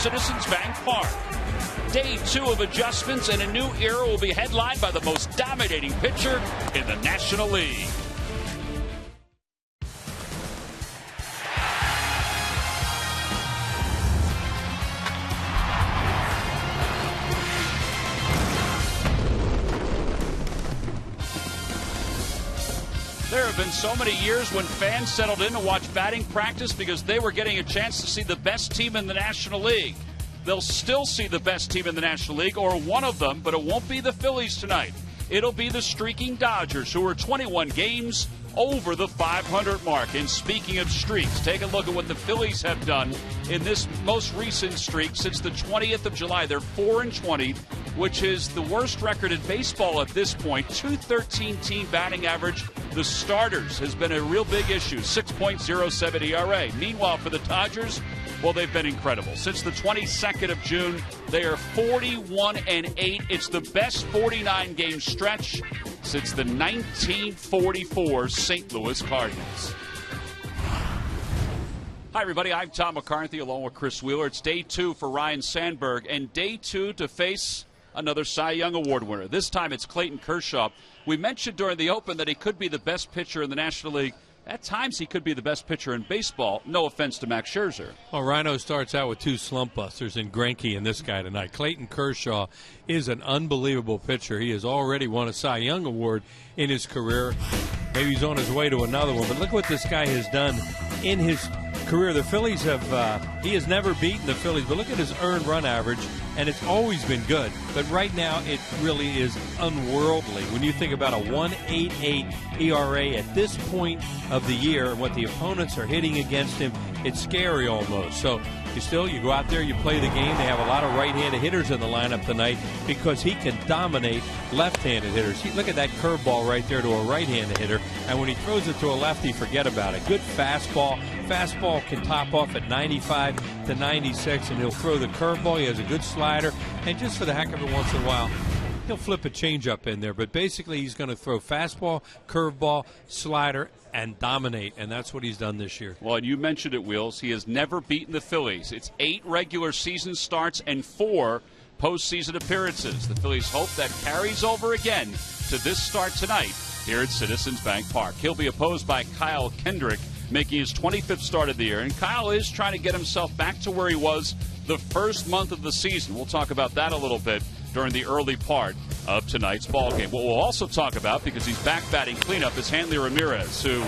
Citizens Bank Park. Day 2 of adjustments, and a new era will be headlined by the most dominating pitcher in the National League. There have been so many years when fans settled in to watch batting practice because they were getting a chance to see the best team in the National League. They'll still see the best team in the National League, or one of them, but it won't be the Phillies tonight. It'll be the streaking Dodgers, who are 21 games over the 500 mark. And speaking of streaks, take a look at what the Phillies have done in this most recent streak since the 20th of July. They're 4-20, which is the worst record in baseball at this point. .213 team batting average. The starters has been a real big issue, 6.07 ERA. Meanwhile, for the Dodgers, well, they've been incredible. Since the 22nd of June, they are 41-8. It's the best 49-game stretch since the 1944 St. Louis Cardinals. Hi, everybody. I'm Tom McCarthy along with Chris Wheeler. It's day 2 for Ryan Sandberg, and day 2 to face another Cy Young Award winner. This time it's Clayton Kershaw. We mentioned during the Open that he could be the best pitcher in the National League. At times, he could be the best pitcher in baseball. No offense to Max Scherzer. Well, Rhino starts out with 2 slump busters in Greinke and this guy tonight. Clayton Kershaw is an unbelievable pitcher. He has already won a Cy Young Award in his career. Maybe he's on his way to another one. But look what this guy has done in his career. The Phillies he has never beaten the Phillies, but look at his earned run average, and it's always been good. But right now, it really is unworldly. When you think about a 1.88 ERA at this point of the year and what the opponents are hitting against him, it's scary almost. So you go out there, you play the game. They have a lot of right-handed hitters in the lineup tonight because he can dominate left-handed hitters. Look at that curveball right there to a right-handed hitter, and when he throws it to a lefty, forget about it. Good fastball. Fastball can top off at 95 to 96, and he'll throw the curveball. He has a good slider, and just for the heck of it once in a while, he'll flip a changeup in there. But basically, he's going to throw fastball, curveball, slider, and dominate, and that's what he's done this year. Well, and you mentioned it, Wheels. He has never beaten the Phillies. It's 8 regular season starts and 4 postseason appearances. The Phillies hope that carries over again to this start tonight here at Citizens Bank Park. He'll be opposed by Kyle Kendrick, making his 25th start of the year. And Kyle is trying to get himself back to where he was the first month of the season. We'll talk about that a little bit during the early part of tonight's ballgame. What we'll also talk about, because he's back batting cleanup, is Hanley Ramirez, who,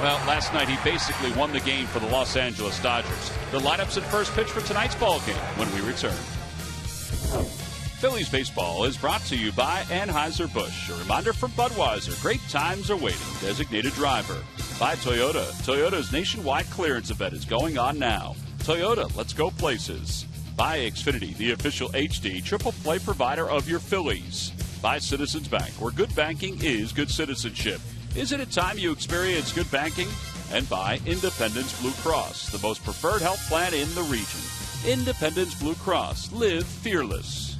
well, last night he basically won the game for the Los Angeles Dodgers. The lineups and first pitch for tonight's ballgame when we return. Phillies baseball is brought to you by Anheuser-Busch. A reminder from Budweiser, great times are waiting. Designated driver. By Toyota. Toyota's nationwide clearance event is going on now. Toyota, let's go places. By Xfinity, the official HD triple play provider of your Phillies. By Citizens Bank, where good banking is good citizenship. Isn't it time you experience good banking? And by Independence Blue Cross, the most preferred health plan in the region. Independence Blue Cross. Live fearless.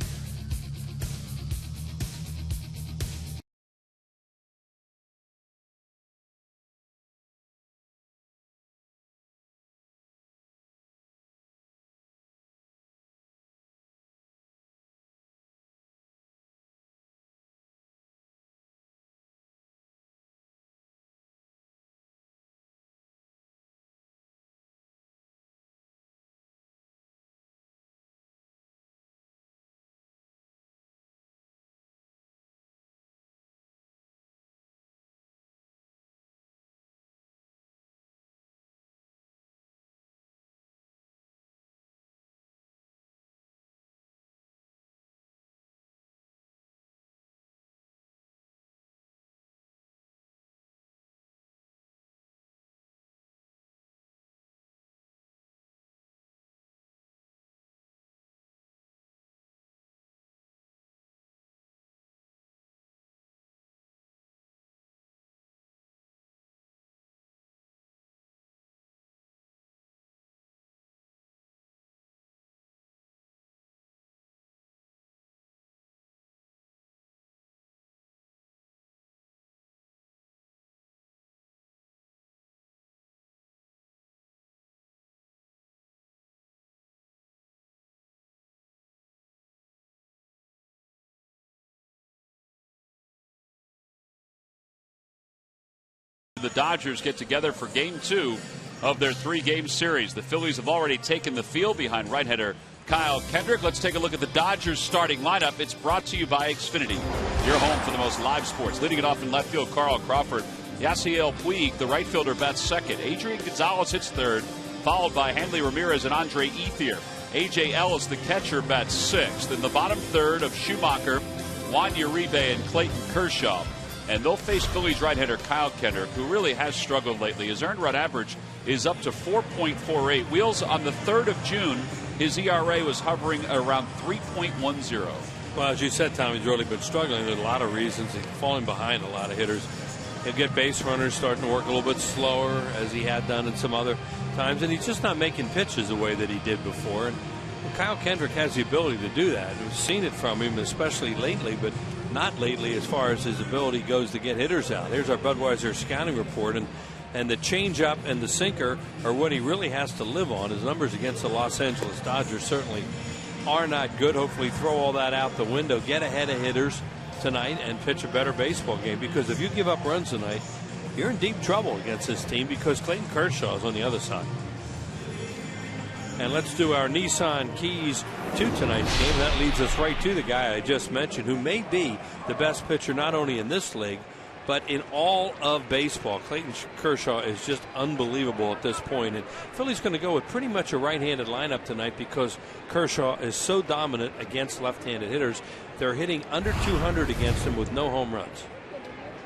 and the Dodgers get together for Game 2 of their 3-game series. The Phillies have already taken the field behind right-hander Kyle Kendrick. Let's take a look at the Dodgers starting lineup. It's brought to you by Xfinity, your home for the most live sports. Leading it off in left field, Carl Crawford. Yasiel Puig, the right fielder, bats second. Adrian Gonzalez hits third, followed by Hanley Ramirez and Andre Ethier. A.J. Ellis, the catcher, bats sixth. In the bottom third of Schumacher, Juan Uribe, and Clayton Kershaw. And they'll face Phillies right-hander Kyle Kendrick, who really has struggled lately. His earned run average is up to 4.48. Wheels, on the 3rd of June, his ERA was hovering around 3.10. Well, as you said, Tom, he's really been struggling. There's a lot of reasons. He's falling behind a lot of hitters. He'll get base runners starting to work a little bit slower, as he had done in some other times, and he's just not making pitches the way that he did before. And Kyle Kendrick has the ability to do that. We've seen it from him, especially lately, but not lately as far as his ability goes to get hitters out. Here's our Budweiser scouting report, and the changeup and the sinker are what he really has to live on. His numbers against the Los Angeles Dodgers certainly are not good. Hopefully throw all that out the window, get ahead of hitters tonight, and pitch a better baseball game, because if you give up runs tonight, you're in deep trouble against this team, because Clayton Kershaw is on the other side. And let's do our Nissan keys to tonight's game. That leads us right to the guy I just mentioned, who may be the best pitcher not only in this league but in all of baseball. Clayton Kershaw is just unbelievable at this point. And Philly's going to go with pretty much a right-handed lineup tonight, because Kershaw is so dominant against left-handed hitters. They're hitting under 200 against him with no home runs.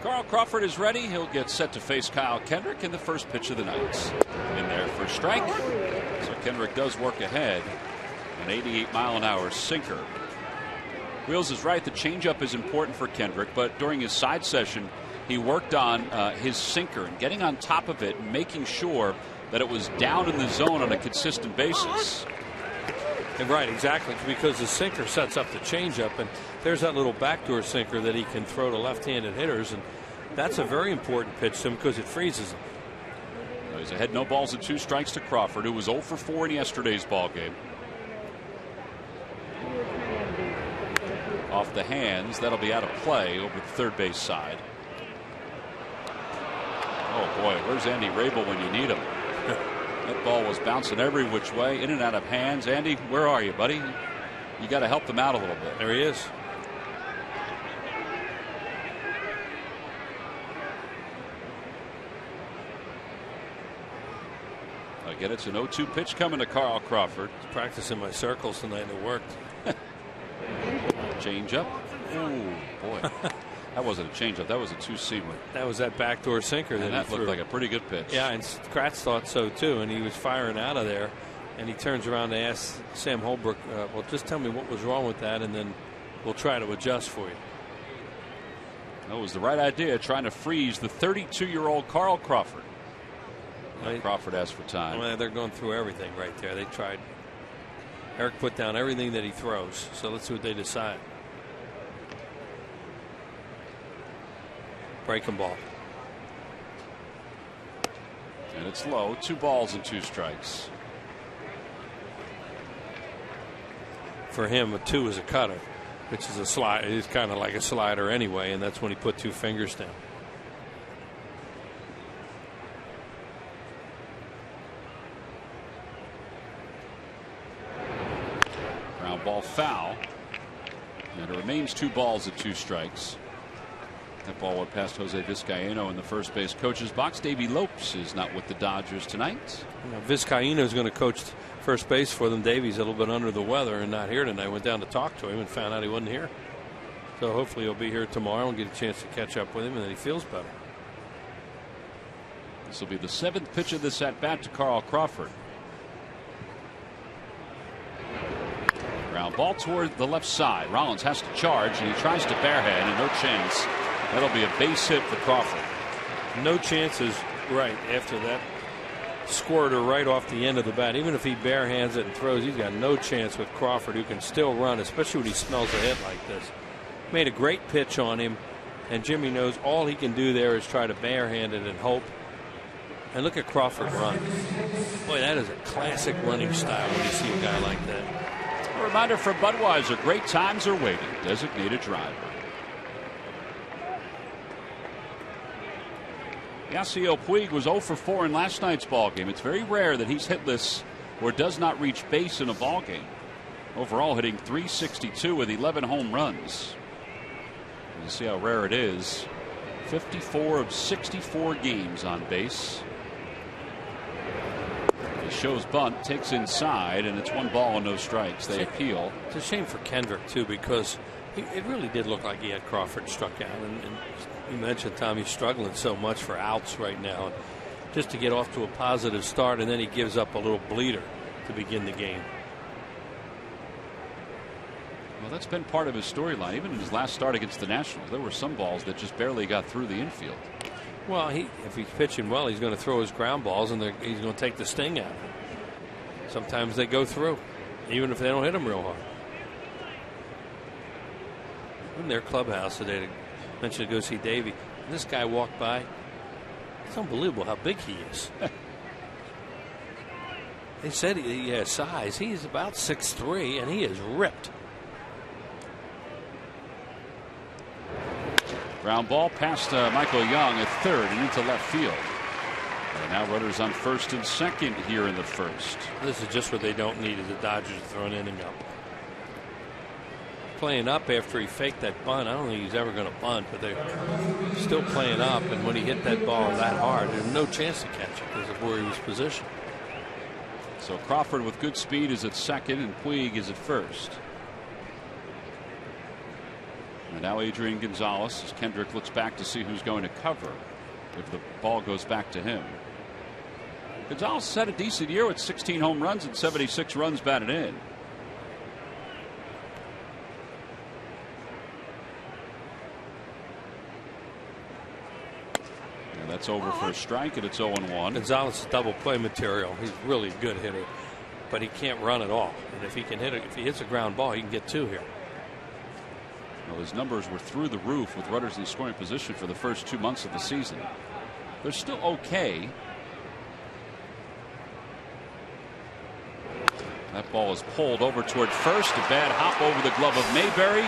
Carl Crawford is ready. He'll get set to face Kyle Kendrick in the first pitch of the night. In there for a strike. So Kendrick does work ahead. An 88-mile-an-hour sinker. Wheels is right. The changeup is important for Kendrick, but during his side session, he worked on his sinker and getting on top of it and making sure that it was down in the zone on a consistent basis. And right, exactly, because the sinker sets up the changeup, and there's that little backdoor sinker that he can throw to left-handed hitters, and that's a very important pitch to him because it freezes him. He's ahead, no balls and 2 strikes to Crawford, who was 0 for 4 in yesterday's ball game. Off the hands, that'll be out of play over the third base side. Oh boy, where's Andy Rabel when you need him? That ball was bouncing every which way, in and out of hands. Andy, where are you, buddy? You got to help them out a little bit. There he is. Again, it's an 0-2 pitch coming to Carl Crawford. I was practicing my circles tonight, and it worked. Change up. Oh boy. That wasn't a changeup. That was a 2-seamer. That was that backdoor sinker. And that looked like a pretty good pitch. Yeah, and Kratz thought so too, and he was firing out of there. And he turns around to ask Sam Holbrook, well, just tell me what was wrong with that, and then we'll try to adjust for you. That was the right idea, trying to freeze the 32-year-old Carl Crawford. Crawford asked for time. Well, they're going through everything right there. They tried. Eric put down everything that he throws, so let's see what they decide. Breaking ball. And it's low. 2 balls and 2 strikes. For him, a 2 is a cutter, which is a slide. It's kind of like a slider anyway, and that's when he put 2 fingers down. Ground ball foul. And it remains 2 balls and 2 strikes. That ball went past Jose Vizcaíno in the first base coach's box. Davey Lopes is not with the Dodgers tonight. Vizcaíno is going to coach first base for them. Davey's a little bit under the weather and not here tonight. Went down to talk to him and found out he wasn't here. So hopefully he'll be here tomorrow and get a chance to catch up with him, and then he feels better. This will be the 7th pitch of this at bat to Carl Crawford. Ground ball toward the left side. Rollins has to charge, and he tries to barehand, and no chance. That'll be a base hit for Crawford. No chances right after that squirter right off the end of the bat. Even if he barehands it and throws, he's got no chance with Crawford, who can still run, especially when he smells a hit like this. Made a great pitch on him, and Jimmy knows all he can do there is try to barehand it and hope. And look at Crawford run. Boy, that is a classic running style when you see a guy like that. A reminder from Budweiser, great times are waiting. Designated driver. Yasiel Puig was 0 for 4 in last night's ball game. It's very rare that he's hitless or does not reach base in a ball game. Overall, hitting .362 with 11 home runs. You see how rare it is. 54 of 64 games on base. He shows bunt, takes inside, and it's 1 ball and no strikes. They appeal. It's a shame for Kendrick, too, because it really did look like he had Crawford struck out. And you mentioned, Tom, he's struggling so much for outs right now. Just to get off to a positive start, and then he gives up a little bleeder to begin the game. Well, that's been part of his storyline. Even in his last start against the Nationals, there were some balls that just barely got through the infield. Well, if he's pitching well, he's going to throw his ground balls, and he's going to take the sting out. Sometimes they go through, even if they don't hit him real hard. In their clubhouse today, I mentioned to go see Davey. This guy walked by. It's unbelievable how big he is. They said he has size. He's about 6'3", and he is ripped. Ground ball past Michael Young at third and into left field. And now runners on first and second here in the first. This is just what they don't need, is the Dodgers to throw an inning up. Playing up after he faked that bunt. I don't think he's ever going to bunt, but they're still playing up. And when he hit that ball that hard, there's no chance to catch it because of where he was positioned. So Crawford with good speed is at second, and Puig is at first. And now Adrian Gonzalez, as Kendrick looks back to see who's going to cover if the ball goes back to him. Gonzalez had a decent year with 16 home runs and 76 runs batted in. And that's over for a strike, and it's 0-1. Gonzalez is double play material. He's really a good hitter, but he can't run at all. And if he can hit it, if he hits a ground ball, he can get 2 here. Well, his numbers were through the roof with runners in scoring position for the first 2 months of the season. They're still okay. That ball is pulled over toward first. A bad hop over the glove of Mayberry.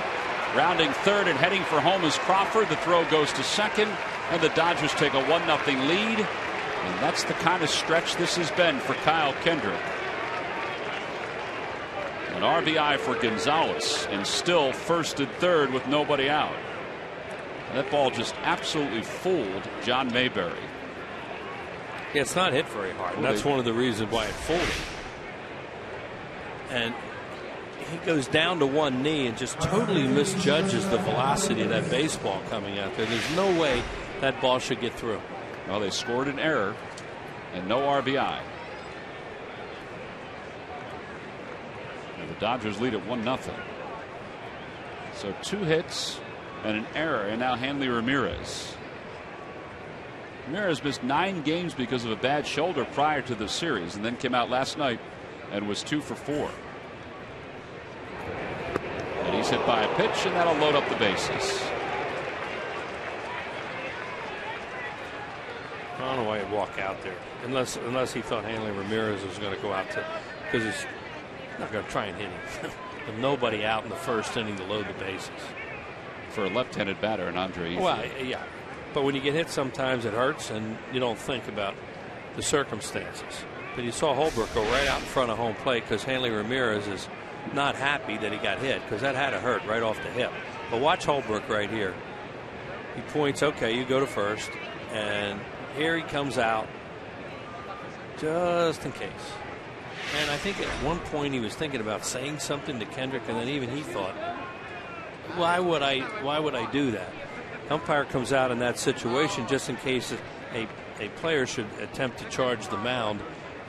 Rounding third and heading for home is Crawford. The throw goes to second, and the Dodgers take a 1-0 lead. And that's the kind of stretch this has been for Kyle Kendrick. An RBI for Gonzalez, and still first and third with nobody out. That ball just absolutely fooled John Mayberry. Yeah, it's not hit very hard, and that's one of the reasons why it fooled him. And he goes down to one knee and just totally misjudges the velocity of that baseball coming out there. There's no way that ball should get through. Well, they scored an error and no RBI. And the Dodgers lead at 1-0. So 2 hits and an error, and now Hanley Ramirez. Ramirez missed 9 games because of a bad shoulder prior to the series, and then came out last night and was 2 for 4. And he's hit by a pitch, and that'll load up the bases. I don't know why he'd walk out there unless he thought Hanley Ramirez was going to go out to, because he's not going to try and hit him. With nobody out in the first inning to load the bases. For a left-handed batter, and Andre. Well, yeah, but when you get hit, sometimes it hurts, and you don't think about the circumstances. But you saw Holbrook go right out in front of home plate because Hanley Ramirez is not happy that he got hit, because that had to hurt right off the hip. But watch Holbrook right here. He points, okay, you go to first, and here he comes out just in case. And I think at one point he was thinking about saying something to Kendrick, and then even he thought, why would I do that? Umpire comes out in that situation just in case a player should attempt to charge the mound,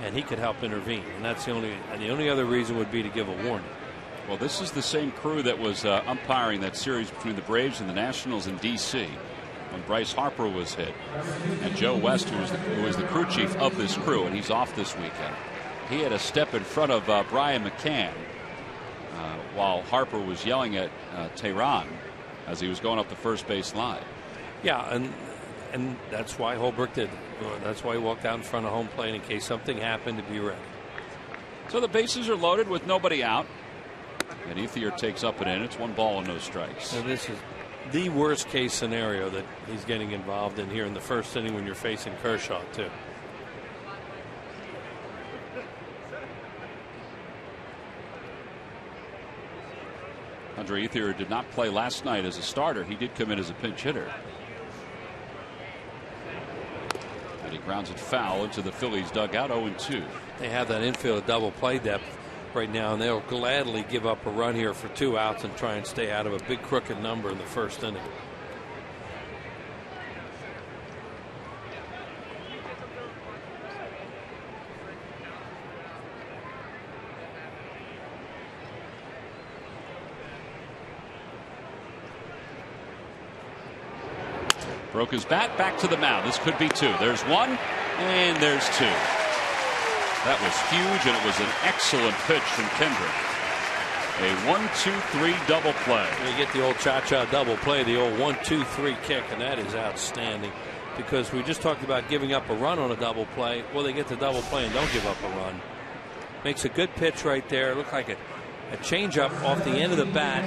and he could help intervene. And that's the only other reason would be to give a warning. Well, this is the same crew that was umpiring that series between the Braves and the Nationals in D.C. when Bryce Harper was hit, and Joe West, who was the crew chief of this crew, and he's off this weekend. He had a step in front of Brian McCann while Harper was yelling at Tehran as he was going up the first base line. Yeah, and that's why Holbrook did. That's why he walked out in front of home plate in case something happened, to be ready. So the bases are loaded with nobody out. And Ethier takes up and in. It's 1 ball and no strikes. So this is the worst case scenario that he's getting involved in here in the first inning when you're facing Kershaw too. Andre Ethier did not play last night as a starter. He did come in as a pinch hitter. And he grounds it foul into the Phillies dugout. 0-2. They have that infield double play depth right now, and they'll gladly give up a run here for 2 outs and try and stay out of a big crooked number in the first inning. Broke his bat, back to the mound. This could be 2. There's 1, and there's 2. That was huge, and it was an excellent pitch from Kendrick. A 1-2-3 double play. You get the old cha-cha double play, the old 1-2-3 kick, and that is outstanding. Because we just talked about giving up a run on a double play. Well, they get the double play and don't give up a run. Makes a good pitch right there. Looked like a changeup off the end of the bat,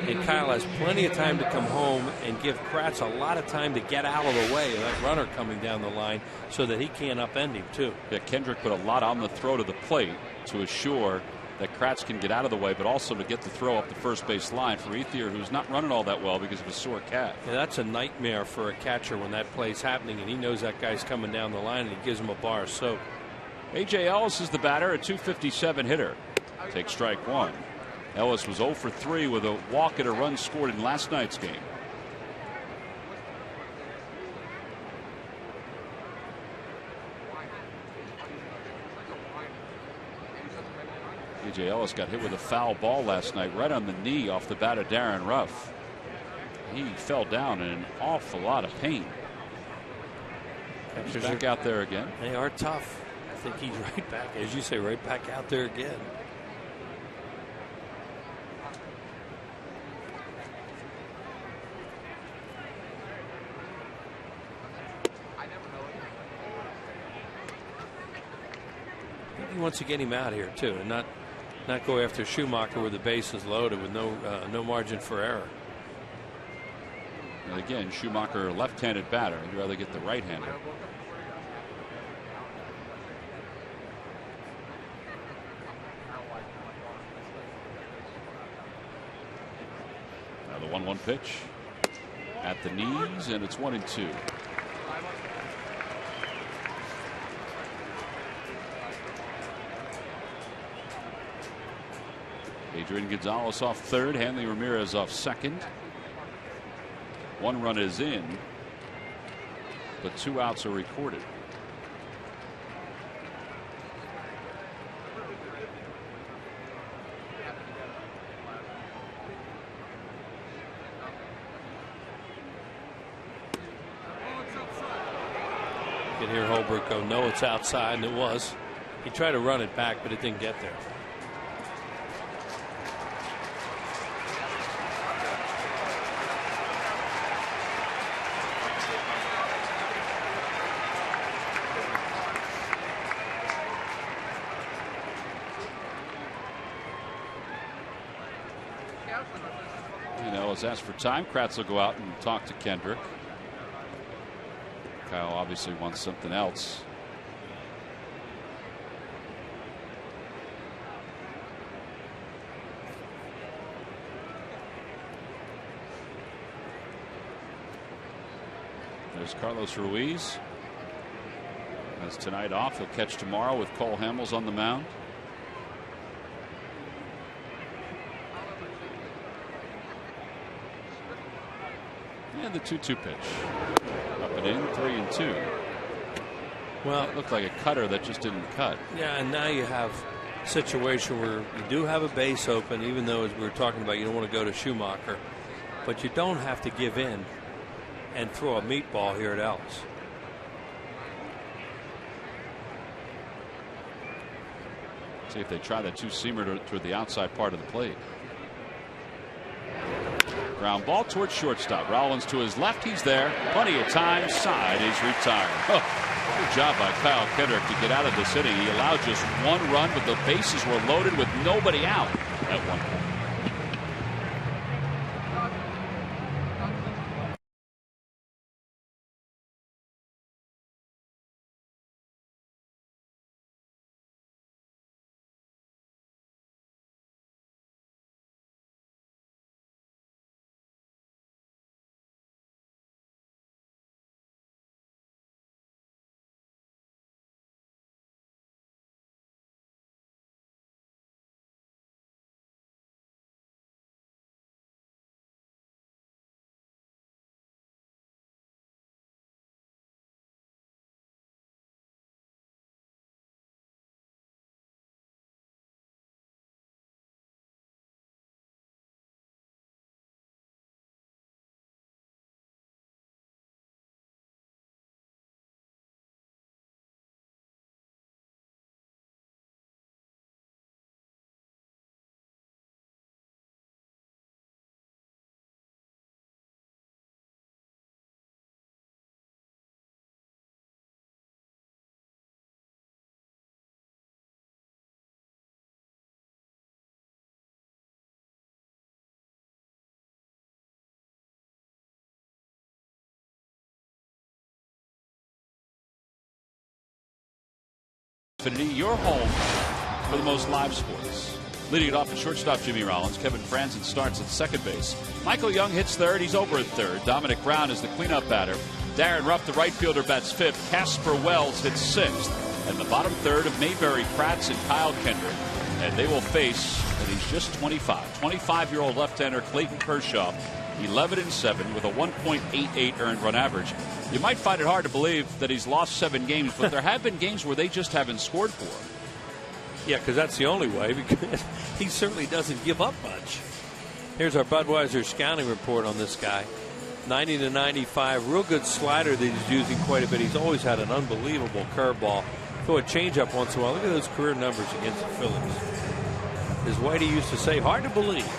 and Kyle has plenty of time to come home and give Kratz a lot of time to get out of the way of that runner coming down the line so that he can't upend him too. Yeah, Kendrick put a lot on the throw to the plate to assure that Kratz can get out of the way, but also to get the throw up the first base line for Ethier, who's not running all that well because of a sore calf. Yeah, that's a nightmare for a catcher when that play's happening and he knows that guy's coming down the line and he gives him a bar of soap. A.J. Ellis is the batter, a .257 hitter. Take strike 1. Ellis was 0 for 3 with a walk and a run scored in last night's game. A.J. Ellis got hit with a foul ball last night right on the knee off the bat of Darren Ruff. He fell down in an awful lot of pain. He's back out there again. They are tough. I think he's right back, as you say, right back out there again. He wants to get him out here too, and not go after Schumacher with the bases loaded with no margin for error. And again, Schumacher, a left-handed batter. He'd rather get the right-hander. Now the 1-1 pitch at the knees, and it's 1-2. Adrian Gonzalez off third, Hanley Ramirez off second. 1 run is in, but 2 outs are recorded. You can hear Holbrook go, no, it's outside, and it was. He tried to run it back, but it didn't get there. Asked for time. Kratz will go out and talk to Kendrick. Kyle obviously wants something else. There's Carlos Ruiz. Has tonight off. He'll catch tomorrow with Cole Hamels on the mound. And the 2-2 pitch. Up and in, 3-2. Well, it looked like a cutter that just didn't cut. Yeah, and now you have a situation where you do have a base open, even though, as we were talking about, you don't want to go to Schumacher. But you don't have to give in and throw a meatball here at Ellis. See if they try that two-seamer toward the outside part of the plate. Ground ball towards shortstop. Rollins to his left. He's there. Plenty of time. Side is retired. Oh, good job by Kyle Kendrick to get out of this inning. He allowed just 1 run, but the bases were loaded with nobody out at one point. Xfinity, your home for the most live sports. Leading it off at shortstop, Jimmy Rollins. Kevin Franzen starts at second base. Michael Young hits third. He's over at third. Dominic Brown is the cleanup batter. Darren Ruff, the right fielder, bats fifth. Casper Wells hits sixth. And the bottom third of Mayberry Pratt and Kyle Kendrick. And they will face, and he's just 25, 25-year-old left-hander Clayton Kershaw, 11-7 with a 1.88 earned run average. You might find it hard to believe that he's lost 7 games, but there have been games where they just haven't scored for him. Yeah, because that's the only way, because he certainly doesn't give up much. Here's our Budweiser scouting report on this guy. 90-95, real good slider that he's using quite a bit. He's always had an unbelievable curveball. Throw a changeup once in a while. Look at those career numbers against the Phillies. As Whitey used to say, hard to believe.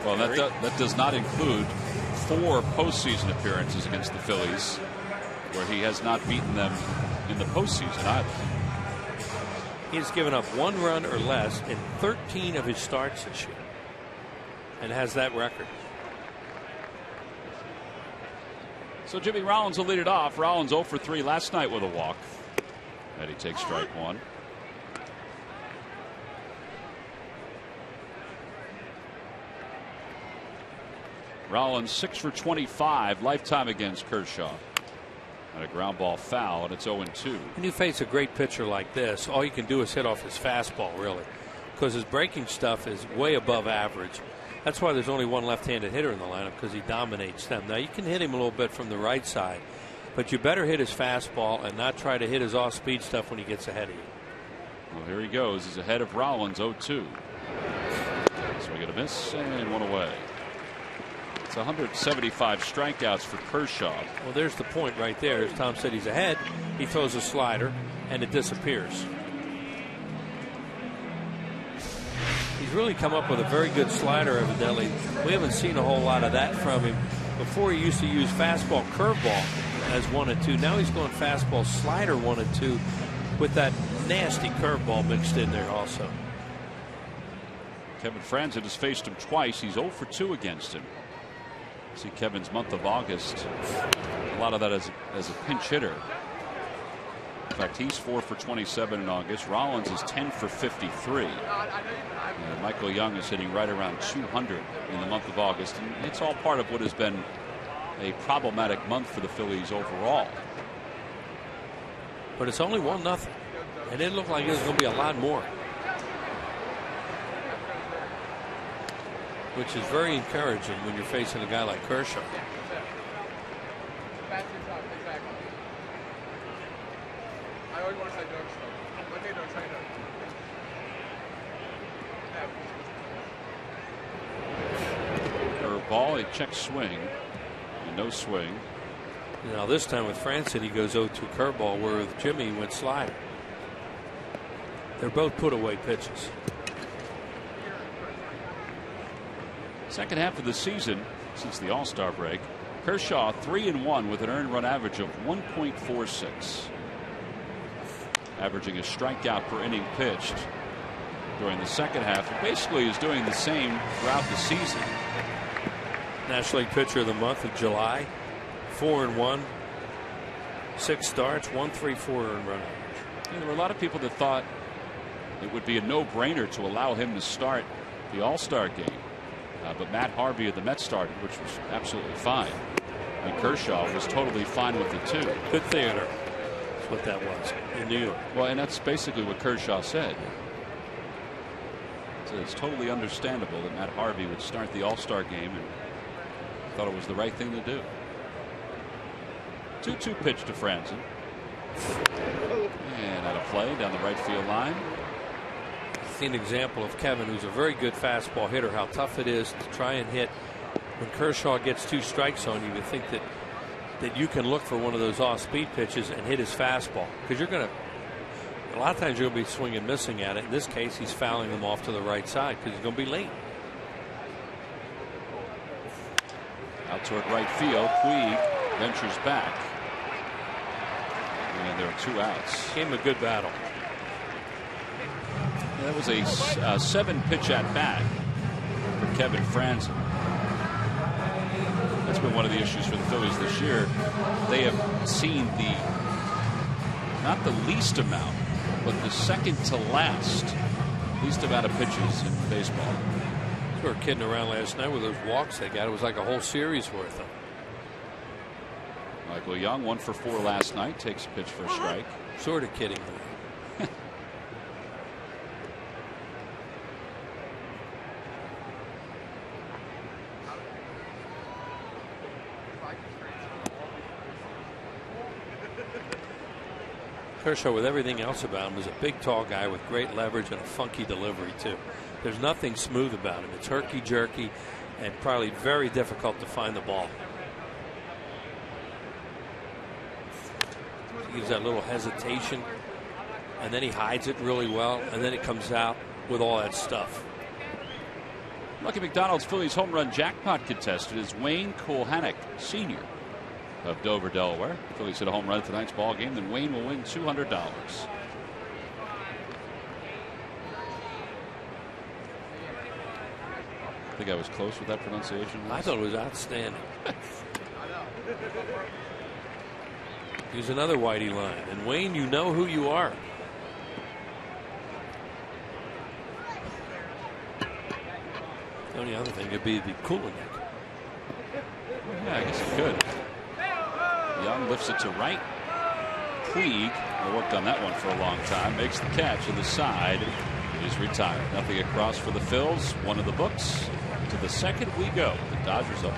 Well, that does not include 4 postseason appearances against the Phillies, where he has not beaten them in the postseason either. He has given up 1 run or less in 13 of his starts this year and has that record. So Jimmy Rollins will lead it off. Rollins 0 for 3 last night with a walk. And he takes strike 1. Rollins 6 for 25 lifetime against Kershaw. And a ground ball foul, and it's 0-2. When you face a great pitcher like this, all you can do is hit off his fastball, really, because his breaking stuff is way above average. That's why there's only one left-handed hitter in the lineup, because he dominates them. Now, you can hit him a little bit from the right side, but you better hit his fastball and not try to hit his off-speed stuff when he gets ahead of you. Well, here he goes. He's ahead of Rollins, 0-2. Swing and a miss, and 1 away. It's 175 strikeouts for Kershaw. Well, there's the point right there. As Tom said, he's ahead. He throws a slider, and it disappears. He's really come up with a very good slider, evidently. We haven't seen a whole lot of that from him. Before, he used to use fastball, curveball as 1 and 2. Now he's going fastball, slider 1 and 2 with that nasty curveball mixed in there also. Kevin Franzen has faced him twice. He's 0 for 2 against him. See Kevin's month of August, a lot of that as a pinch hitter. In fact, he's 4 for 27 in August. Rollins is 10 for 53. And Michael Young is hitting right around 200 in the month of August. And it's all part of what has been a problematic month for the Phillies overall. But it's only 1-0. And it looked like it was going to be a lot more, which is very encouraging when you're facing a guy like Kershaw. Curveball, a check swing, and no swing. Now this time with Franzen, he goes 0-2 curveball, where with Jimmy he went slider. They're both put away pitches. Second half of the season, since the All-Star break, Kershaw 3-1 with an earned run average of 1.46, averaging a strikeout per inning pitched during the second half. It basically is doing the same throughout the season. National League Pitcher of the Month of July, 4-1, 6 starts, 1.34 earned run average. There were a lot of people that thought it would be a no-brainer to allow him to start the All-Star game. But Matt Harvey of the Mets started, which was absolutely fine. And Kershaw was totally fine with it, too. Good theater. That's what that was in New York. Well, and that's basically what Kershaw said. So it's totally understandable that Matt Harvey would start the All-Star game and thought it was the right thing to do. 2-2 pitch to Franzen. And out of play down the right field line. An example of Kevin, who's a very good fastball hitter, how tough it is to try and hit when Kershaw gets 2 strikes on you. You think that you can look for one of those off-speed pitches and hit his fastball, because you're going to, a lot of times you're going to be swinging and missing at it. In this case, he's fouling them off to the right side because he's going to be late. Out toward right field, Puig ventures back, and there are 2 outs. Gave him a good battle. That was a 7-pitch at bat for Kevin Franzen. That's been one of the issues for the Phillies this year. They have seen not the least amount but the second to last least amount of pitches in baseball. We were kidding around last night with those walks they got. It was like a whole series worth of. Michael Young 1 for 4 last night, takes a pitch for a strike. Sort of kidding. Kershaw, with everything else about him, is a big, tall guy with great leverage and a funky delivery, too. There's nothing smooth about him. It's herky-jerky and probably very difficult to find the ball. He gives that little hesitation, and then he hides it really well, and then it comes out with all that stuff. Lucky McDonald's Phillies home run jackpot contestant is Wayne Kulhanek, Sr. of Dover, Delaware. The Phillies hit a home run at tonight's ball game, then Wayne will win $200. I think I was close with that pronunciation. I thought it was outstanding. Here's another Whitey line. And Wayne, you know who you are. The only other thing could be the Kulhanek. Yeah, I guess it could. Young lifts it to right. Puig, I worked on that one for a long time, makes the catch, and the side is retired. Nothing across for the Phils. One of the books. To the second we go. The Dodgers up.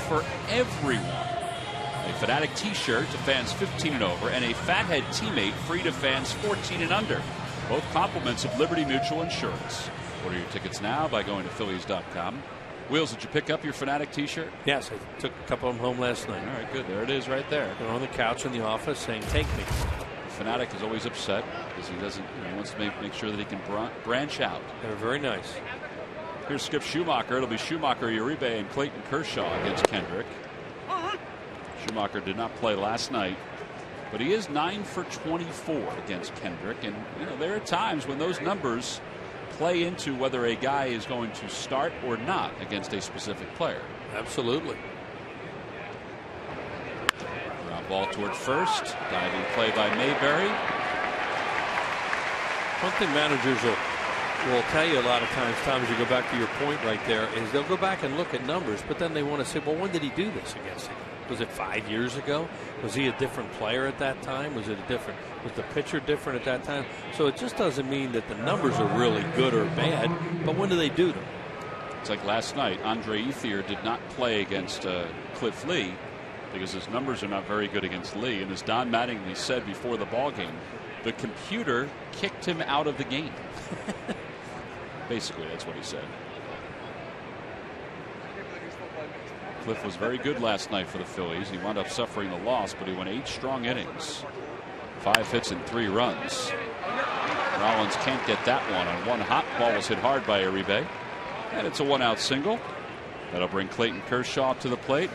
For everyone. A Fanatic t-shirt to fans 15 and over, and a Fathead teammate free to fans 14 and under. Both compliments of Liberty Mutual Insurance. Order your tickets now by going to Phillies.com. Wheels, did you pick up your Fanatic t-shirt? Yes, I took a couple of them home last night. All right, good. There it is right there. They're on the couch in the office saying, take me. Fanatic is always upset because he doesn't, he wants to make sure that he can branch out. They're very nice. Here's Skip Schumacher. It'll be Schumacher, Uribe, and Clayton Kershaw against Kendrick. Schumacher did not play last night, but he is 9 for 24 against Kendrick. And, you know, there are times when those numbers play into whether a guy is going to start or not against a specific player. Absolutely. Ground ball toward first. Diving play by Mayberry. One thing managers will tell you a lot of times, Tom, as you go back to your point right there, is they'll go back and look at numbers, but then they want to say, well, when did he do this against him? Was it 5 years ago? Was he a different player at that time? Was the pitcher different at that time? So it just doesn't mean that the numbers are really good or bad, but when do they do them? It's like last night, Andre Ethier did not play against Cliff Lee because his numbers are not very good against Lee. And as Don Mattingly said before the ball game, the computer kicked him out of the game. Basically, that's what he said. Cliff was very good last night for the Phillies. He wound up suffering the loss, but he went 8 strong innings, 5 hits and 3 runs. Rollins can't get that one on one hot ball. Was hit hard by Uribe, and it's a 1-out single. That'll bring Clayton Kershaw to the plate.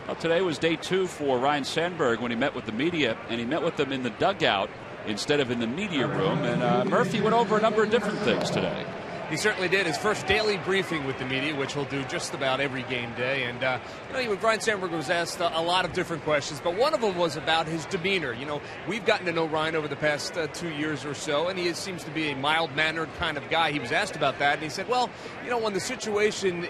Well, today was day 2 for Ryne Sandberg when he met with the media, and he met with them in the dugout instead of in the media room. And Murphy went over a number of different things today. He certainly did. His first daily briefing with the media, which he'll do just about every game day. And, Ryne Sandberg was asked a lot of different questions, but one of them was about his demeanor. We've gotten to know Ryne over the past 2 years or so, and he seems to be a mild-mannered kind of guy. He was asked about that, and he said, well, when the situation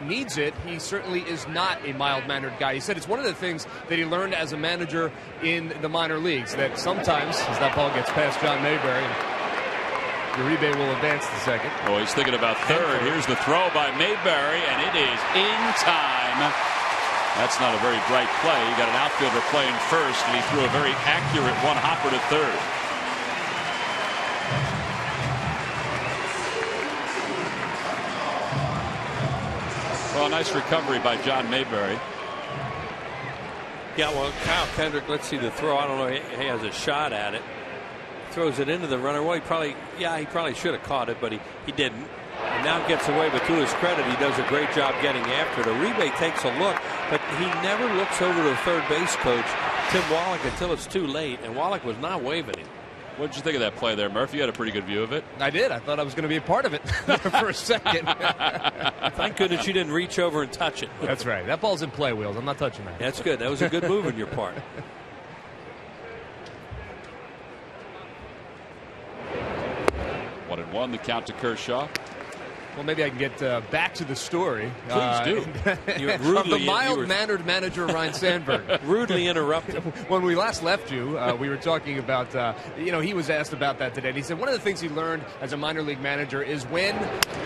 needs it, he certainly is not a mild-mannered guy. He said it's one of the things that he learned as a manager in the minor leagues, that sometimes, as that ball gets past John Mayberry, Uribe will advance to second. Oh, he's thinking about third. Here's the throw by Mayberry, and it is in time. That's not a very bright play. You got an outfielder playing first, and he threw a very accurate one-hopper to third. Well, a nice recovery by John Mayberry. Yeah, well, Kyle Kendrick, let's see the throw. I don't know. He has a shot at it. Throws it into the runner. Well, he probably should have caught it, but he didn't. And now gets away, but to his credit, he does a great job getting after it. Uribe takes a look, but he never looks over to the third base coach, Tim Wallach, until it's too late, and Wallach was not waving him. What did you think of that play there, Murphy? You had a pretty good view of it. I did. I thought I was going to be a part of it for a second. Thank goodness you didn't reach over and touch it. That's right. That ball's in play, Wheels. I'm not touching that. That's good. That was a good move on your part. 1-1, the count to Kershaw. Well, maybe I can get back to the story. Please do. From the mild-mannered manager, Ryne Sandberg. Rudely interrupted. When we last left you, we were talking about, he was asked about that today. And he said one of the things he learned as a minor league manager is when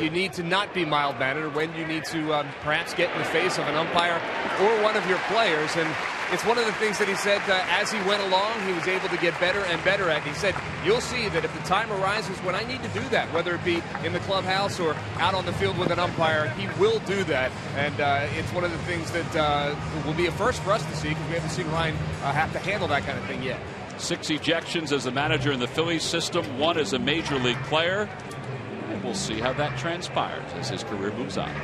you need to not be mild-mannered, or when you need to perhaps get in the face of an umpire or one of your players. And it's one of the things that he said as he went along, he was able to get better and better at. He said, you'll see that if the time arises when I need to do that, whether it be in the clubhouse or out on the field with an umpire, he will do that. And it's one of the things that will be a first for us to see, because we haven't seen Ryne have to handle that kind of thing yet. 6 ejections as a manager in the Phillies system, 1 as a major league player. And we'll see how that transpires as his career moves on.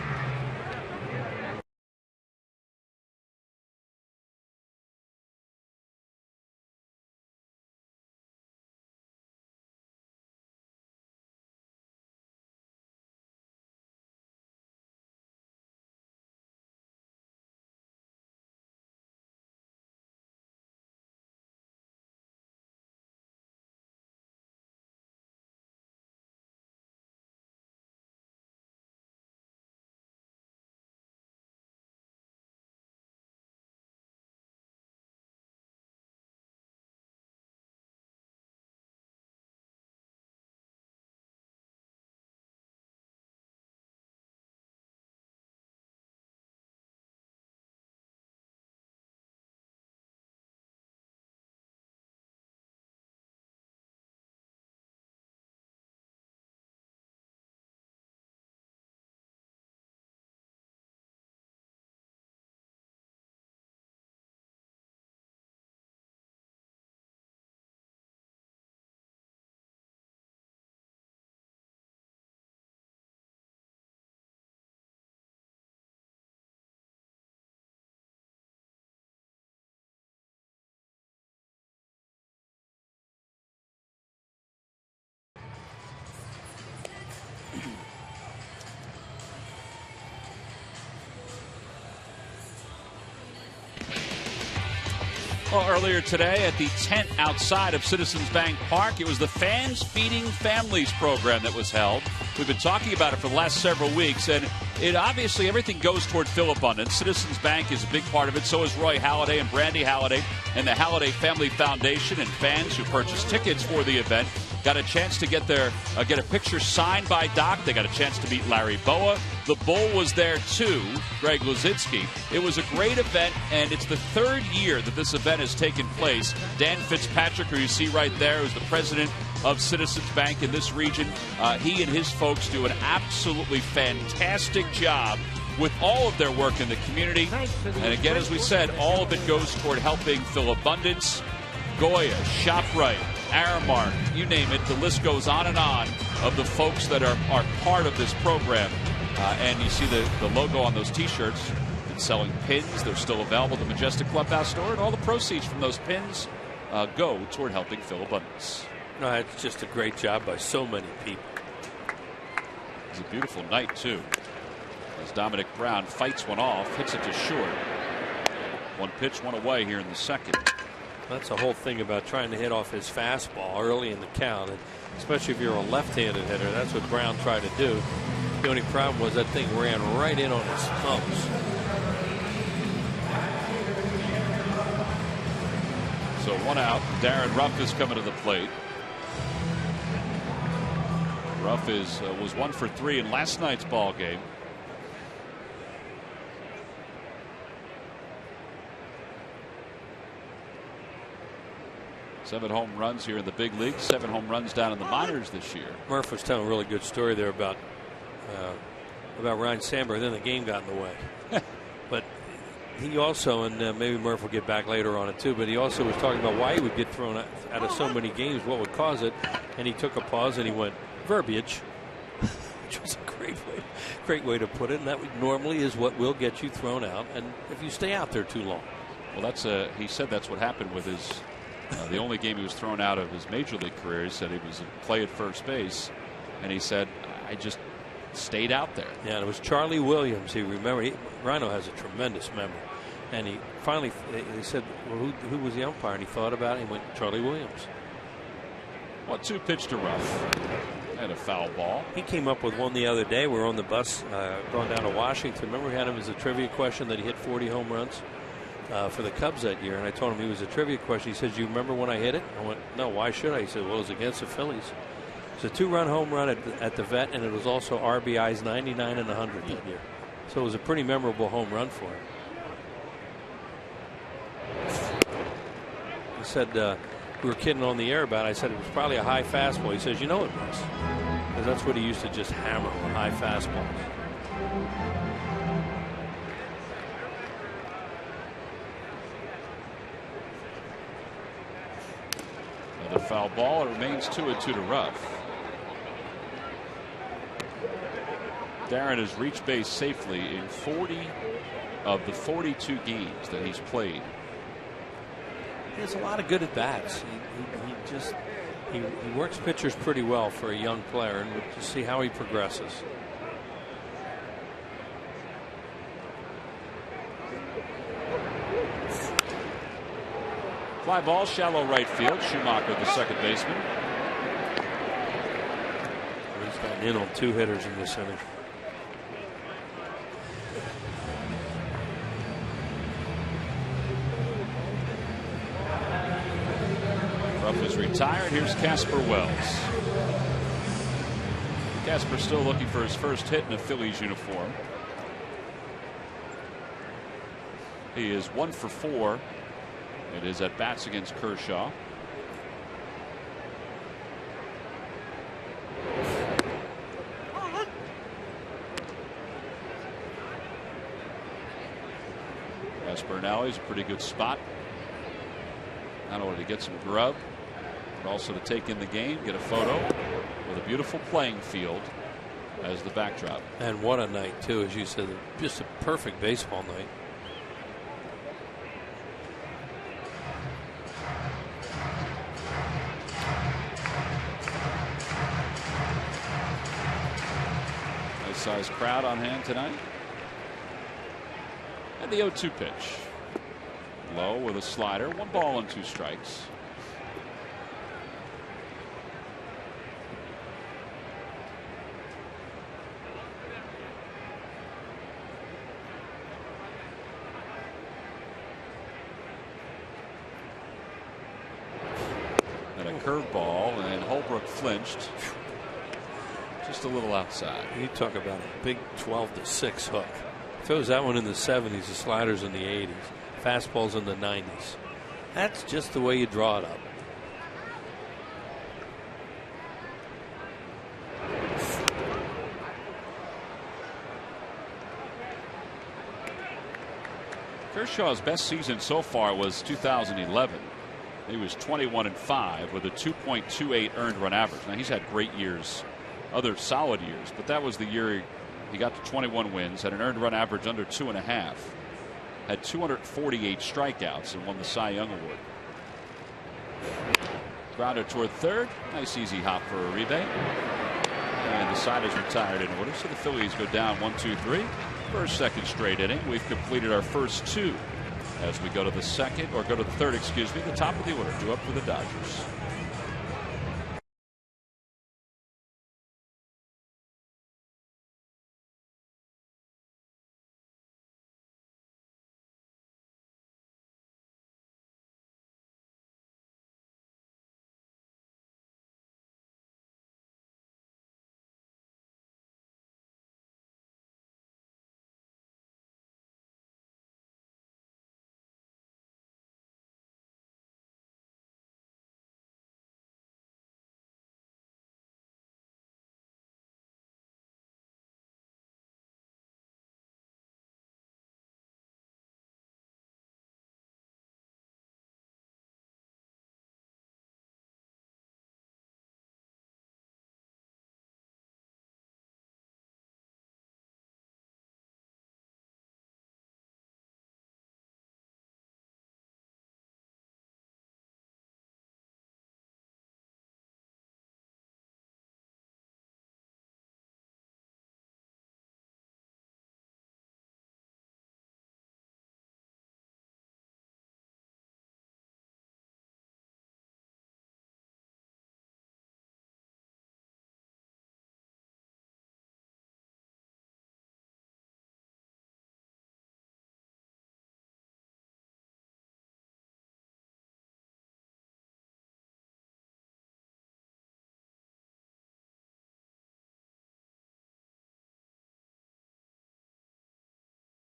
Well, earlier today at the tent outside of Citizens Bank Park, it was the Fans Feeding Families program that was held. We've been talking about it for the last several weeks, and it obviously everything goes toward Phil Abundance. Citizens Bank is a big part of it. So is Roy Halladay and Brandy Halladay and the Halladay Family Foundation, and fans who purchased tickets for the event got a chance to get a picture signed by Doc. They got a chance to meet Larry Boa. The Bull was there too, Greg Luzinski. It was a great event, and it's the 3rd year that this event has taken place. Dan Fitzpatrick, who you see right there, who's the president of Citizens Bank in this region, he and his folks do an absolutely fantastic job with all of their work in the community. And again, as we said, all of it goes toward helping fill Abundance, Goya, ShopRite, Aramark, you name it. The list goes on and on of the folks that are part of this program. And you see the logo on those T-shirts. Been selling pins. They're still available at the Majestic Clubhouse store. And all the proceeds from those pins go toward helping fill Abundance. No, it's just a great job by so many people. It's a beautiful night, too. As Dominic Brown fights one off, hits it to short. One pitch, one away here in the second. That's the whole thing about trying to hit off his fastball early in the count, and especially if you're a left-handed hitter. That's what Brown tried to do. The only problem was that thing ran right in on his thumbs. So one out. Darren Ruff is coming to the plate. Ruff was 1 for 3 in last night's ball game. Seven home runs here in the big league. 7 home runs down in the minors this year. Murph was telling a really good story there about Ryan Sandberg. Then the game got in the way. But he also, and maybe Murph will get back later on it too, but he also was talking about why he would get thrown out of so many games, what would cause it. And he took a pause and he went, verbiage, which was a great way to put it. And that normally is what will get you thrown out. And if you stay out there too long. Well, he said that's what happened with his. The only game he was thrown out of his major league career, he said he was a play at first base, and he said, I just stayed out there. Yeah, and it was Charlie Williams. He remembered. Rhino has a tremendous memory, and he finally he said, well, who was the umpire? And he thought about it and went, Charlie Williams. 1-2 pitch to Ruff. And a foul ball. He came up with one the other day. We were on the bus going down to Washington. Remember, we had him as a trivia question that he hit 40 home runs for the Cubs that year, and I told him he was a trivia question. He said, "You remember when I hit it?" I went, "No, why should I?" He said, "Well, it was against the Phillies." It's a 2-run home run at the Vet, and it was also RBIs 99 and 100 that year. So it was a pretty memorable home run for him. He said we were kidding on the air about it. I said it was probably a high fastball. He says, "You know it was," because that's what he used to just hammer on high fastballs. Another foul ball. It remains 2-2 to Ruff. Darren has reached base safely in 40 of the 42 games that he's played. He has a lot of good at bats. He works pitchers pretty well for a young player, and we'll just see how he progresses. Fly ball, shallow right field. Schumacher, the second baseman. He's gotten in on 2 hitters in this inning. Ruff is retired. Here's Casper Wells. Casper still looking for his first hit in a Phillies uniform. He is 1 for 4. It is at bats against Kershaw. Casper now is a pretty good spot. Not only to get some grub, but also to take in the game, get a photo with a beautiful playing field as the backdrop. And what a night, too, as you said, just a perfect baseball night. Nice sized crowd on hand tonight. And the 0-2 pitch. Low with a slider. 1 ball and 2 strikes. And a curveball, and Holbrook flinched. Just a little outside. You talk about a big 12-6 hook. Throws that one in the 70s, the sliders in the 80s. Fastballs in the 90s. That's just the way you draw it up. Kershaw's best season so far was 2011. He was 21-5 with a 2.28 earned run average. Now he's had great years, other solid years, but that was the year he got to 21 wins, had an earned run average under 2.5, had 248 strikeouts, and won the Cy Young Award. Grounder toward third. Nice easy hop for Uribe. And the side is retired in order. So the Phillies go down 1-2-3 for a second straight inning. We've completed our first two as we go to the third, excuse me, the top of the order. 2 up for the Dodgers.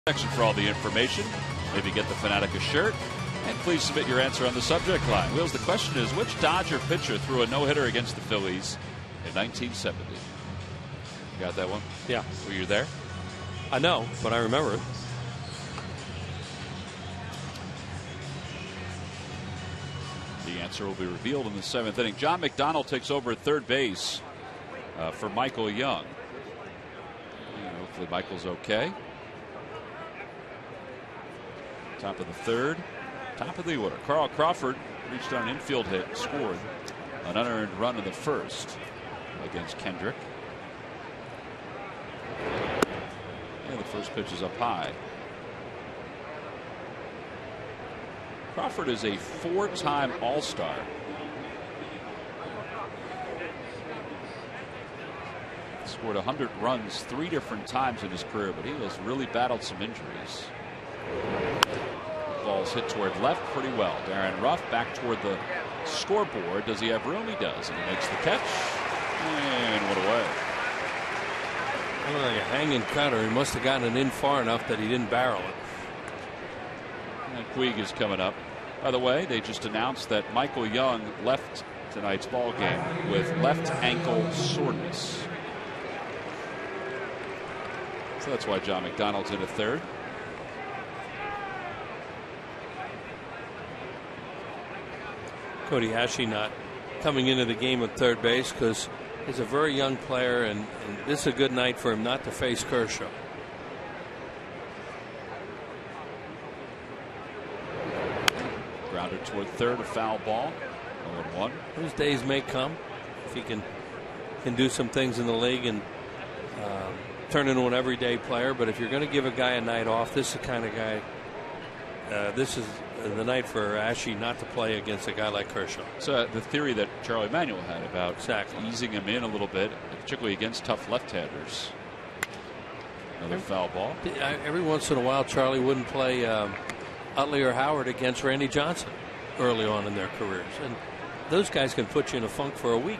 Section for all the information. Maybe get the Fanatica shirt. And please submit your answer on the subject line. Wheels, the question is, which Dodger pitcher threw a no-hitter against the Phillies in 1970? You got that one? Yeah. Were you there? I know, but I remember it. The answer will be revealed in the 7th inning. John McDonald takes over at third base for Michael Young. And hopefully Michael's okay. Top of the third, top of the order. Carl Crawford reached on an infield hit, scored an unearned run in the first against Kendrick. And the first pitch is up high. Crawford is a 4-time All-Star. Scored 100 runs 3 different times in his career, but he has really battled some injuries. Ball's hit toward left pretty well. Darren Ruff back toward the scoreboard. Does he have room? He does. And he makes the catch. And what away. Like a hanging cutter. He must have gotten it in far enough that he didn't barrel it. And Puig is coming up. By the way, they just announced that Michael Young left tonight's ball game with left ankle soreness. So that's why John McDonald's in at third. Cody Ashe not coming into the game at third base because he's a very young player, and this is a good night for him not to face Kershaw. Grounder toward third, a foul ball. 0-1. Those days may come if he can do some things in the league and turn into an everyday player. But if you're going to give a guy a night off, this is the kind of guy. This is the night for Ashe not to play against a guy like Kershaw. So the theory that Charlie Manuel had about exactly easing him in a little bit, particularly against tough left-handers. Another foul ball. Every once in a while, Charlie wouldn't play Utley or Howard against Randy Johnson early on in their careers, and those guys can put you in a funk for a week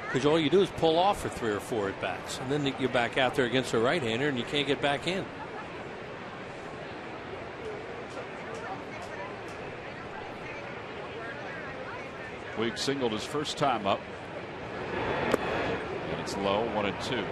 because all you do is pull off for 3 or 4 at bats, and then you're back out there against a right-hander, and you can't get back in. Puig singled his first time up, and it's low, 1-2.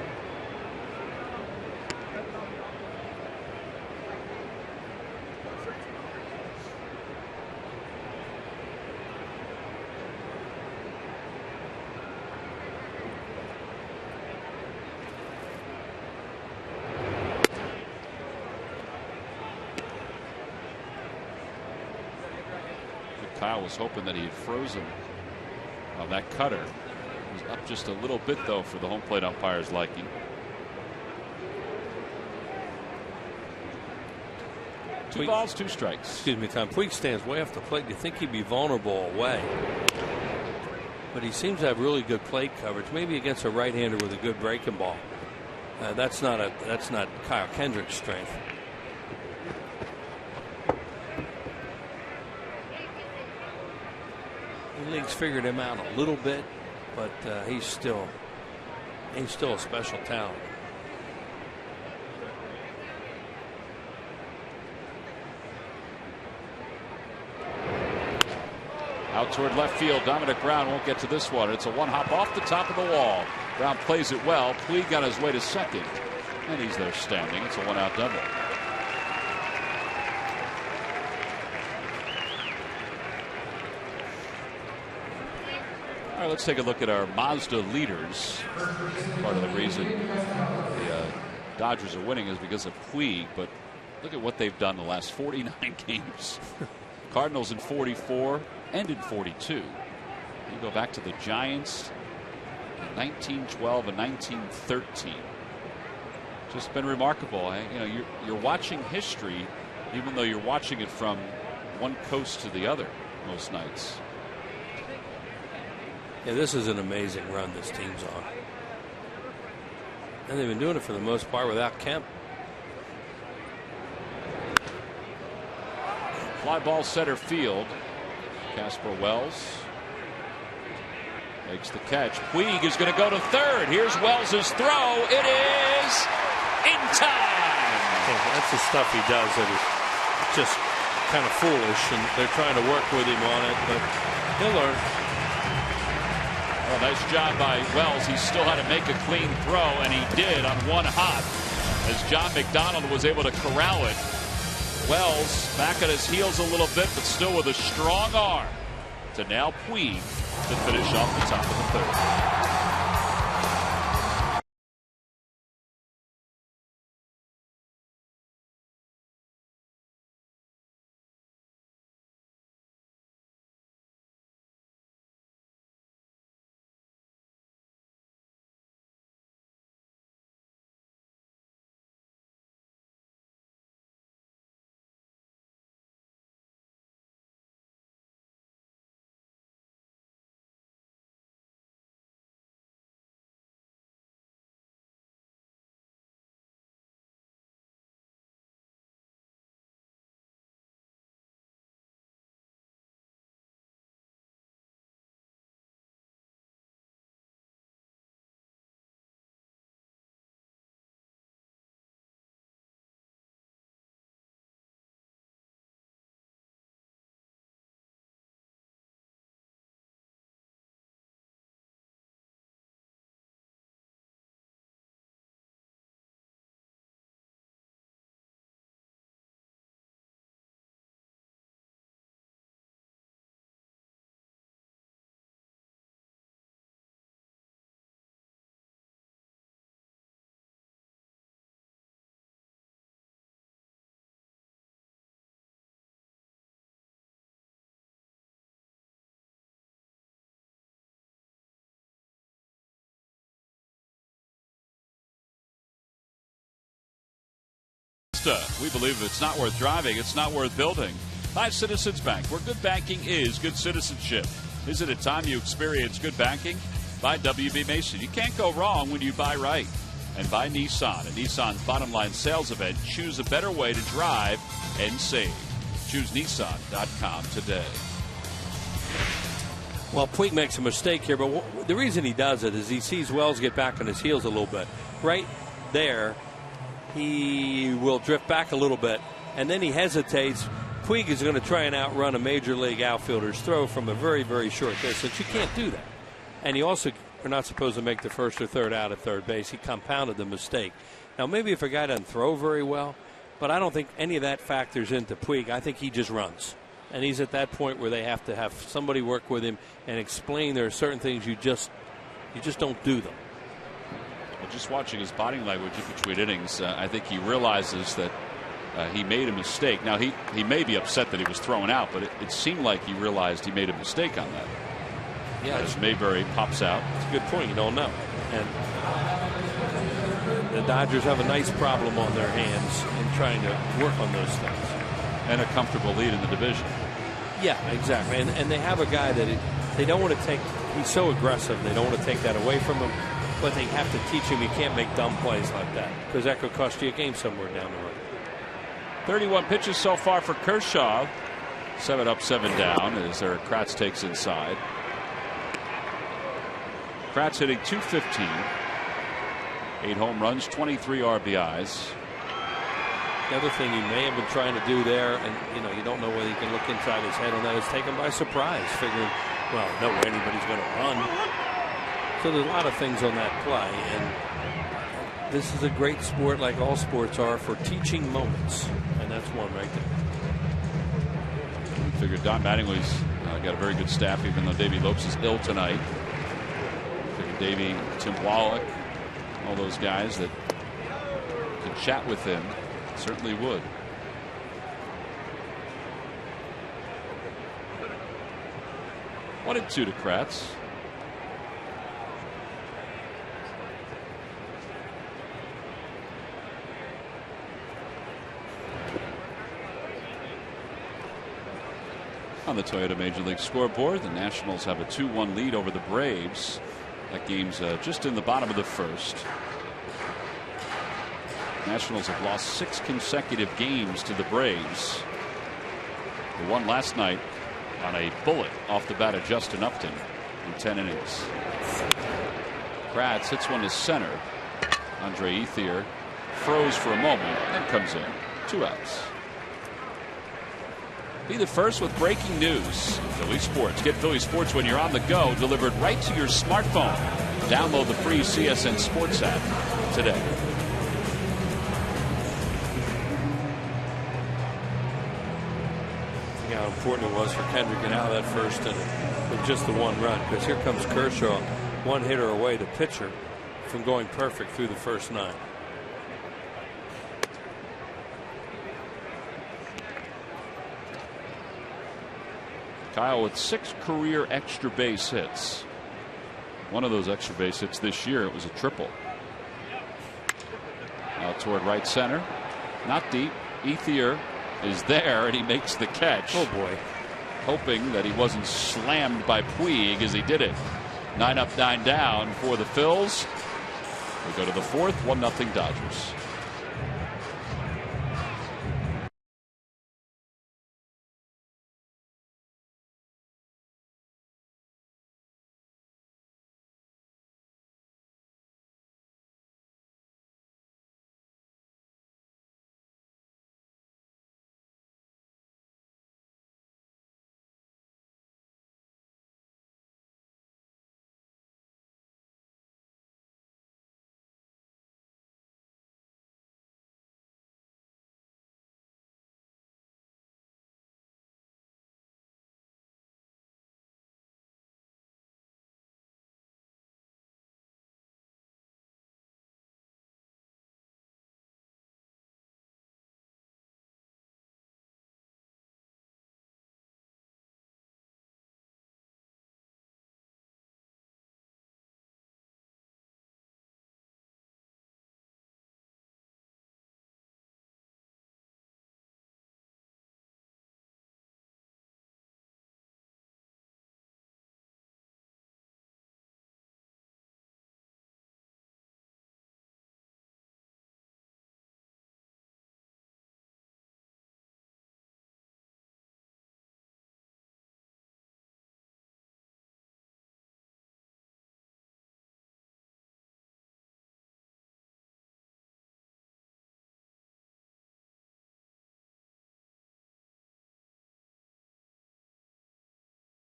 Kyle was hoping that he had frozen on that cutter. It was up just a little bit, though, for the home plate umpire's liking. Two balls, 2 strikes. Excuse me, Tom. Puig stands way off the plate. You think he'd be vulnerable away, but he seems to have really good plate coverage. Maybe against a right-hander with a good breaking ball. That's not Kyle Kendrick's strength. The league's figured him out a little bit, but he's still a special talent. Out toward left field, Dominic Brown won't get to this one. It's a one-hop off the top of the wall. Brown plays it well. Puig got his way to second, and he's there standing. It's a one-out double. All right, let's take a look at our Mazda leaders. Part of the reason the Dodgers are winning is because of Puig, but look at what they've done the last 49 games. Cardinals in 44 and in 42. You go back to the Giants in 1912 and 1913. Just been remarkable. You know, you're watching history, even though you're watching it from one coast to the other most nights. Yeah, this is an amazing run this team's on. And they've been doing it for the most part without Kemp. Fly ball center field. Casper Wells makes the catch. Puig is going to go to third. Here's Wells's throw. It is in time. That's the stuff he does that is just kind of foolish, and they're trying to work with him on it, but he'll learn. Well, nice job by Wells. He still had to make a clean throw, and he did on one hop as John McDonald was able to corral it. Wells back at his heels a little bit, but still with a strong arm to now Puig to finish off the top of the third. We believe if it's not worth driving, it's not worth building. By Citizens Bank, where good banking is good citizenship. Is it a time you experience good banking? By WB Mason. You can't go wrong when you buy right. And by Nissan, at Nissan's bottom line sales event, choose a better way to drive and save. Choose Nissan.com today. Well, Puig makes a mistake here, but the reason he does it is he sees Wells get back on his heels a little bit. Right there, he will drift back a little bit, and then he hesitates. Puig is going to try and outrun a major league outfielder's throw from a very, very short distance. You can't do that. And you also are not supposed to make the first or third out at third base. He compounded the mistake. Now, maybe if a guy doesn't throw very well, but I don't think any of that factors into Puig. I think he just runs. And he's at that point where they have to have somebody work with him and explain there are certain things you just don't do them. Well, just watching his body language in between innings, I think he realizes that he made a mistake. Now he may be upset that he was thrown out, but it seemed like he realized he made a mistake on that. Yeah, as Mayberry pops out. It's a good point. You don't know. And the Dodgers have a nice problem on their hands in trying to work on those things. And a comfortable lead in the division. Yeah, exactly. And they have a guy that they don't want to take. He's so aggressive. They don't want to take that away from him. But they have to teach him you can't make dumb plays like that, because that could cost you a game somewhere down the road. 31 pitches so far for Kershaw. 7 up, 7 down as Kratz takes inside. Kratz hitting .215. 8 home runs, 23 RBIs. The other thing he may have been trying to do there, and you don't know whether you can look inside his head on that, is take him by surprise, figuring, well, no way anybody's going to run. So there's a lot of things on that play, and this is a great sport, like all sports are, for teaching moments, and that's one right there. We figured Don Mattingly's got a very good staff, even though Davey Lopes is ill tonight. Figured Davey, Tim Wallach, all those guys that could chat with him certainly would. One and 2 to Kratz. On the Toyota Major League scoreboard, the Nationals have a 2-1 lead over the Braves. That game's just in the bottom of the first. Nationals have lost 6 consecutive games to the Braves. They won last night on a bullet off the bat of Justin Upton in 10 innings. Kratz hits one to center. Andre Ethier froze for a moment and comes in. 2 outs. Be the first with breaking news. Philly Sports. Get Philly Sports when you're on the go, delivered right to your smartphone. Download the free CSN Sports app today. How important it was for Kendrick and out of that first inning with just the 1 run, because here comes Kershaw, 1 hitter away, the pitcher, from going perfect through the first 9. Kyle with 6 career extra base hits. One of those extra base hits this year, it was a triple. Out toward right center. Not deep. Ethier is there, and he makes the catch. Oh boy. Hoping that he wasn't slammed by Puig as he did it. 9 up, 9 down for the Phils. We go to the 4th, 1-0 Dodgers.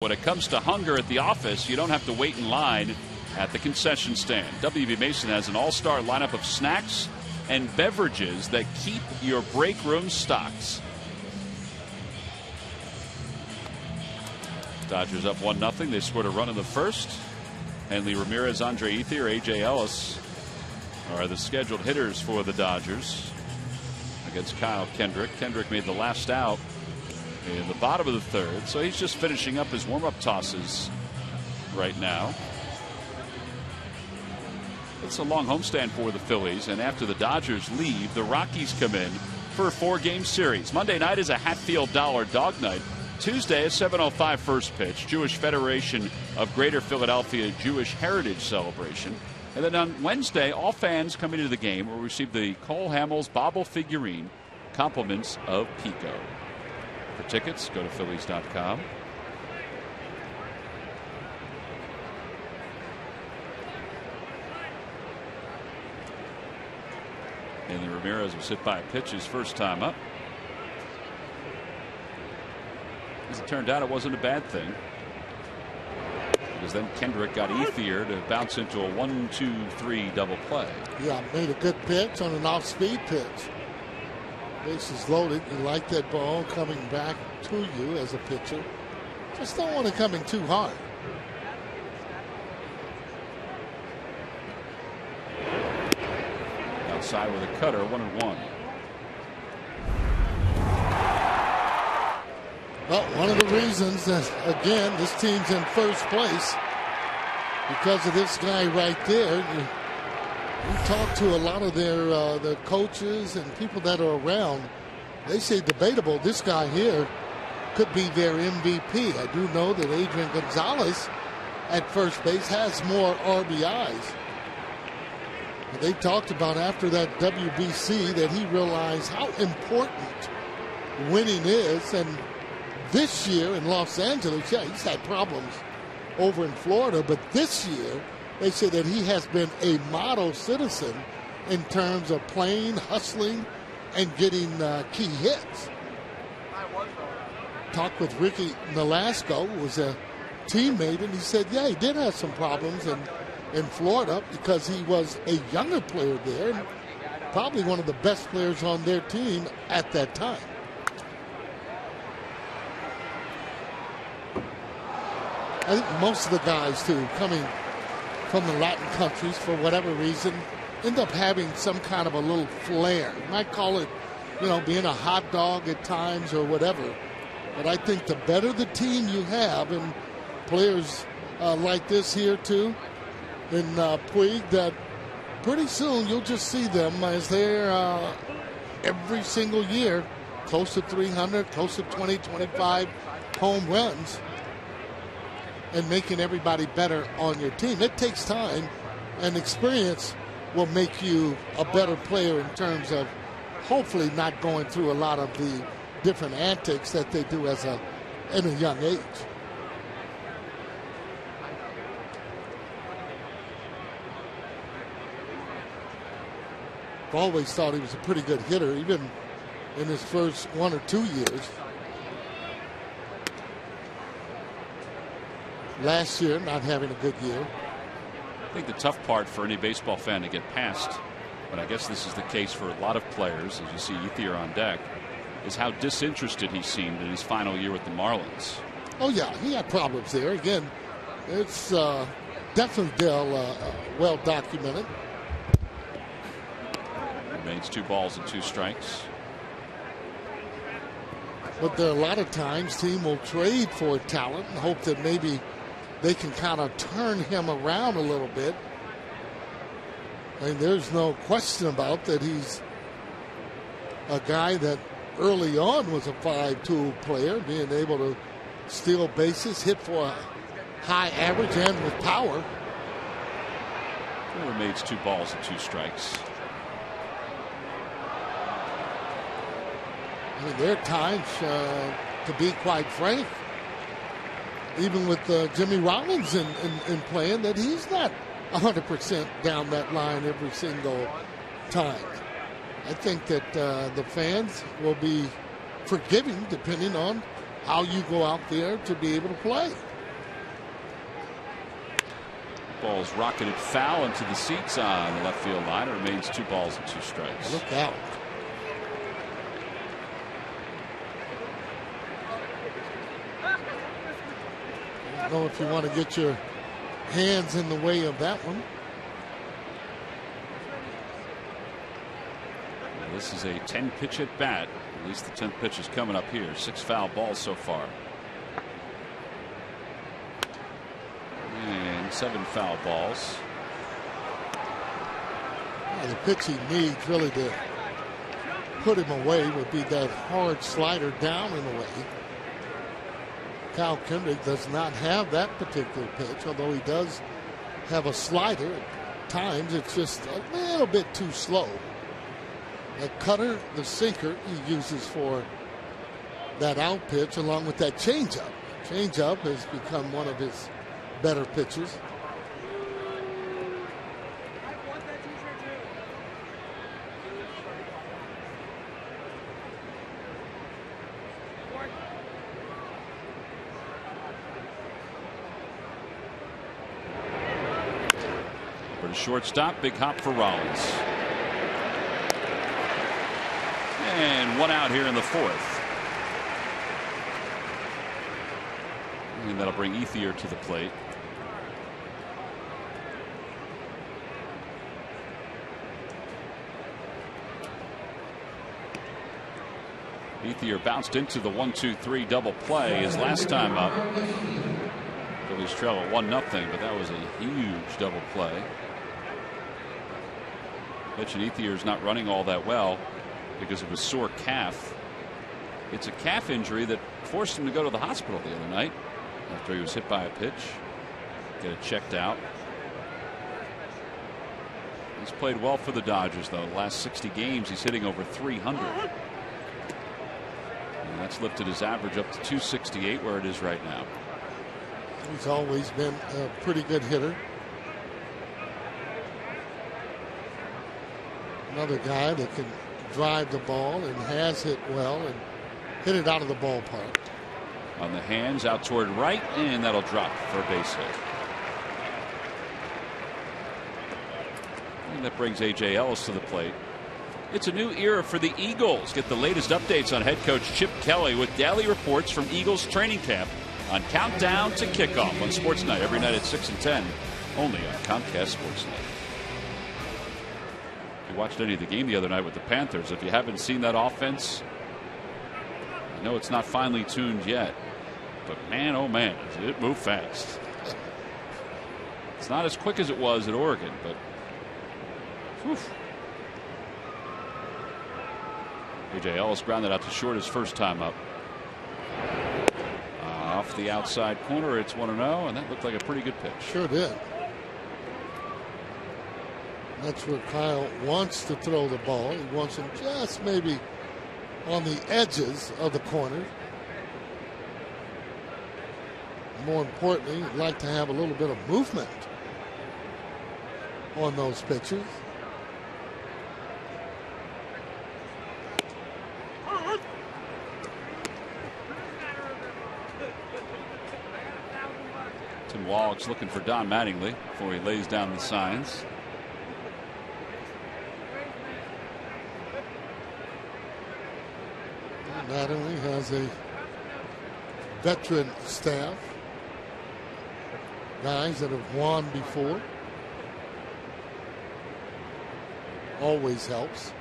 When it comes to hunger at the office, you don't have to wait in line at the concession stand. WB Mason has an all-star lineup of snacks and beverages that keep your break room stocked. Dodgers up 1-0. They scored a run in the first. Henley Ramirez, Andre Ethier, A.J. Ellis are the scheduled hitters for the Dodgers against Kyle Kendrick. Kendrick made the last out in the bottom of the third, so he's just finishing up his warm-up tosses right now. It's a long homestand for the Phillies, and after the Dodgers leave, the Rockies come in for a 4-game series. Monday night is a Hatfield Dollar Dog Night. Tuesday, a 7:05 first pitch, Jewish Federation of Greater Philadelphia Jewish Heritage Celebration. And then on Wednesday, all fans coming into the game will receive the Cole Hamels Bobble figurine, compliments of Pico. For tickets, go to Phillies.com. And Ramirez was hit by a pitch his first time up. As it turned out, it wasn't a bad thing, because then Kendrick got Ethier to bounce into a 1-2-3 double play. Yeah, made a good pitch on an off-speed pitch. Bases loaded. You like that ball coming back to you as a pitcher. Just don't want it coming too hard. Outside with a cutter, 1-1. Well, one of the reasons that, again, this team's in first place, because of this guy right there. You talk to a lot of their coaches and people that are around. They say debatable. This guy here could be their MVP. I do know that Adrian Gonzalez at first base has more RBIs. But they talked about after that WBC that he realized how important winning is. And this year in Los Angeles, yeah, he's had problems over in Florida, but this year they say that he has been a model citizen in terms of playing, hustling, and getting key hits. Talked with Ricky Nolasco, who was a teammate, and he said, yeah, he did have some problems in Florida because he was a younger player there, and probably one of the best players on their team at that time. I think most of the guys, too, coming from the Latin countries, for whatever reason, end up having some kind of a little flair. You might call it, being a hot dog at times or whatever. But I think the better the team you have, and players like this here, too, in Puig, that pretty soon you'll just see them as they're every single year close to 300, close to 20, 25 home runs, and making everybody better on your team. It takes time, and experience will make you a better player in terms of hopefully not going through a lot of the different antics that they do in a young age. I've always thought he was a pretty good hitter, even in his first 1 or 2 years. Last year, not having a good year. I think the tough part for any baseball fan to get past, but I guess this is the case for a lot of players, as you see Ethier on deck, is how disinterested he seemed in his final year with the Marlins. Oh, yeah, he had problems there. Again, it's definitely well documented. Remains 2 balls and 2 strikes. But there are a lot of times team will trade for talent and hope that maybe they can kind of turn him around a little bit. And there's no question about that he's a guy that early on was a 5-tool player, being able to steal bases, hit for a high average, and with power. It remains 2 balls and 2 strikes. I mean, there are times, to be quite frank, even with Jimmy Rollins in playing, that he's not 100% down that line every single time. I think that the fans will be forgiving depending on how you go out there to be able to play. Ball's rocketed foul into the seats on the left field line. It remains 2 balls and 2 strikes. Look out. I don't know if you want to get your hands in the way of that one. This is a 10 pitch at bat. At least the 10th pitch is coming up here. 6 foul balls so far. And 7 foul balls. The pitch he needs really to put him away would be that hard slider down and away. Kyle Kendrick does not have that particular pitch, although he does have a slider. At times it's just a little bit too slow. The cutter, the sinker, he uses for that out pitch along with that changeup. Changeup has become one of his better pitches. For the shortstop, big hop for Rollins. And 1 out here in the 4th. And that'll bring Ethier to the plate. Ethier bounced into the 1-2-3 double play his last time up. Phillies trail at 1-0, but that was a huge double play. Mitch Ethier's not running all that well because of a sore calf. It's a calf injury that forced him to go to the hospital the other night after he was hit by a pitch. Get it checked out. He's played well for the Dodgers, though. The last 60 games, he's hitting over 300. And that's lifted his average up to 268, where it is right now. He's always been a pretty good hitter. Another guy that can drive the ball and has hit well and hit it out of the ballpark. On the hands, out toward right, and that'll drop for a base hit. And that brings A.J. Ellis to the plate. It's a new era for the Eagles. Get the latest updates on head coach Chip Kelly with daily reports from Eagles training camp on Countdown to Kickoff on Sports Night every night at 6 and 10, only on Comcast Sports Night. If you watched any of the game the other night with the Panthers, if you haven't seen that offense, I know it's not finely tuned yet, but man, oh man, does it move fast. It's not as quick as it was at Oregon, but whew. A.J. Ellis grounded out to short his first time up. Off the outside corner, it's 1-0, and that looked like a pretty good pitch. Sure did. That's where Kyle wants to throw the ball. He wants him just maybe on the edges of the corner. More importantly, he'd like to have a little bit of movement on those pitches. Tim Wallach's looking for Don Mattingly before he lays down the signs. Mattingly has a veteran staff, guys that have won before. Always helps.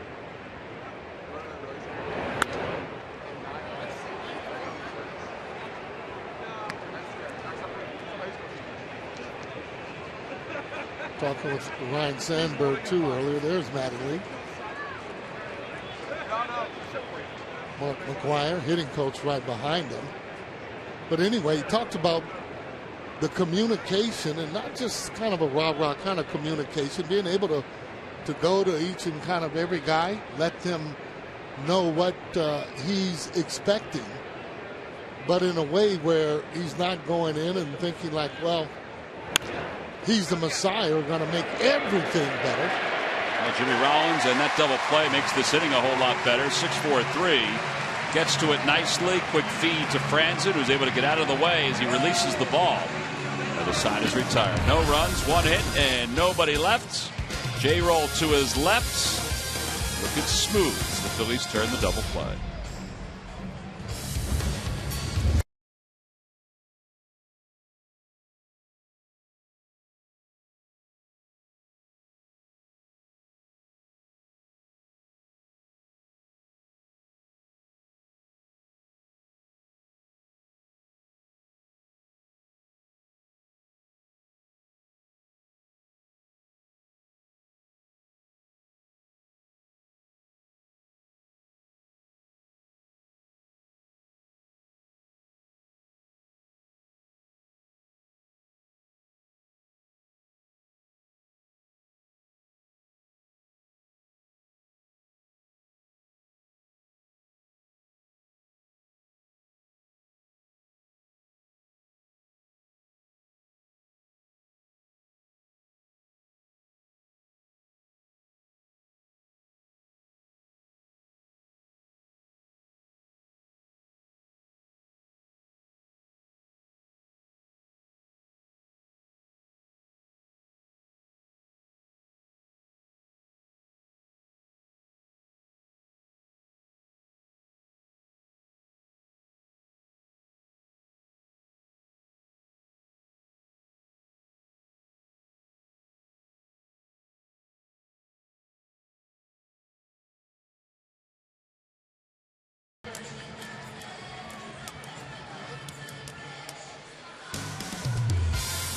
Talking with Ryan Sandberg too earlier. There's Mattingly. Mark McGuire, hitting coach, right behind him. But anyway, he talked about the communication, and not just kind of a rah-rah kind of communication, being able to go to each and kind of every guy, let them know what he's expecting, but in a way where he's not going in and thinking like, well, he's the Messiah, we're going to make everything better. Well, Jimmy Rollins, and that double play makes this inning a whole lot better. 6-4-3. Gets to it nicely. Quick feed to Franzen, who's able to get out of the way as he releases the ball. The side is retired. No runs, 1 hit, and nobody left. J-roll to his left. Looking smooth. The Phillies turn the double play.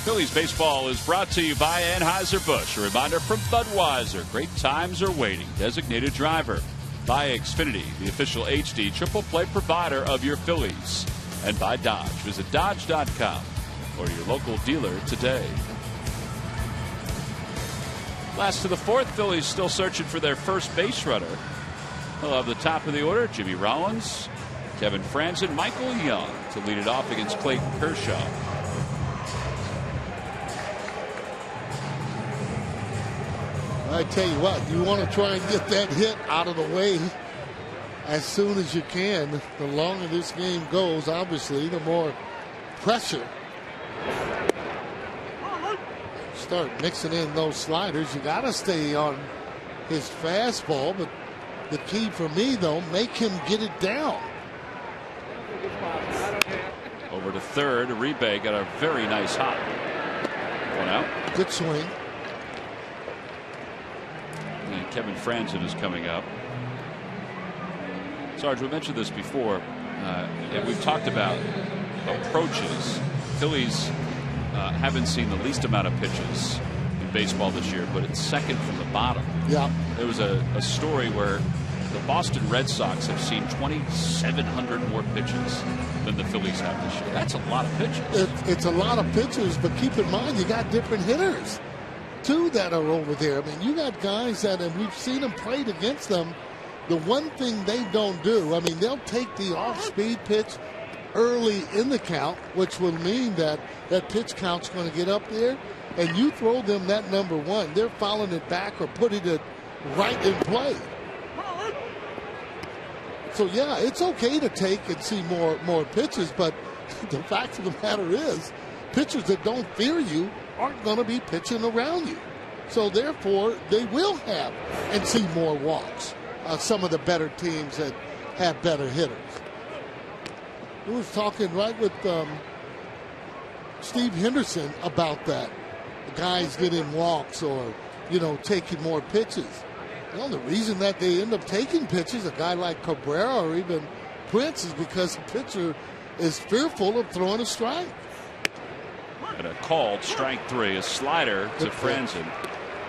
Phillies baseball is brought to you by Anheuser-Busch. A reminder from Budweiser. Great times are waiting. Designated driver. By Xfinity, the official HD triple play provider of your Phillies. And by Dodge. Visit Dodge.com or your local dealer today. Last to the fourth, Phillies still searching for their first base runner. They'll have the top of the order, Jimmy Rollins, Kevin Franzen, Michael Young to lead it off against Clayton Kershaw. I tell you what, you want to try and get that hit out of the way as soon as you can. The longer this game goes, obviously, the more pressure. Start mixing in those sliders. You got to stay on his fastball, but the key for me, though, make him get it down. Over to third, Uribe got a very nice hop. One out. Good swing. And Kevin Franzen is coming up. Sarge, we mentioned this before, and we've talked about approaches. Phillies haven't seen the least amount of pitches in baseball this year, but it's second from the bottom. Yeah. There was a story where the Boston Red Sox have seen 2,700 more pitches than the Phillies have this year. That's a lot of pitches. It's a lot of pitches, but keep in mind you got different hitters too that are over there. I mean, you got guys that, and we've seen them played against them. The one thing they don't do, I mean, they'll take the off-speed pitch early in the count, which will mean that that pitch count's going to get up there, and you throw them that number one, they're fouling it back or putting it right in play. So yeah, it's okay to take and see more pitches, but the fact of the matter is, pitchers that don't fear you aren't going to be pitching around you. So therefore, they will have and see more walks. Some of the better teams that have better hitters. We was talking right with Steve Henderson about that. The guys getting walks or, taking more pitches. The reason that they end up taking pitches, a guy like Cabrera or even Prince, is because the pitcher is fearful of throwing a strike. And a called strike three, a slider to Franzen.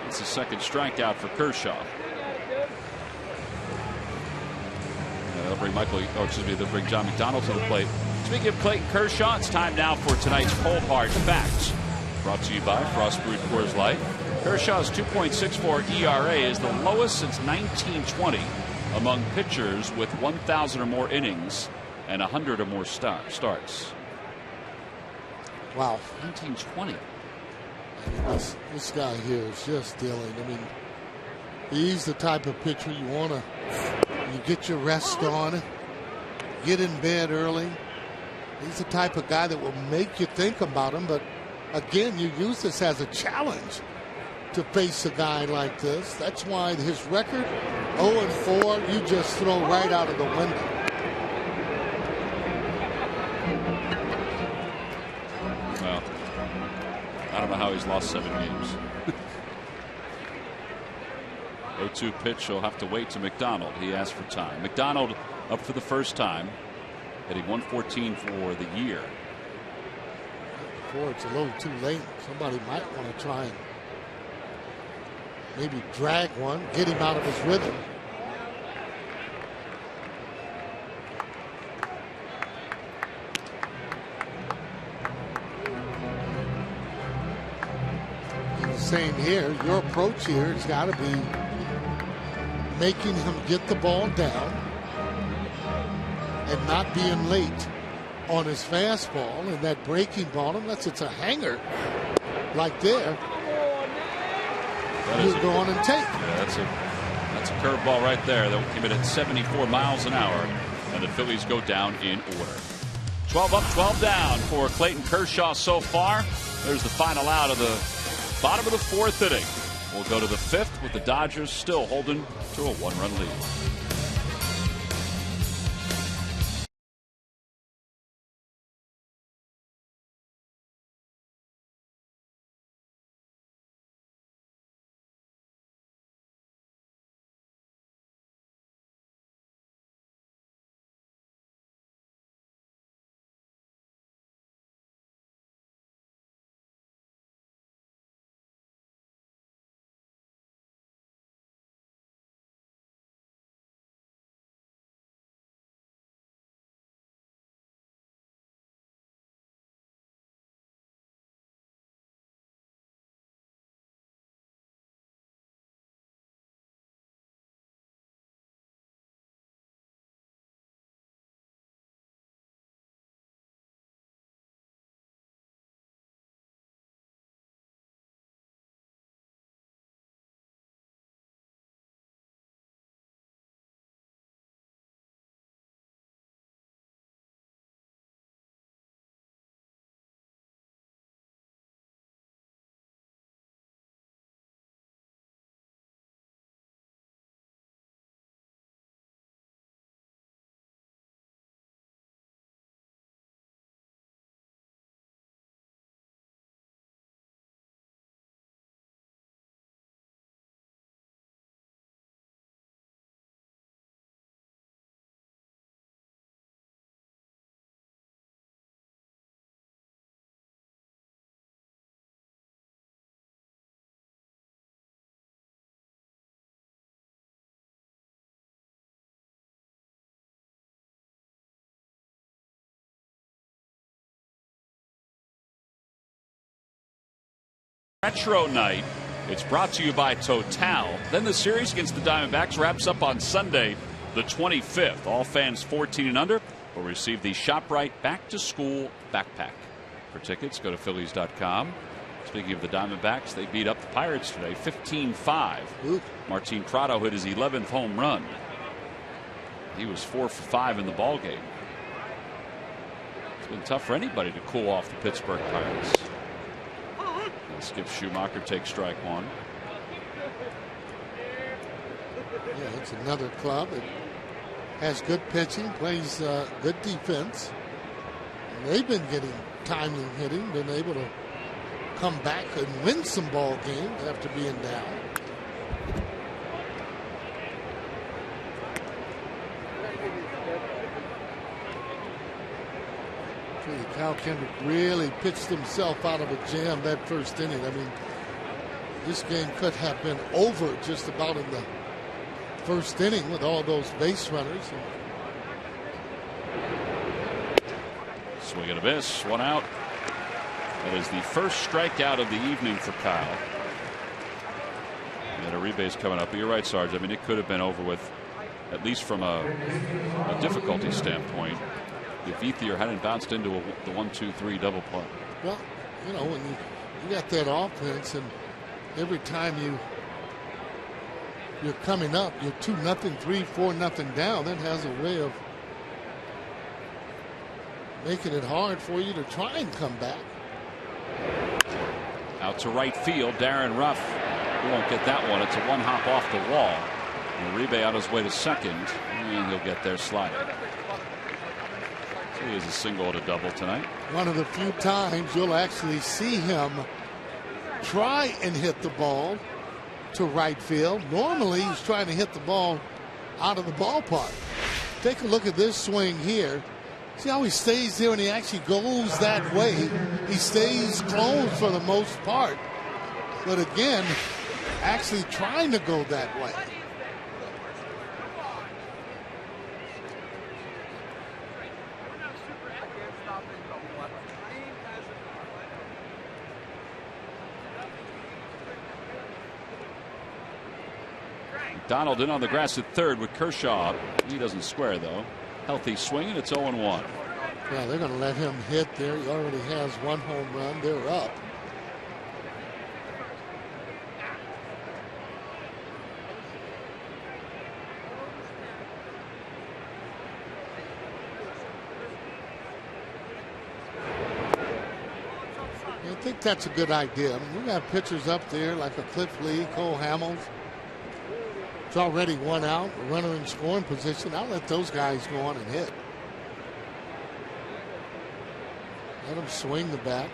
It's the second strikeout for Kershaw. They'll bring John McDonald to the plate. Speaking of Clayton Kershaw, it's time now for tonight's Cold Hard Facts. Brought to you by Frost Brewed Coors Light. Kershaw's 2.64 ERA is the lowest since 1920 among pitchers with 1,000 or more innings and 100 or more starts. Wow. 1920. This guy here is just dealing. I mean, he's the type of pitcher you want to. You get your rest on, get in bed early. He's the type of guy that will make you think about him. But again, you use this as a challenge to face a guy like this. That's why his record 0-4, you just throw right out of the window. Well, I don't know how he's lost 7 games. 0-2 pitch. He'll have to wait to McDonald. He asked for time. McDonald up for the first time, hitting 114 for the year. Before it's a little too late, somebody might want to try and maybe drag one, get him out of his rhythm. Same here. Your approach here has got to be making him get the ball down and not being late on his fastball and that breaking ball, unless it's a hanger like there. You're going and take. Yeah, that's a curveball right there. That came in at 74 miles an hour, and the Phillies go down in order. 12 up, 12 down for Clayton Kershaw so far. There's the final out of the bottom of the fourth inning. We'll go to the fifth with the Dodgers still holding to a 1-run lead. retro night. It's brought to you by Total. Then the series against the Diamondbacks wraps up on Sunday, the 25th. All fans 14 and under will receive the ShopRite Back to School Backpack. For tickets, go to Phillies.com. Speaking of the Diamondbacks, they beat up the Pirates today, 15-5. Martin Prado hit his 11th home run. He was 4 for 5 in the ballgame. It's been tough for anybody to cool off the Pittsburgh Pirates. And Skip Schumacher takes strike one. Yeah, it's another club that has good pitching, plays good defense. And they've been getting timely hitting, been able to come back and win some ball games after being down. Kyle Kendrick really pitched himself out of a jam that first inning. I mean, this game could have been over just about in the first inning with all those base runners. Swing and a miss, one out. That is the first strikeout of the evening for Kyle. And a rebase coming up. But you're right, Sarge. I mean, it could have been over with, at least from a difficulty standpoint, if Ethier hadn't bounced into the 1-2-3 double play. Well, you know, when you got that offense, and every time you're coming up, you're 2-0, 3-4-0 down. That has a way of making it hard for you to try and come back. Out to right field, Darren Ruff. He won't get that one. It's a one hop off the wall. And Uribe on his way to second, and he'll get there sliding. So he has a single and a double tonight. One of the few times you'll actually see him try and hit the ball to right field. Normally he's trying to hit the ball out of the ballpark. Take a look at this swing here. See how he stays there and he actually goes that way. He stays close for the most part. But again, actually trying to go that way. Donald in on the grass at third with Kershaw. He doesn't square, though. Healthy swing, and it's 0-1. Yeah, they're going to let him hit there. He already has one home run. They're up. I think that's a good idea. I mean, we have pitchers up there like a Cliff Lee, Cole Hamels. It's already one out, a runner in scoring position. I'll let those guys go on and hit. Let them swing the bat.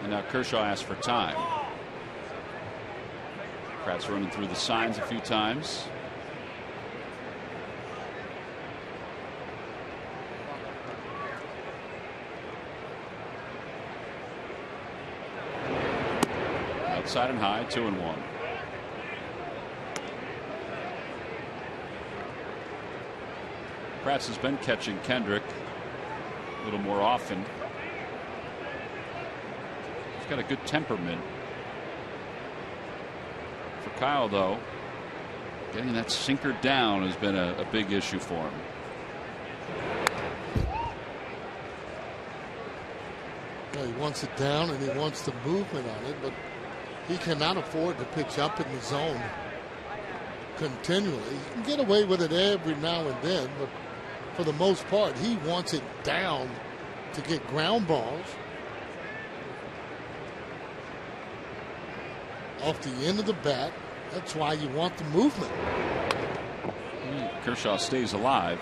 And now Kershaw asks for time. Pratt's running through the signs a few times. Outside and high, 2-1. Pratt has been catching Kendrick a little more often. Got a good temperament. For Kyle, though, getting that sinker down has been a big issue for him. Well, he wants it down and he wants the movement on it, but he cannot afford to pitch up in the zone continually. He can get away with it every now and then, but for the most part, he wants it down to get ground balls. Off the end of the bat. That's why you want the movement. Kershaw stays alive.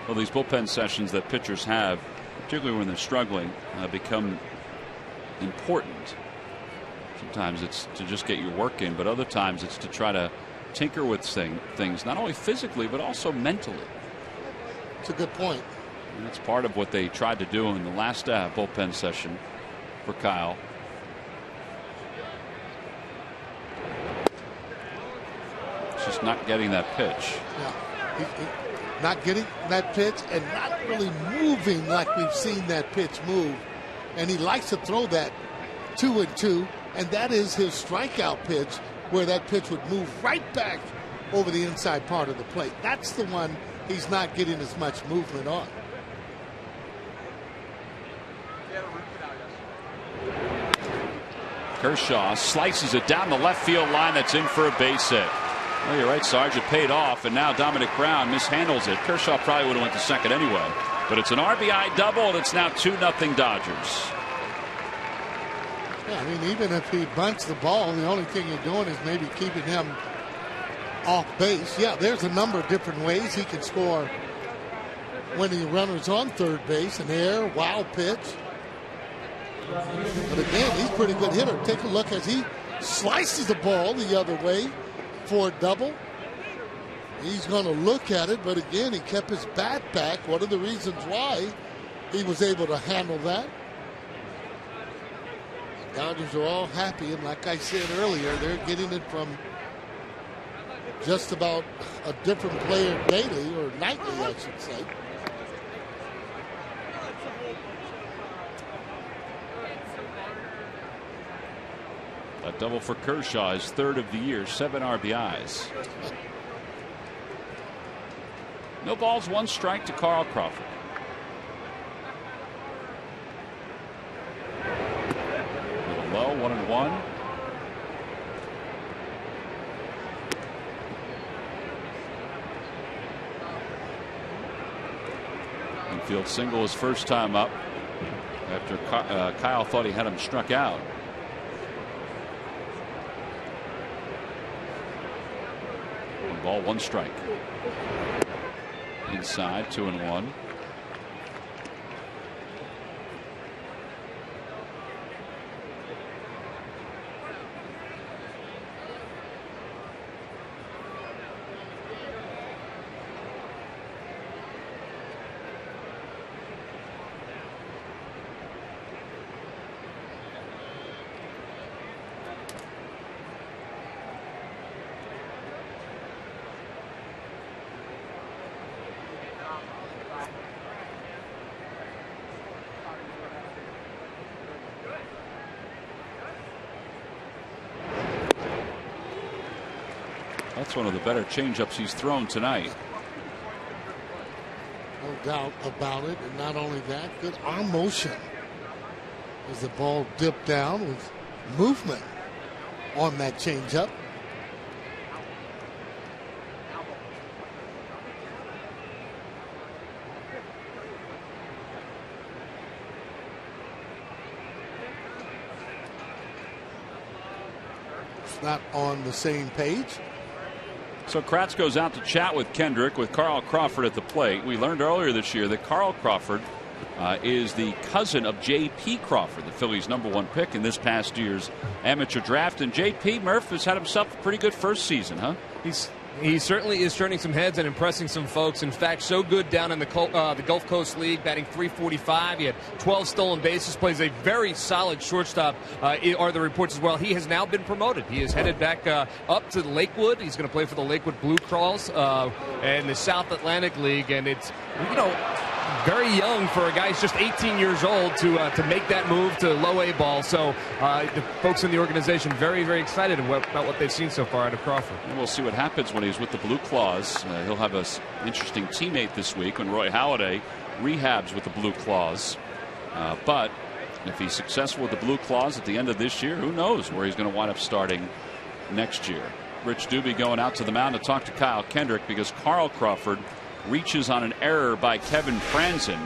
Well, these bullpen sessions that pitchers have, particularly when they're struggling, become important. Sometimes it's to just get your work in, but other times it's to try to tinker with things, not only physically but also mentally. It's a good point. And that's part of what they tried to do in the last bullpen session for Kyle. Just not getting that pitch. Yeah. Not getting that pitch and not really moving like we've seen that pitch move. And he likes to throw that 2-2, and that is his strikeout pitch, where that pitch would move right back over the inside part of the plate. That's the one he's not getting as much movement on. Kershaw slices it down the left field line. That's in for a base hit. Well, you're right, Sarge. It paid off, and now Dominic Brown mishandles it. Kershaw probably would have went to second anyway. But it's an RBI double, and it's now 2-0 Dodgers. Yeah, I mean, even if he bunts the ball, the only thing you're doing is maybe keeping him off base. Yeah, there's a number of different ways he can score when the runner's on third base. An air, wild pitch. But again, he's a pretty good hitter. Take a look as he slices the ball the other way for a double. He's going to look at it, but again, he kept his bat back. One of the reasons why he was able to handle that. Dodgers are all happy, and like I said earlier, they're getting it from just about a different player daily, or nightly, I should say. A double for Kershaw, his third of the year, 7 RBIs. No balls, 1 strike to Carl Crawford. A little low, 1-1. Infield single his first time up after Kyle thought he had him struck out. 1 ball, 1 strike. Inside, 2-1. That's one of the better changeups he's thrown tonight. No doubt about it. And not only that, good arm motion as the ball dipped down with movement on that changeup. It's not on the same page. So Kratz goes out to chat with Kendrick with Carl Crawford at the plate. We learned earlier this year that Carl Crawford is the cousin of J.P. Crawford, the Phillies' #1 pick in this past year's amateur draft. And J.P. Murph has had himself a pretty good first season, huh? He certainly is turning some heads and impressing some folks. In fact, so good down in the Gulf Coast League, batting .345. He had 12 stolen bases, plays a very solid shortstop, are the reports as well. He has now been promoted. He is headed back up to Lakewood. He's going to play for the Lakewood Blue Crawls and the South Atlantic League. And it's, very young for a guy who's just 18 years old to make that move to low A ball. So the folks in the organization very, very excited about what they've seen so far out of Crawford. And we'll see what happens when he's with the Blue Claws. He'll have an interesting teammate this week when Roy Halladay rehabs with the Blue Claws. But if he's successful with the Blue Claws at the end of this year, who knows where he's going to wind up starting next year. Rich Doobie going out to the mound to talk to Kyle Kendrick because Carl Crawford reaches on an error by Kevin Franzen.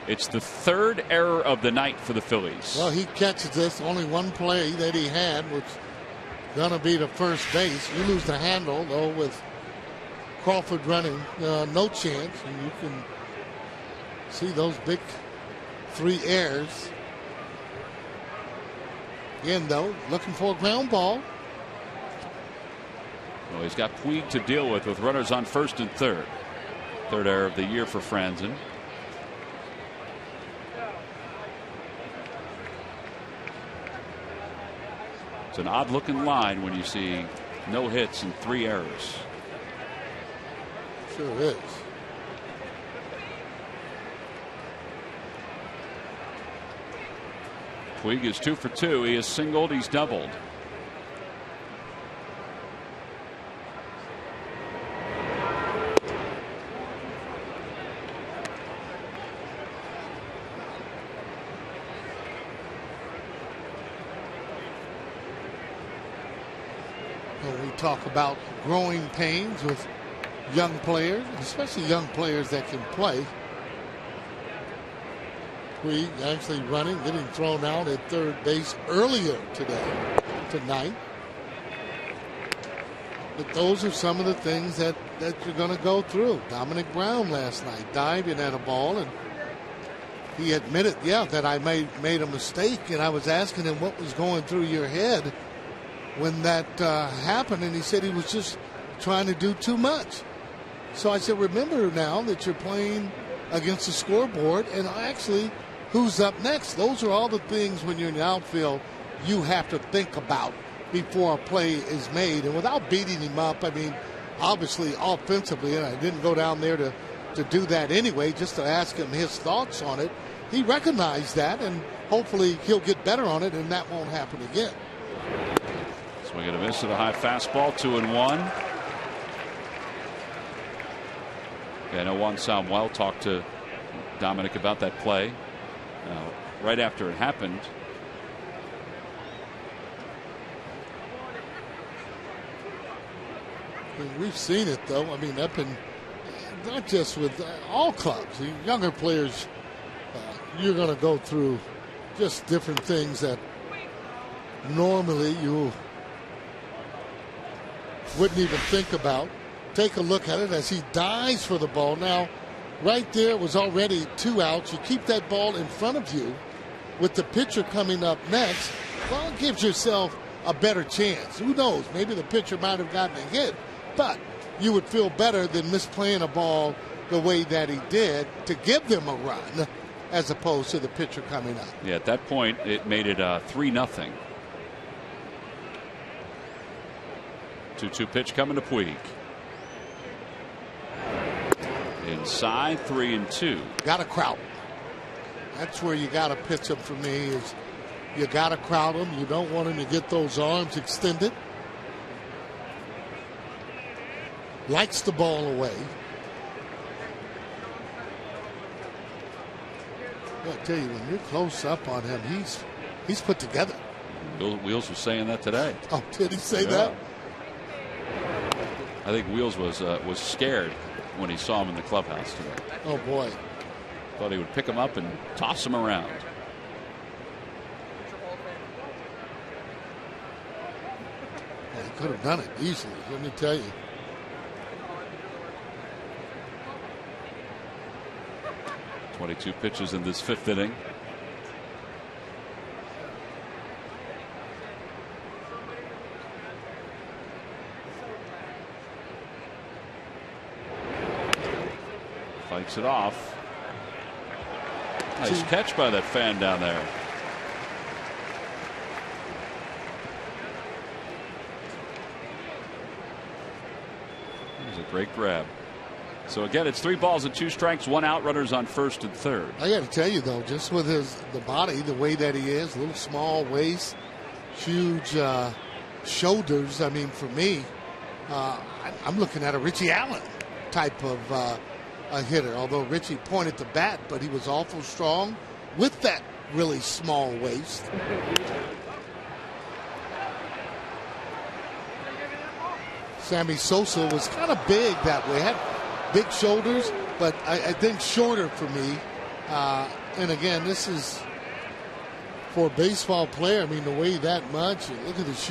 It's the third error of the night for the Phillies. Well, he catches this. Only one play that he had, which going to be the first base. You lose the handle, though, with Crawford running, no chance. And you can see those big 3 errors. Again, though, looking for a ground ball. Well, he's got Puig to deal with runners on first and third. Third error of the year for Franzen. It's an odd looking line when you see no hits and 3 errors. Sure is. Puig is 2 for 2. He is singled. He's doubled. When we talk about growing pains with young players, especially young players that can play, Puig actually running, getting thrown out at third base earlier tonight. But those are some of the things that you're going to go through. Dominic Brown last night diving at a ball, and he admitted, that I made a mistake, and I was asking him what was going through your head when that happened, and he said he was just trying to do too much. So I said, remember now that you're playing against the scoreboard, and actually who's up next. Those are all the things when you're in the outfield you have to think about before a play is made. And without beating him up, I mean, obviously offensively, and I didn't go down there to do that anyway, just to ask him his thoughts on it. He recognized that, and hopefully he'll get better on it, and that won't happen again. Swing and a miss at a high fastball, 2-1. I know Juan Samuel talked to Dominic about that play right after it happened. We've seen it, though. I mean, up in not just with all clubs, the younger players, you're going to go through just different things that normally you wouldn't even think about. Take a look at it as he dives for the ball. Now, right there, it was already 2 outs. You keep that ball in front of you with the pitcher coming up next. Well, it gives yourself a better chance. Who knows? Maybe the pitcher might have gotten a hit, but you would feel better than misplaying a ball the way that he did to give them a run as opposed to the pitcher coming up. Yeah, at that point, it made it 3-0. 2-2 pitch coming to Puig. Inside, 3-2. Got to crowd. That's where you got to pitch him for me. Is you got to crowd him. You don't want him to get those arms extended. Likes the ball away. I tell you, when you're close up on him, he's put together. Wheels was saying that today. Oh, did he say that? I think Wheels was scared when he saw him in the clubhouse today. Oh boy. Thought he would pick him up and toss him around. Well, he could have done it easily, let me tell you. .22 pitches in this 5th inning. Fights it off. Nice catch by that fan down there. That was a great grab. So again, it's 3 balls and 2 strikes, 1 out, runners on first and third. I got to tell you though, just with the body, the way that he is, little small waist, huge shoulders. I mean, for me, I'm looking at a Richie Allen type of a hitter. Although Richie pointed the bat, but he was awful strong with that really small waist. Sammy Sosa was kind of big that way. Had big shoulders, but I think shorter for me. And again, this is for a baseball player. I mean, to weigh that much. Look at his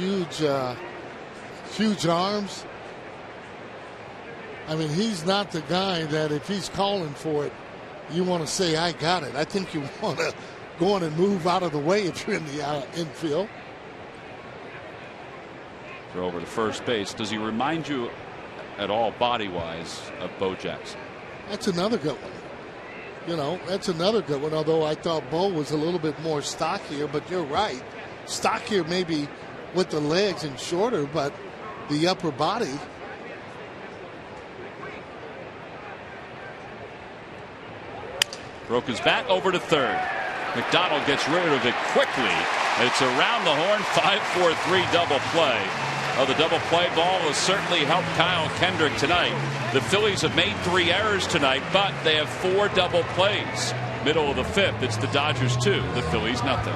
huge arms. I mean, he's not the guy that if he's calling for it, you want to say, I got it. I think you want to go on and move out of the way if you're in the infield. Throw over to first base. Does he remind you at all, body-wise, of Bo Jackson? That's another good one. You know, that's another good one, although I thought Bo was a little bit more stockier, but you're right. Stockier maybe with the legs and shorter, but the upper body. Broke his bat over to third. McDonald gets rid of it quickly. It's around the horn. 5-4-3 double play. Oh, the double play ball has certainly helped Kyle Kendrick tonight. The Phillies have made 3 errors tonight, but they have 4 double plays. Middle of the 5th, it's the Dodgers 2, the Phillies nothing.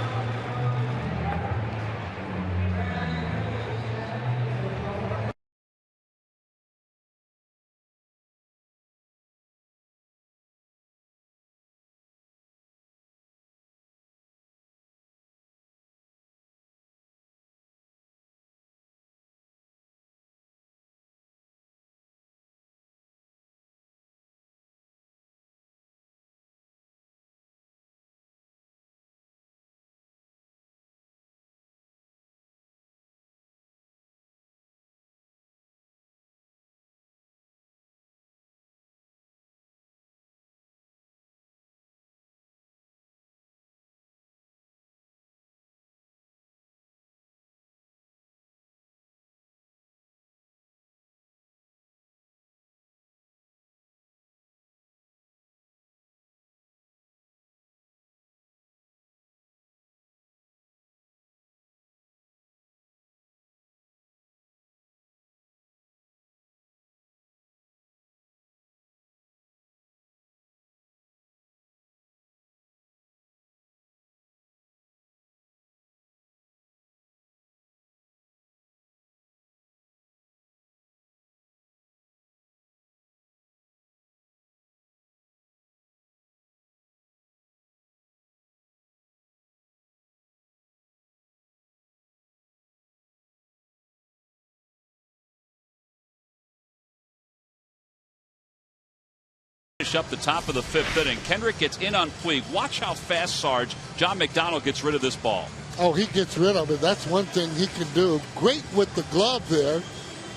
Up the top of the 5th inning. Kendrick gets in on Puig. Watch how fast, Sarge, John McDonald gets rid of this ball. Oh, he gets rid of it. That's one thing he can do. Great with the glove there.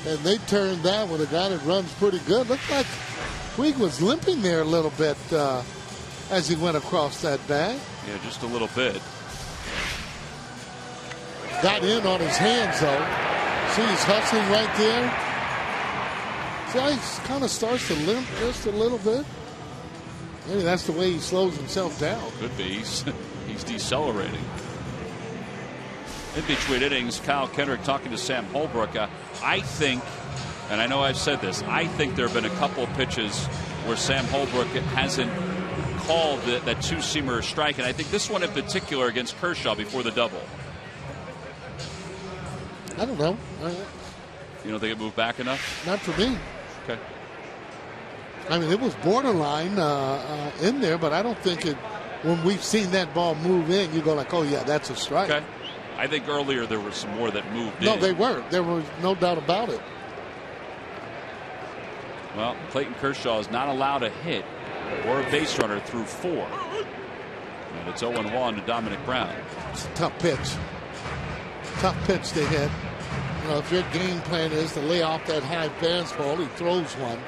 And they turned that with a guy that runs pretty good. Looked like Puig was limping there a little bit as he went across that bag. Yeah, just a little bit. Got in on his hands, though. See, he's hustling right there. See how he kind of starts to limp just a little bit? Maybe that's the way he slows himself down. Could be. He's decelerating. In between innings, Kyle Kendrick talking to Sam Holbrook. I think, and I know I've said this, I think there have been a couple of pitches where Sam Holbrook hasn't called that two-seamer strike, and I think this one in particular against Kershaw before the double. I don't know. You don't think it moved back enough? Not for me. Okay. I mean, it was borderline in there, but I don't think it. When we've seen that ball move in, you go like, "Oh yeah, that's a strike." Okay. I think earlier there were some more that moved in. No, they were. There was no doubt about it. Well, Clayton Kershaw is not allowed a hit or a base runner through 4. And it's 0-1 to Dominic Brown. It's a tough pitch. Tough pitch to hit. You know, if your game plan is to lay off that high fastball, he throws one.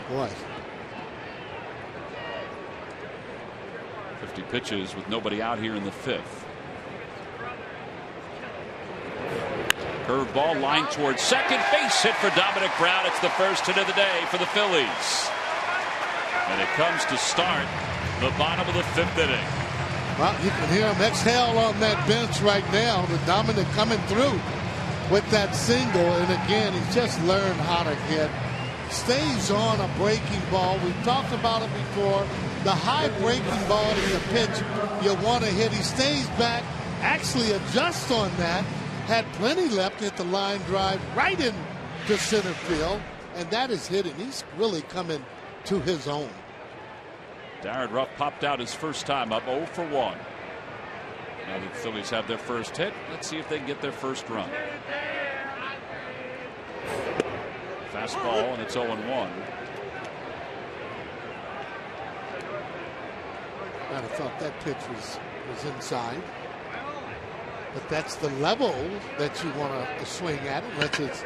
Boy. 50 pitches with nobody out here in the 5th. Curveball line towards second base, hit for Dominic Brown. It's the first hit of the day for the Phillies. And it comes to start the bottom of the 5th inning. Well, you can hear him exhale on that bench right now. The Dominic coming through with that single. And again, he's just learned how to hit. Stays on a breaking ball. We've talked about it before. The high breaking ball is the pitch you want to hit. He stays back, actually adjusts on that. Had plenty left at the line drive right into center field. And that is hitting. He's really coming to his own. Darren Ruff popped out his first time up 0 for 1. Now that the Phillies have their first hit, let's see if they can get their first run. Fastball, and it's 0-1. I'd have thought that pitch was inside. But that's the level that you want to swing at, unless it's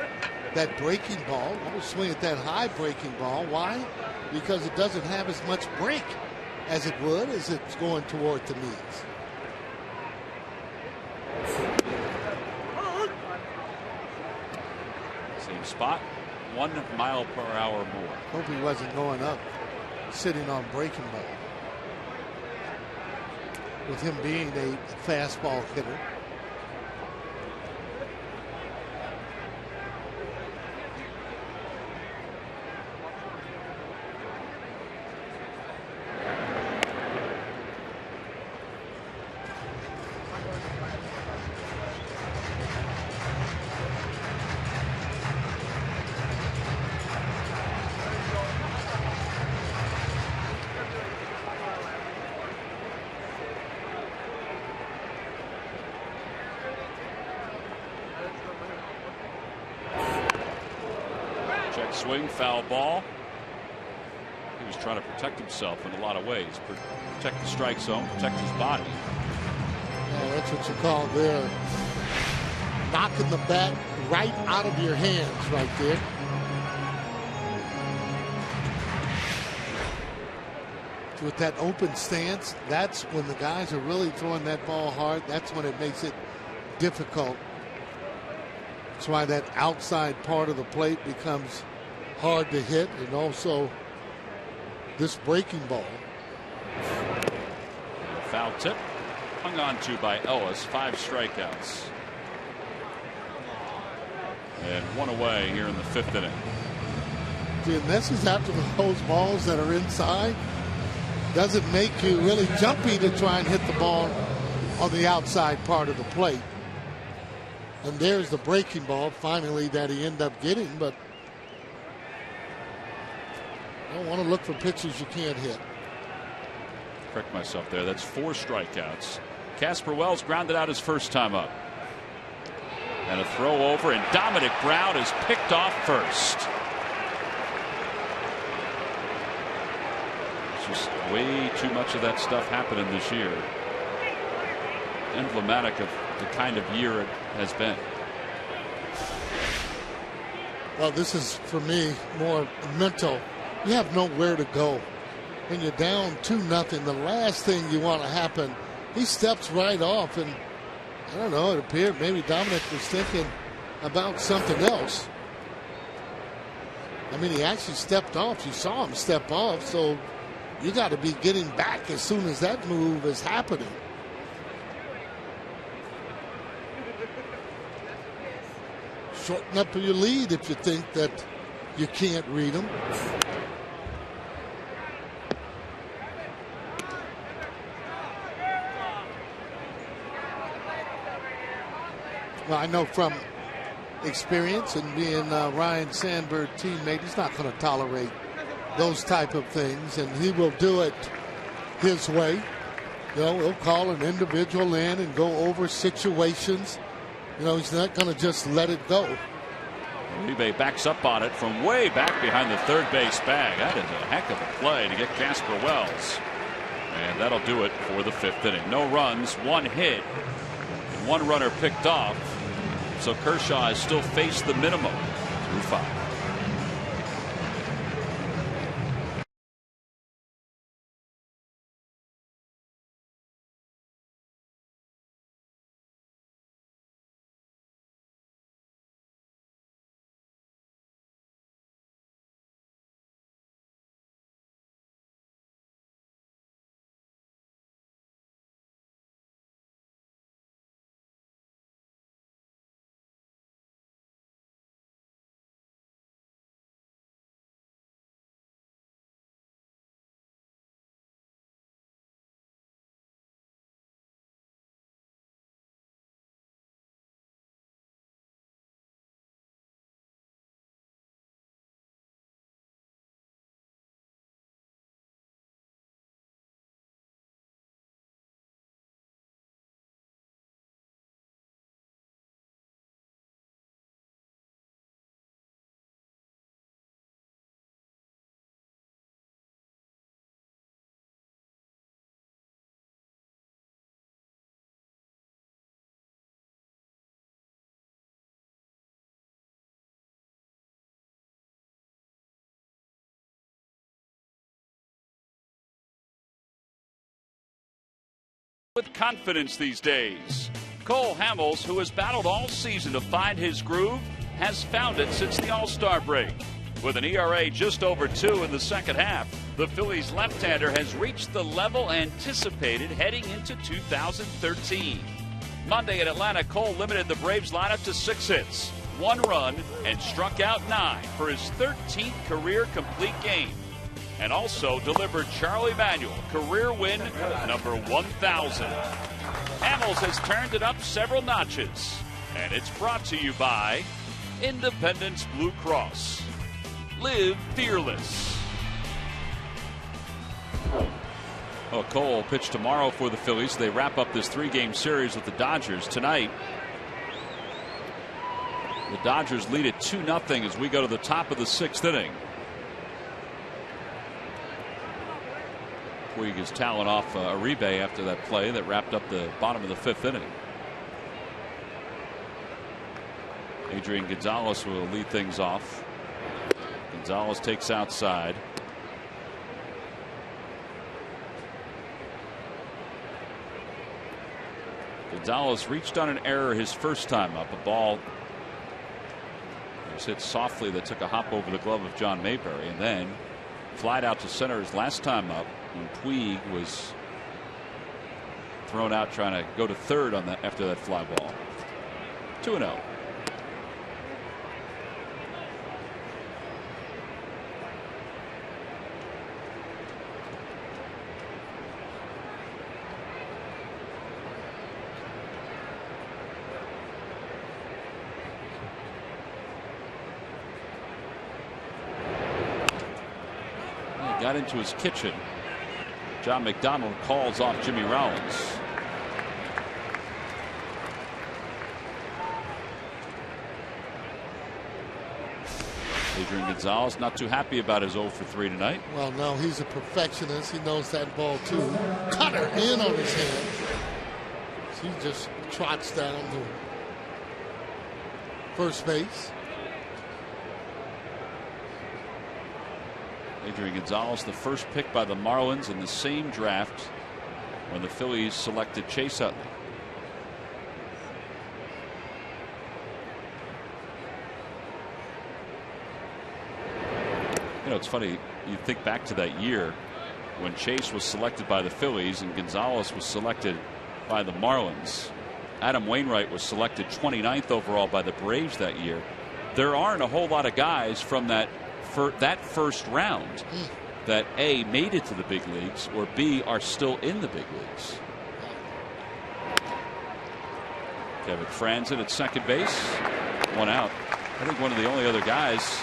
that breaking ball. I would swing at that high breaking ball. Why? Because it doesn't have as much break as it would as it's going toward the knees. Same spot, 1 mile per hour more. Hope he wasn't going up, sitting on breaking ball. With him being a fastball hitter. Swing, foul ball. He was trying to protect himself in a lot of ways. Protect the strike zone, protect his body. Oh, that's what you call there. Knocking the bat right out of your hands right there. With that open stance, that's when the guys are really throwing that ball hard. That's when it makes it difficult. That's why that outside part of the plate becomes hard to hit, and also this breaking ball. Foul tip hung on to by Ellis. 5 strikeouts. And 1 away here in the 5th inning. See, and this is after those balls that are inside. Doesn't make you really jumpy to try and hit the ball on the outside part of the plate. And there's the breaking ball finally that he ended up getting, but I don't want to look for pitches you can't hit. Correct myself there. That's 4 strikeouts. Casper Wells grounded out his first time up. And a throw over, and Dominic Brown is picked off first. It's just way too much of that stuff happening this year. Emblematic of the kind of year it has been. Well, this is, for me, more mental. You have nowhere to go. When you're down 2-0, the last thing you want to happen, he steps right off, and I don't know, it appeared maybe Dominic was thinking about something else. I mean, he actually stepped off. You saw him step off, so you got to be getting back as soon as that move is happening. Shorten up your lead if you think that you can't read them. Well, I know from experience and being Ryan Sandberg teammate, he's not going to tolerate those type of things, and he will do it his way. You know, he'll call an individual in and go over situations. You know, he's not going to just let it go. Uribe backs up on it from way back behind the third base bag. That is a heck of a play to get Casper Wells. And that'll do it for the 5th inning. No runs, 1 hit, 1 runner picked off. So Kershaw has still faced the minimum through 5. with confidence these days. Cole Hamels, who has battled all season to find his groove, has found it since the All-Star break. With an ERA just over 2 in the second half, the Phillies left-hander has reached the level anticipated heading into 2013. Monday in Atlanta, Cole limited the Braves lineup to 6 hits, 1 run, and struck out 9 for his 13th career complete game. And also delivered Charlie Manuel career win number 1,000. Hamels has turned it up several notches. And it's brought to you by Independence Blue Cross. Live fearless. Well, Cole pitched tomorrow for the Phillies. They wrap up this 3-game series with the Dodgers tonight. The Dodgers lead it 2-0 as we go to the top of the 6th inning. Puig is toweling off Uribe after that play that wrapped up the bottom of the 5th inning. Adrian Gonzalez will lead things off. Gonzalez takes outside. Gonzalez reached on an error his first time up. A ball was hit softly that took a hop over the glove of John Mayberry, and then flied out to center his last time up when Puig was thrown out trying to go to third on that after that fly ball. 2-0. Got into his kitchen. John McDonald calls off Jimmy Rollins. Adrian Gonzalez not too happy about his 0 for 3 tonight. Well, no, he's a perfectionist. He knows that ball too. Cutter in on his hand. He just trots down to first base. Adrian Gonzalez, the first pick by the Marlins in the same draft when the Phillies selected Chase Utley. You know, it's funny, you think back to that year when Chase was selected by the Phillies and Gonzalez was selected by the Marlins. Adam Wainwright was selected 29th overall by the Braves that year. There aren't a whole lot of guys from that first round that A, made it to the big leagues, or B, are still in the big leagues. Kevin Franzen at second base, 1 out. I think one of the only other guys,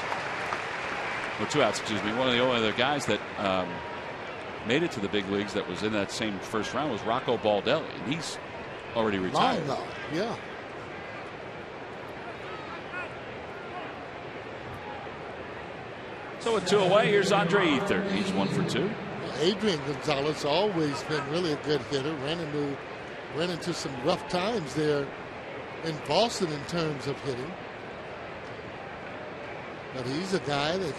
or 2 outs, excuse me, one of the only other guys that made it to the big leagues that was in that same first round was Rocco Baldelli, and he's already retired. Long, yeah. So with 2 away, here's Andre Ether. He's 1 for 2. Adrian Gonzalez always been really a good hitter. Ran into some rough times there in Boston in terms of hitting. But he's a guy that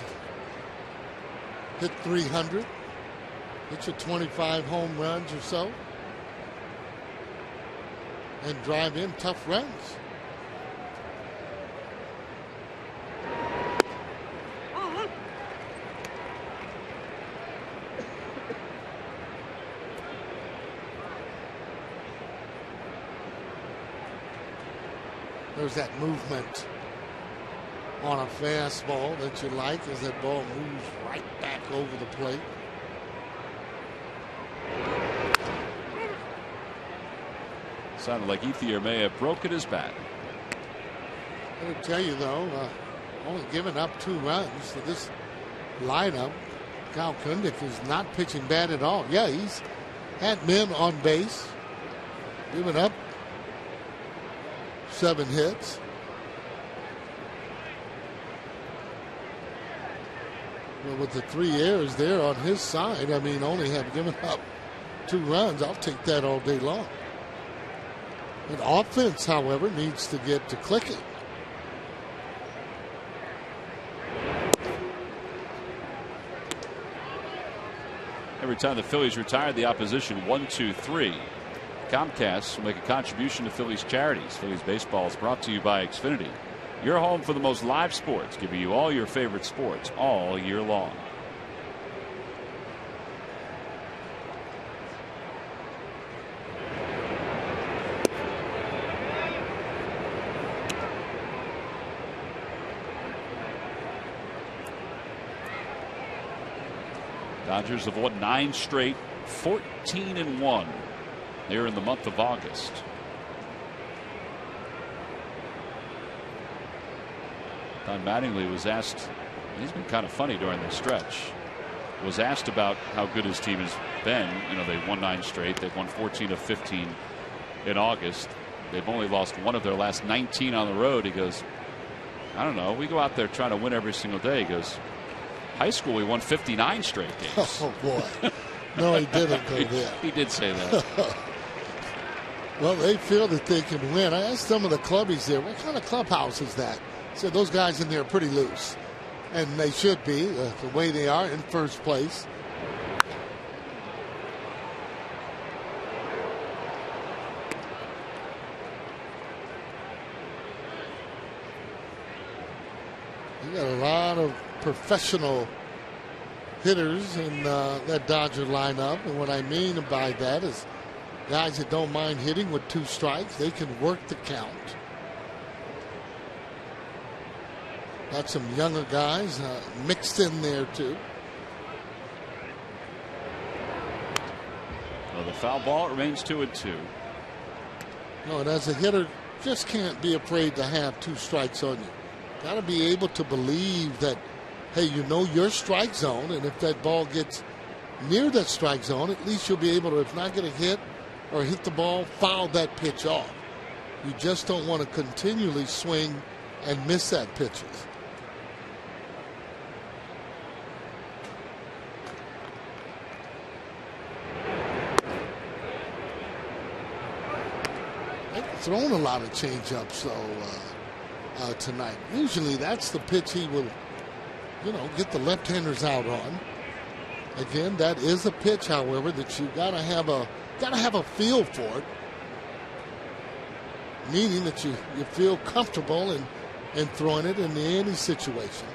hit 300, hit you 25 home runs or so, and drive in tough runs. There's that movement on a fastball that you like as that ball moves right back over the plate. Sounded like Ethier may have broken his bat. I will tell you though, only giving up 2 runs to this lineup. Kyle Kundick is not pitching bad at all. Yeah, he's had men on base, giving up 7 hits. Well, with the 3 errors there on his side, I mean, only have given up 2 runs. I'll take that all day long. But offense, however, needs to get to clicking. Every time the Phillies retired the opposition 1, 2, 3. Comcast will make a contribution to Phillies charities. Phillies baseball is brought to you by Xfinity, your home for the most live sports, giving you all your favorite sports all year long. Dodgers have won 9 straight, 14-1 here in the month of August. Don Mattingly was asked, he's been kind of funny during the stretch, was asked about how good his team has been. You know, they've won 9 straight. They've won 14 of 15 in August. They've only lost 1 of their last 19 on the road. He goes, I don't know. We go out there trying to win every single day. He goes, high school, we won 59 straight games. Oh, boy. No, he didn't go there. He did say that. Well, they feel that they can win. I asked some of the clubbies there, what kind of clubhouse is that? I said, those guys in there are pretty loose. And they should be, the way they are in first place. You got a lot of professional hitters in that Dodger lineup, and what I mean by that is guys that don't mind hitting with 2 strikes. They can work the count. Got some younger guys mixed in there too. Well, the foul ball remains 2-2. No, and as a hitter, just can't be afraid to have 2 strikes on you. Got to be able to believe that, hey, you know your strike zone, and if that ball gets near that strike zone, at least you'll be able to, if not get a hit or hit the ball, foul that pitch off. You just don't want to continually swing and miss that pitches. They've thrown a lot of changeups tonight. Usually that's the pitch he will, you know, get the left-handers out on. Again, that is a pitch, however, that you gotta have a feel for it, meaning that you feel comfortable in throwing it in any situation.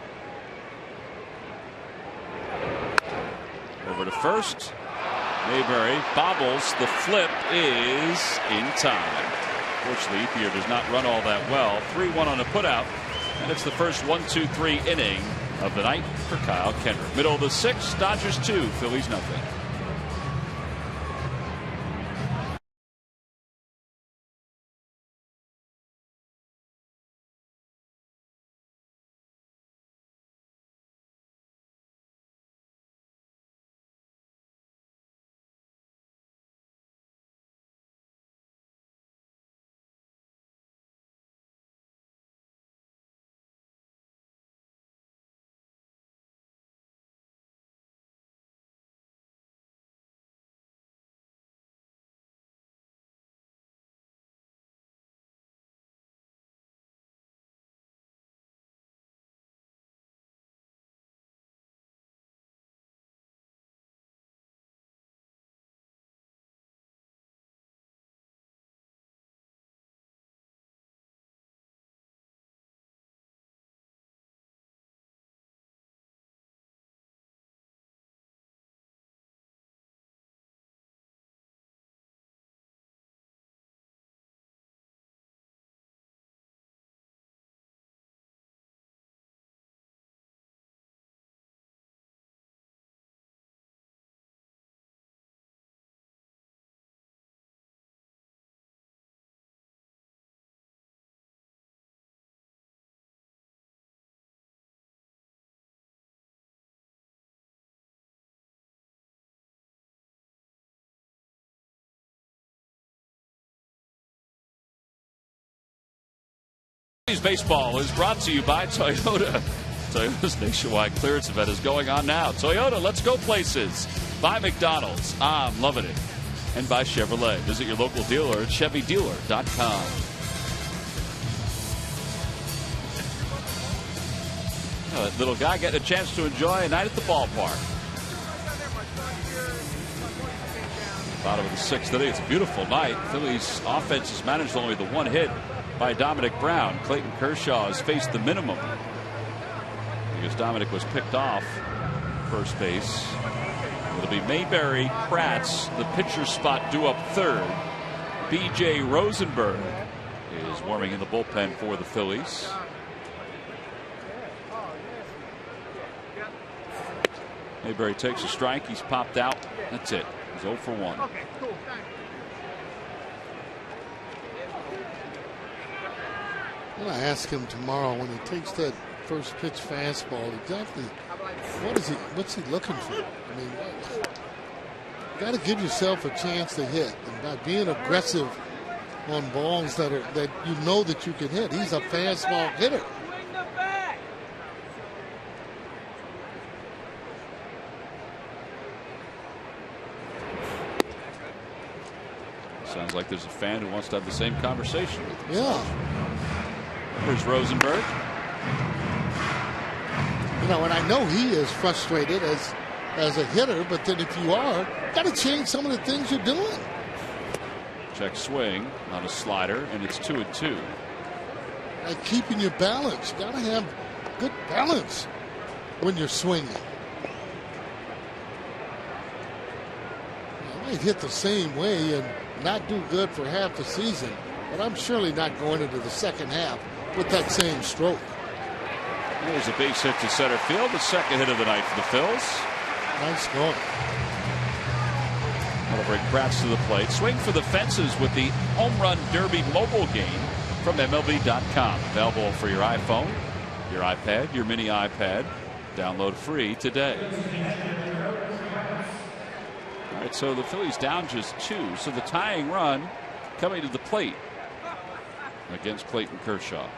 Over to first. Mayberry bobbles. The flip is in time. Fortunately, Ethier does not run all that well. 3-1 on a putout, and it's the first 1-2-3 inning of the night for Kyle Kendrick. Middle of the 6th, Dodgers 2, Phillies nothing. Baseball is brought to you by Toyota. Toyota's nationwide clearance event is going on now. Toyota, let's go places. By McDonald's, I'm loving it. And by Chevrolet. Visit your local dealer at ChevyDealer.com. That little guy getting a chance to enjoy a night at the ballpark. Bottom of the 6th inning. It's a beautiful night. Phillies offense has managed only the 1 hit by Dominic Brown. Clayton Kershaw has faced the minimum because Dominic was picked off first base. It'll be Mayberry, Kratz, the pitcher spot due up third. B.J. Rosenberg is warming in the bullpen for the Phillies. Mayberry takes a strike. He's popped out. That's it. He's 0 for 1. I'm going to ask him tomorrow when he takes that first pitch fastball exactly what's he looking for. I mean, you got to give yourself a chance to hit, and by being aggressive on balls that you know that you can hit. He's a fastball hitter. Sounds like there's a fan who wants to have the same conversation. Yeah. Here's Rosenberg. You know, and I know he is frustrated as a hitter, but then if you are, got to change some of the things you're doing. Check swing on a slider, and it's 2-2. Like keeping your balance. Got to have good balance when you're swinging. I might hit the same way and not do good for half the season, but I'm surely not going into the second half with that same stroke. There's a base hit to center field, the second hit of the night for the Phils. Nice going. That'll bring Kratz to the plate. Swing for the fences with the Home Run Derby mobile game from MLB.com. Available for your iPhone, your iPad, your mini iPad. Download free today. All right, so the Phillies down just 2. So the tying run coming to the plate against Clayton Kershaw.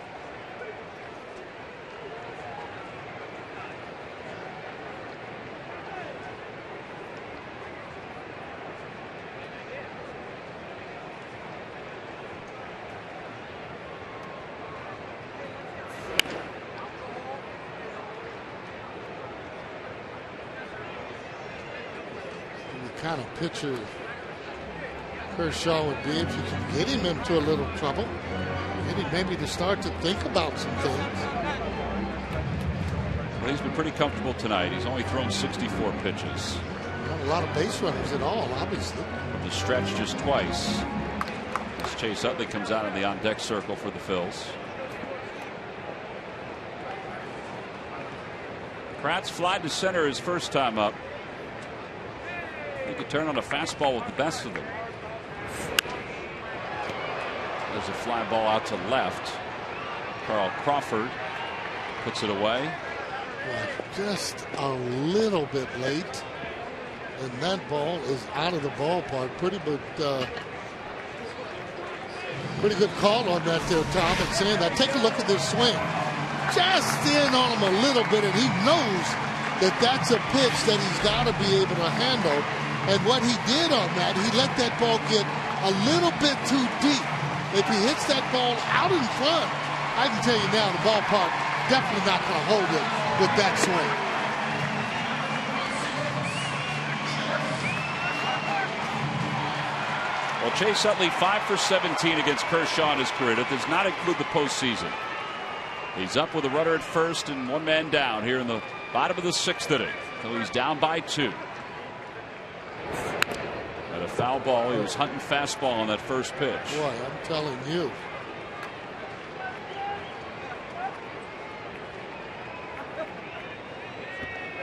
Kind of pitcher Kershaw would be if you can get him into a little trouble. Get him maybe to start to think about some things. Well, he's been pretty comfortable tonight. He's only thrown 64 pitches. Not a lot of base runners at all, obviously. The stretch just twice. As Chase Utley comes out in the on-deck circle for the Phils. Kratz flied to center his first time up. He could turn on a fastball with the best of them. There's a fly ball out to left. Carl Crawford puts it away. Well, just a little bit late, and that ball is out of the ballpark. Pretty good call on that there, Tom, and saying that. Take a look at this swing. Just in on him a little bit, and he knows that that's a pitch that he's got to be able to handle. And what he did on that, he let that ball get a little bit too deep. If he hits that ball out in front, I can tell you now, the ballpark definitely not going to hold it with that swing. Well, Chase Utley 5 for 17 against Kershaw in his career. That does not include the postseason. He's up with a runner at first and one man down here in the bottom of the 6th inning. So he's down by 2. At a foul ball, he was hunting fastball on that first pitch. Boy, I'm telling you.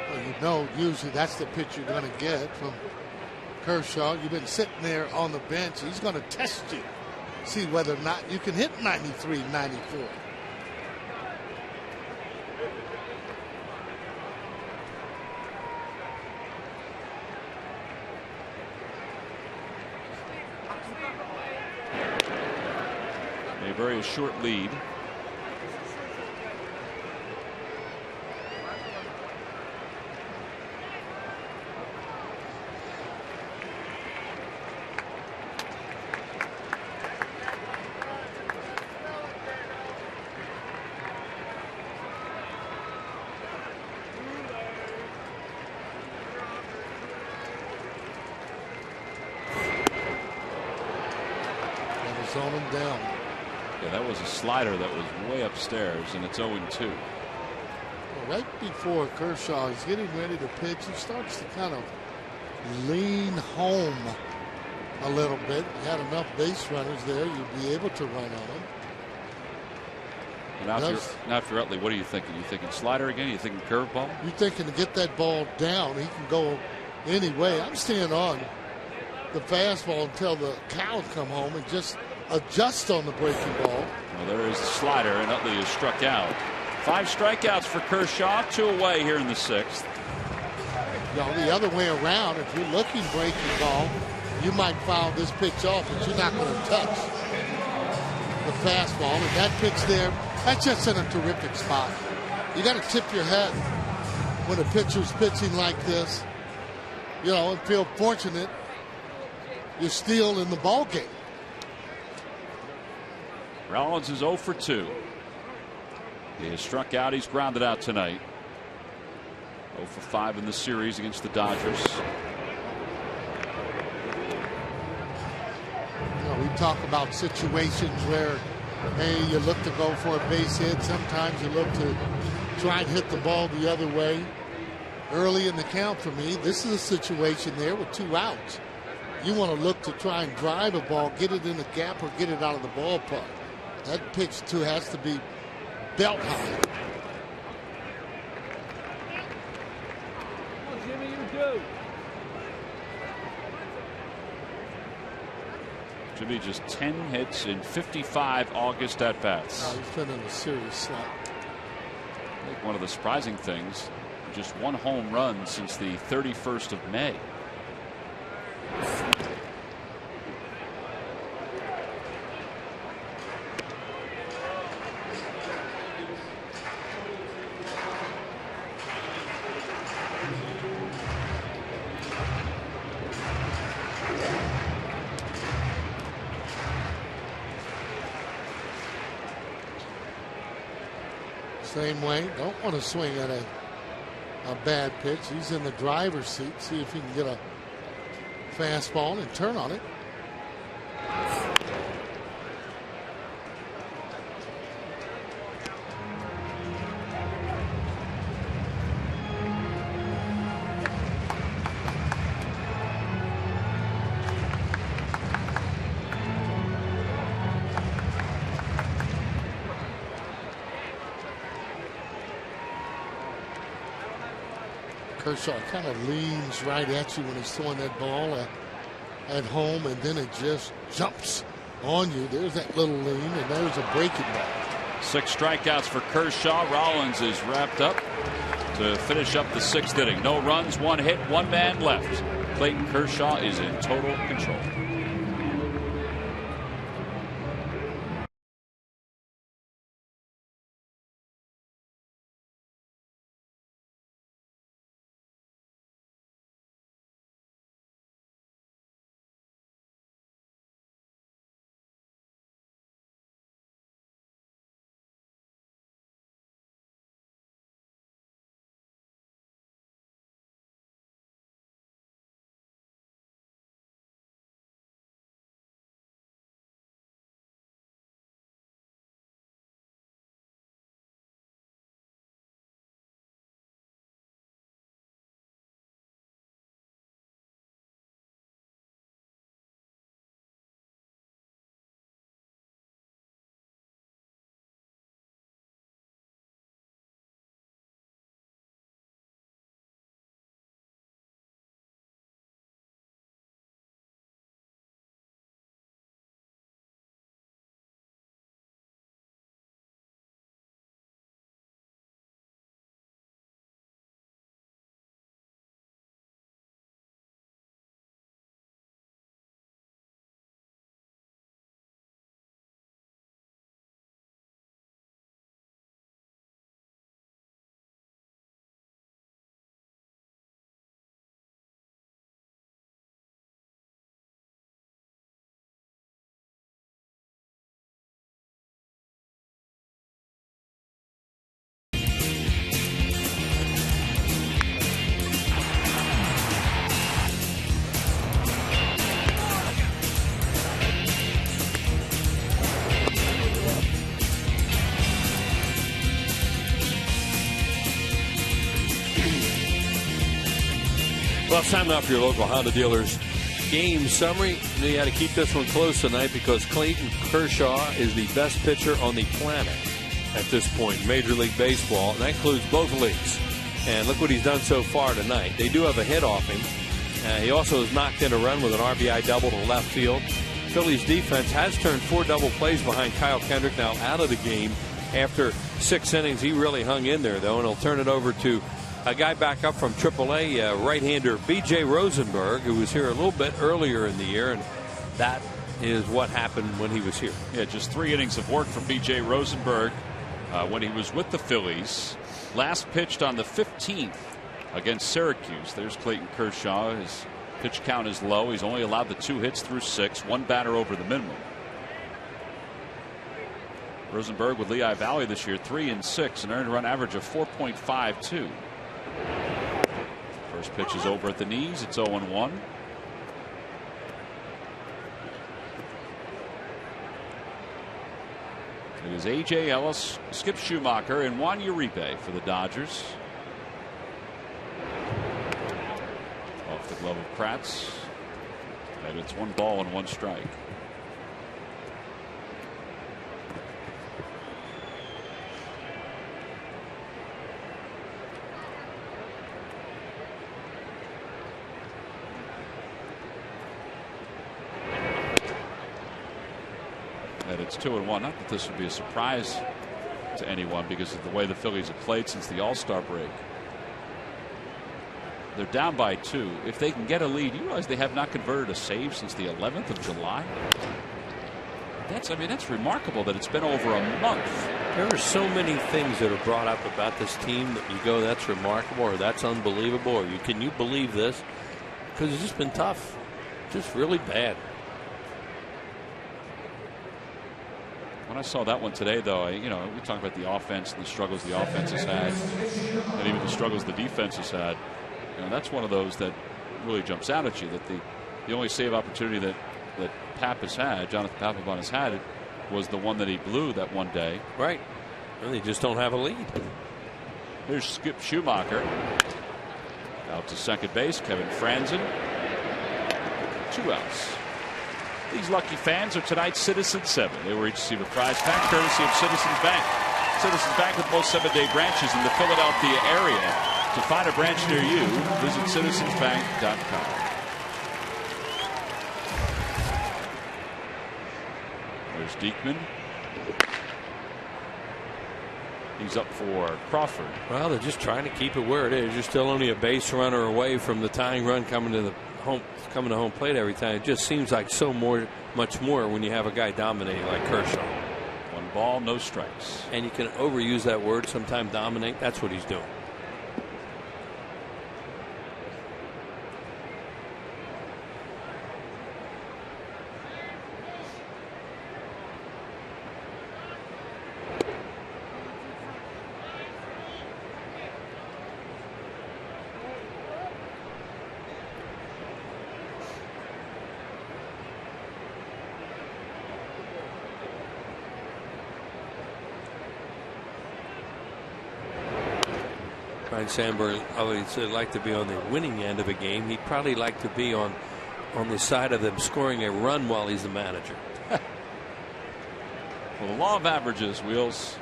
Well, you know, usually that's the pitch you're going to get from Kershaw. You've been sitting there on the bench. He's going to test you, see whether or not you can hit 93, 94. A very short lead. coming down. Yeah, that was a slider that was way upstairs, and it's 0-2. Well, right before Kershaw is getting ready to pitch, he starts to kind of lean home a little bit. You had enough base runners there, you'd be able to run on him. Now, if you're Utley, what are you thinking? You thinking slider again? You thinking curveball? You're thinking to get that ball down. He can go any way. I'm staying on the fastball until the cows come home and just adjust on the breaking ball. Well, there is the slider, and Utley is struck out. 5 strikeouts for Kershaw, 2 away here in the 6th. You know, the other way around, if you're looking breaking ball, you might foul this pitch off, but you're not going to touch the fastball. And that pitch there, that's just in a terrific spot. You got to tip your head when a pitcher's pitching like this, you know, and feel fortunate you're still in the ball game. Rollins is 0 for 2. He has struck out. He's grounded out tonight. 0 for 5 in the series against the Dodgers. You know, we talk about situations where, hey, you look to go for a base hit. Sometimes you look to try and hit the ball the other way. Early in the count for me, this is a situation there with 2 outs. You want to look to try and drive a ball, get it in the gap, or get it out of the ballpark. That pitch, too, has to be belt high. Jimmy, you do. Jimmy just 10 hits in 55 August at-bats. He's been in a serious slump. I think one of the surprising things, just 1 home run since the 31st of May. Same way, don't want to swing at a bad pitch. He's in the driver's seat. See if he can get a fastball and turn on it. Kershaw kind of leans right at you when he's throwing that ball at home, and then it just jumps on you. There's that little lean, and there's a breaking ball. 6 strikeouts for Kershaw. Rollins is wrapped up to finish up the 6th inning. No runs, 1 hit, 1 man left. Clayton Kershaw is in total control. Well, it's time now for your local Honda dealers game summary. You had to keep this one close tonight because Clayton Kershaw is the best pitcher on the planet at this point in Major League Baseball, and that includes both leagues. And look what he's done so far tonight. They do have a hit off him. He also has knocked in a run with an RBI double to left field. Phillies defense has turned 4 double plays behind Kyle Kendrick, now out of the game after 6 innings. He really hung in there, though, and he'll turn it over to a guy back up from AAA, right-hander B.J. Rosenberg, who was here a little bit earlier in the year, and that is what happened when he was here. Yeah, just 3 innings of work from B.J. Rosenberg when he was with the Phillies. Last pitched on the 15th against Syracuse. There's Clayton Kershaw. His pitch count is low. He's only allowed the 2 hits through 6, 1 batter over the minimum. Rosenberg with Lehigh Valley this year, 3 and 6, an earned run average of 4.52. First pitch is over at the knees. It's 0-1. It is A.J. Ellis, Skip Schumacher, and Juan Uribe for the Dodgers. Off the glove of Kratz. And it's 1 ball and 1 strike. And it's 2-1. Not that this would be a surprise to anyone because of the way the Phillies have played since the All-Star break. They're down by 2. If they can get a lead, you realize they have not converted a save since the 11th of July. That's remarkable that it's been over a month. There are so many things that are brought up about this team that you go, that's remarkable, or that's unbelievable, or can you believe this? Because it's just been tough, just really bad. When I saw that one today, though, we talk about the offense and the struggles the offense has had, and even the struggles the defense has had. That's one of those that really jumps out at you. That the only save opportunity that Pap has had, Jonathan Papelbon has had, was the one that he blew that one day. Right. And they just don't have a lead. Here's Skip Schumacher. Out to second base, Kevin Franzen. 2 outs. These lucky fans are tonight's Citizens 7. They will each receive a prize pack courtesy of Citizens Bank. Citizens Bank with most 7-day branches in the Philadelphia area. To find a branch near you, visit citizensbank.com. There's Diekman. He's up for Crawford. Well, they're just trying to keep it where it is. You're still only a base runner away from the tying run coming to home plate every time. It just seems like much more when you have a guy dominating like Kershaw. 1 ball, no strikes. And you can overuse that word sometimes, dominate. That's what he's doing. Ryan Sandberg obviously like to be on the winning end of a game. He'd probably like to be on the side of them scoring a run while he's the manager. Well, the law of averages, Wheels.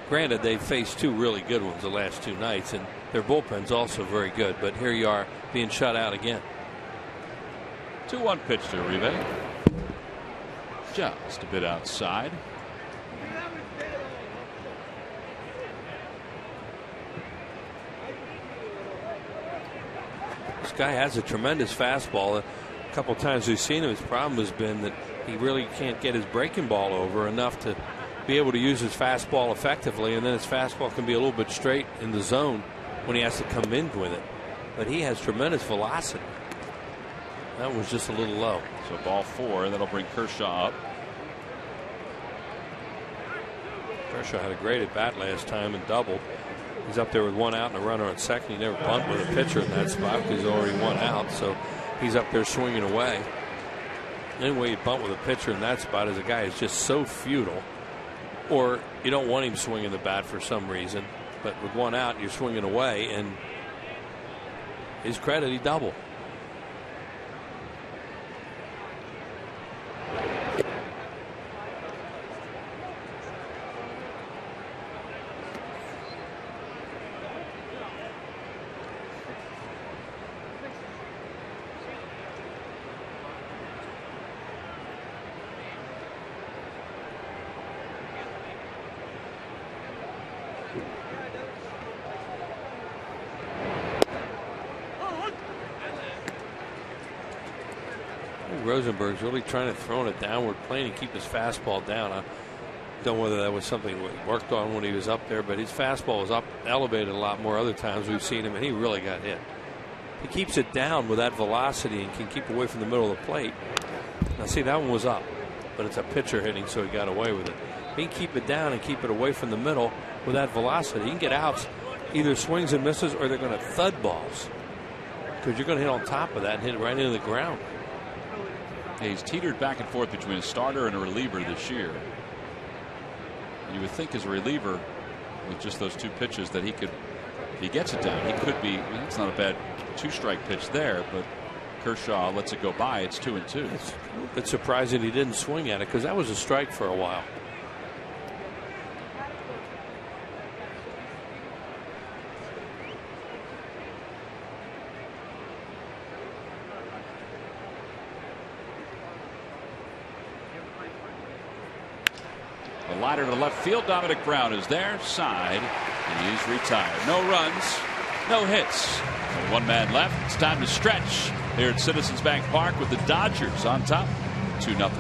Granted, they've faced 2 really good ones the last 2 nights, and their bullpen's also very good. But here you are being shut out again. 2-1 pitch to Uribe. Just a bit outside. This guy has a tremendous fastball. A couple times we've seen him, his problem has been that he really can't get his breaking ball over enough to be able to use his fastball effectively, and then his fastball can be a little bit straight in the zone when he has to come in with it. But he has tremendous velocity. That was just a little low. So ball 4, that'll bring Kershaw up. Kershaw had a great at bat last time and doubled. He's up there with 1 out and a runner on second. He never bunt with a pitcher in that spot because he's already 1 out. So he's up there swinging away. Anyway, you bunt with a pitcher in that spot as a guy is just so futile. Or you don't want him swinging the bat for some reason. But with 1 out, you're swinging away, and his credit, he doubled. Rosenberg's really trying to throw in a downward plane and keep his fastball down. I don't know whether that was something he worked on when he was up there, but his fastball was up elevated a lot more other times we've seen him, and he really got hit. He keeps it down with that velocity and can keep away from the middle of the plate. Now see, that one was up, but it's a pitcher hitting, so he got away with it. He can keep it down and keep it away from the middle with that velocity. He can get outs, either swings and misses, or they're going to thud balls, because you're going to hit on top of that and hit it right into the ground. He's teetered back and forth between a starter and a reliever this year. You would think as a reliever, with just those two pitches, that he could, if he gets it down, he could be. It's not a bad 2-strike pitch there, but Kershaw lets it go by. It's 2-2. It's a bit surprising he didn't swing at it, because that was a strike for a while. The liner to left field. Dominic Brown is there. Side. And he's retired. No runs. No hits. And 1 man left. It's time to stretch here at Citizens Bank Park with the Dodgers on top. 2-0.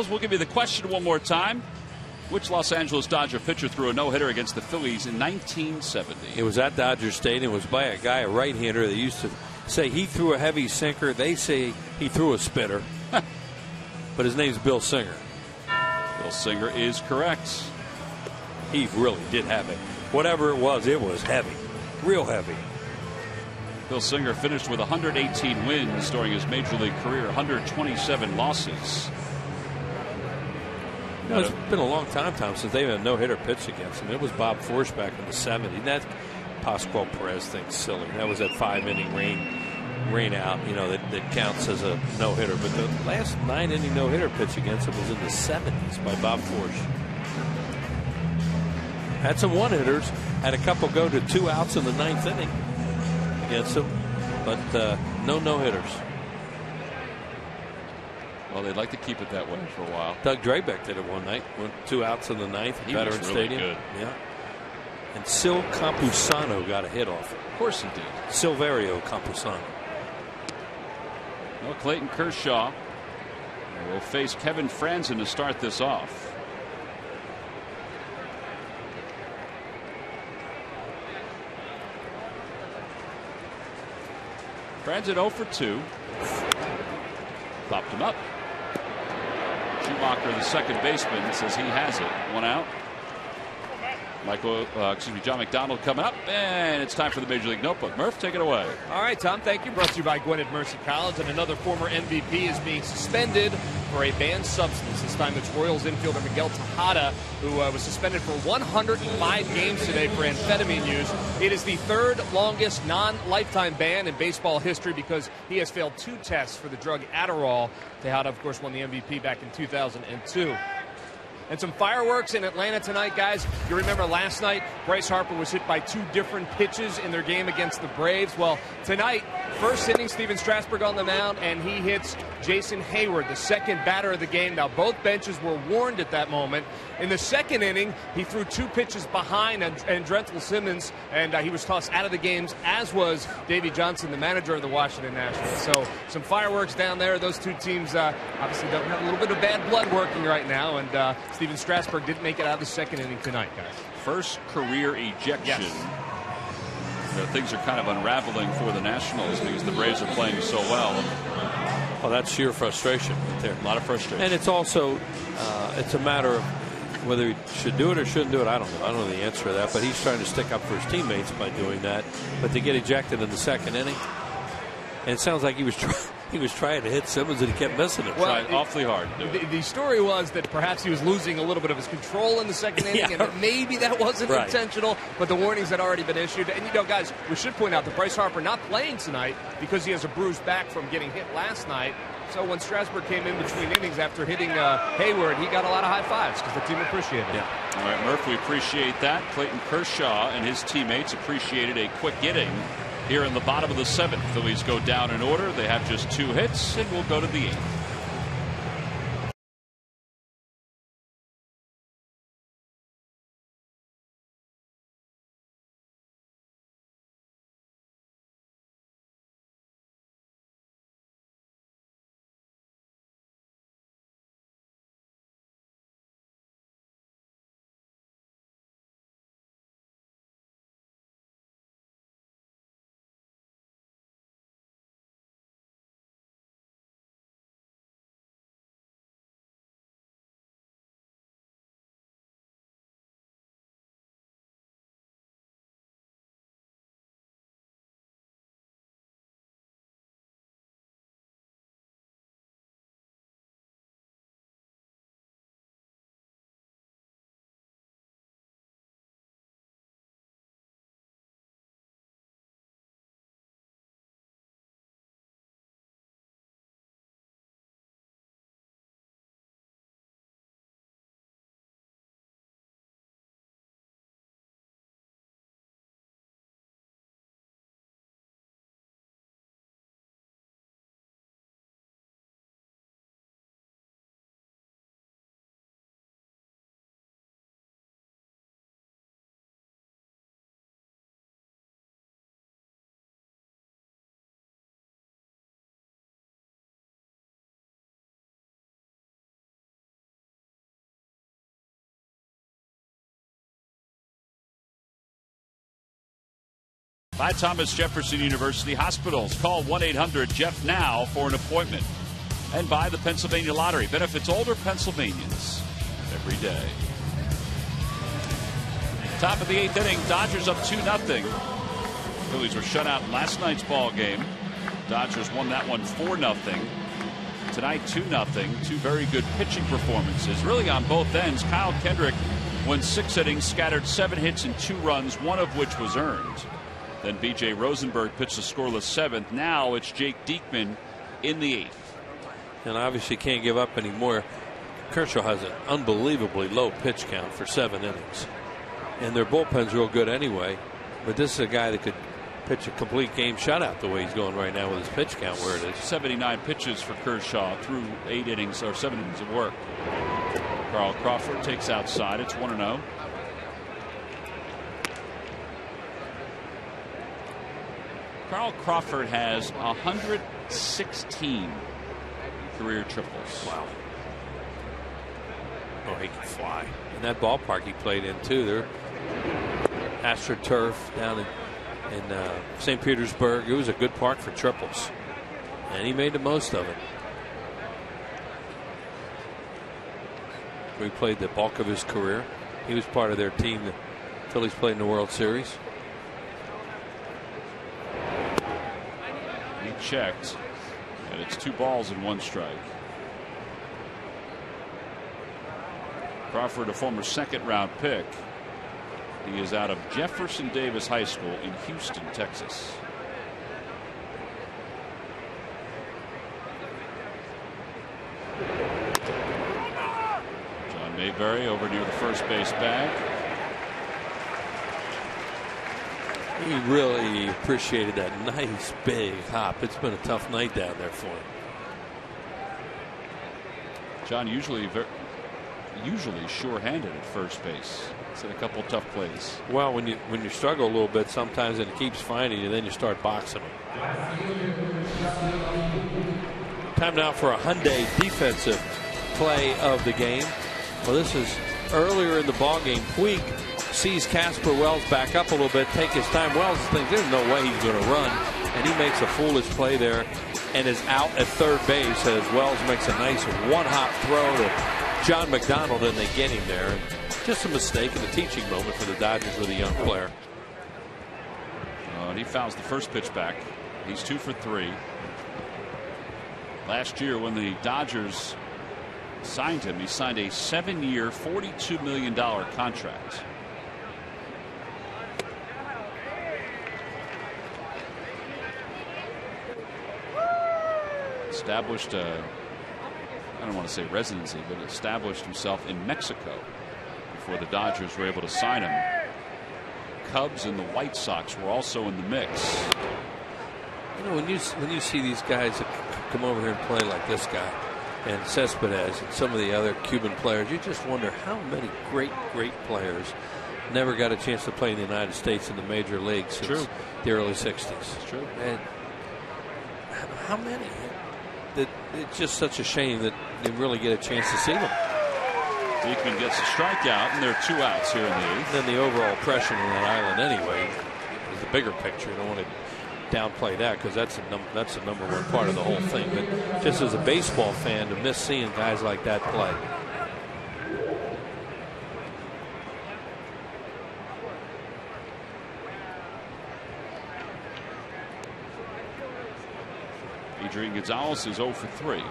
We'll give you the question one more time. Which Los Angeles Dodger pitcher threw a no-hitter against the Phillies in 1970? It was at Dodger Stadium. It was by a guy, a right-hander. They used to say he threw a heavy sinker. They say he threw a spitter. But his name's Bill Singer. Bill Singer is correct. He really did have it. Whatever it was heavy. Real heavy. Bill Singer finished with 118 wins during his major league career, 127 losses. You know, it's been a long time, Tom, since they've had a no-hitter pitch against him. It was Bob Force back in the 70s. That Pascual Perez thing's silly. That was that 5-inning rain out, you know, that counts as a no-hitter. But the last 9-inning no-hitter pitch against him was in the 70s by Bob Force. Had some one-hitters. Had a couple go to 2 outs in the 9th inning against him. But no no-hitters. Well, they'd like to keep it that way for a while. Doug Drabeck did it one night. Went 2 outs in the 9th at Veterans really Stadium. Good. Yeah. And Sil Campusano got a hit off it. Of course he did. Silverio Campusano. Well, Clayton Kershaw will face Kevin Franzen to start this off. Brandon 0 for 2. Popped him up. Schumacher, the second baseman, says he has it. One out. John McDonald coming up, and it's time for the Major League Notebook. Murph, take it away. All right, Tom, thank you. Brought to you by Gwinnett Mercy College, and another former MVP is being suspended for a banned substance. This time it's Royals infielder Miguel Tejada, who was suspended for 105 games today for amphetamine use. It is the third longest non-lifetime ban in baseball history because he has failed 2 tests for the drug Adderall. Tejada, of course, won the MVP back in 2002. And some fireworks in Atlanta tonight, guys. You remember last night, Bryce Harper was hit by 2 different pitches in their game against the Braves. Well, tonight, first inning, Steven Strasburg on the mound, and he hits Jason Hayward, the second batter of the game. Now, both benches were warned at that moment. In the second inning, he threw 2 pitches behind Andrelton Simmons, and he was tossed out of the games, as was Davey Johnson, the manager of the Washington Nationals. So, some fireworks down there. Those 2 teams obviously don't have a little bit of bad blood working right now, and Steven Strasburg didn't make it out of the second inning tonight, guys. First career ejection. Yes. Things are kind of unraveling for the Nationals because the Braves are playing so well. Well, that's sheer frustration right there. A lot of frustration. And it's also, it's a matter of whether he should do it or shouldn't do it. I don't know. I don't know the answer to that. But he's trying to stick up for his teammates by doing that. But to get ejected in the second inning, and it sounds like he was trying to hit Simmons and he kept missing it. Well, tried awfully hard to do it. The story was that perhaps he was losing a little bit of his control in the second inning, and that maybe that wasn't intentional, but the warnings had already been issued. And, guys, we should point out that Bryce Harper not playing tonight because he has a bruised back from getting hit last night. So when Strasburg came in between innings after hitting Hayward, he got a lot of high fives because the team appreciated it. Yeah. All right, Murph, we appreciate that. Clayton Kershaw and his teammates appreciated a quick inning here in the bottom of the 7th. Phillies go down in order. They have just 2 hits, and we'll go to the 8th. By Thomas Jefferson University Hospitals. Call 1-800-JEFF-NOW for an appointment. And by the Pennsylvania Lottery. Benefits older Pennsylvanians every day. Top of the 8th inning. Dodgers up 2-0. Phillies were shut out in last night's ball game. Dodgers won that one 4-0. Tonight 2-0. 2 very good pitching performances. Really on both ends. Kyle Kendrick went 6 innings, scattered 7 hits and 2 runs, one of which was earned. Then B.J. Rosenberg pitched a scoreless 7th. Now it's Jake Diekman in the 8th. And obviously can't give up anymore. Kershaw has an unbelievably low pitch count for 7 innings. And their bullpen's real good anyway. But this is a guy that could pitch a complete game shutout the way he's going right now with his pitch count where it is. 79 pitches for Kershaw through 8 innings or 7 innings of work. Carl Crawford takes outside. It's 1-0. Carl Crawford has 116 career triples. Wow. Oh, he can fly. And that ballpark he played in, too. They're AstroTurf down in St. Petersburg. It was a good park for triples, and he made the most of it. He played the bulk of his career. He was part of their team that Phillies played in the World Series. He checked, and it's 2 balls and 1 strike. Crawford, a former 2nd-round pick. He is out of Jefferson Davis High School in Houston, Texas. John Mayberry over near the first base bag. He really appreciated that nice big hop. It's been a tough night down there for him. John usually sure-handed at first base. It's in a couple tough plays. Well, when you struggle a little bit sometimes and it keeps finding you, then you start boxing him. Time now for a Hyundai defensive play of the game. Well, this is earlier in the ball game. Puig sees Casper Wells back up a little bit, take his time. Wells thinks there's no way he's going to run, and he makes a foolish play there and is out at third base as Wells makes a nice one-hop throw to John McDonald, and they get him there. And just a mistake and a teaching moment for the Dodgers with a young player. And he fouls the first pitch back. He's 2 for 3. Last year when the Dodgers signed him, he signed a 7-year, $42 million contract. Established I don't want to say residency, but established himself in Mexico before the Dodgers were able to sign him. Cubs and the White Sox were also in the mix. You know, when you see these guys that come over here and play like this guy and Cespedes and some of the other Cuban players, you just wonder how many great players never got a chance to play in the United States in the major leagues since the early 60s. It's true. And how many? It's just such a shame that they really get a chance to see them. Diekman gets a strikeout, and there are 2 outs here in the 8th. Then the overall pressure on that island anyway is the bigger picture. You don't want to downplay that because that's the number one part of the whole thing. But just as a baseball fan, to miss seeing guys like that play. Adrian Gonzalez is 0 for 3.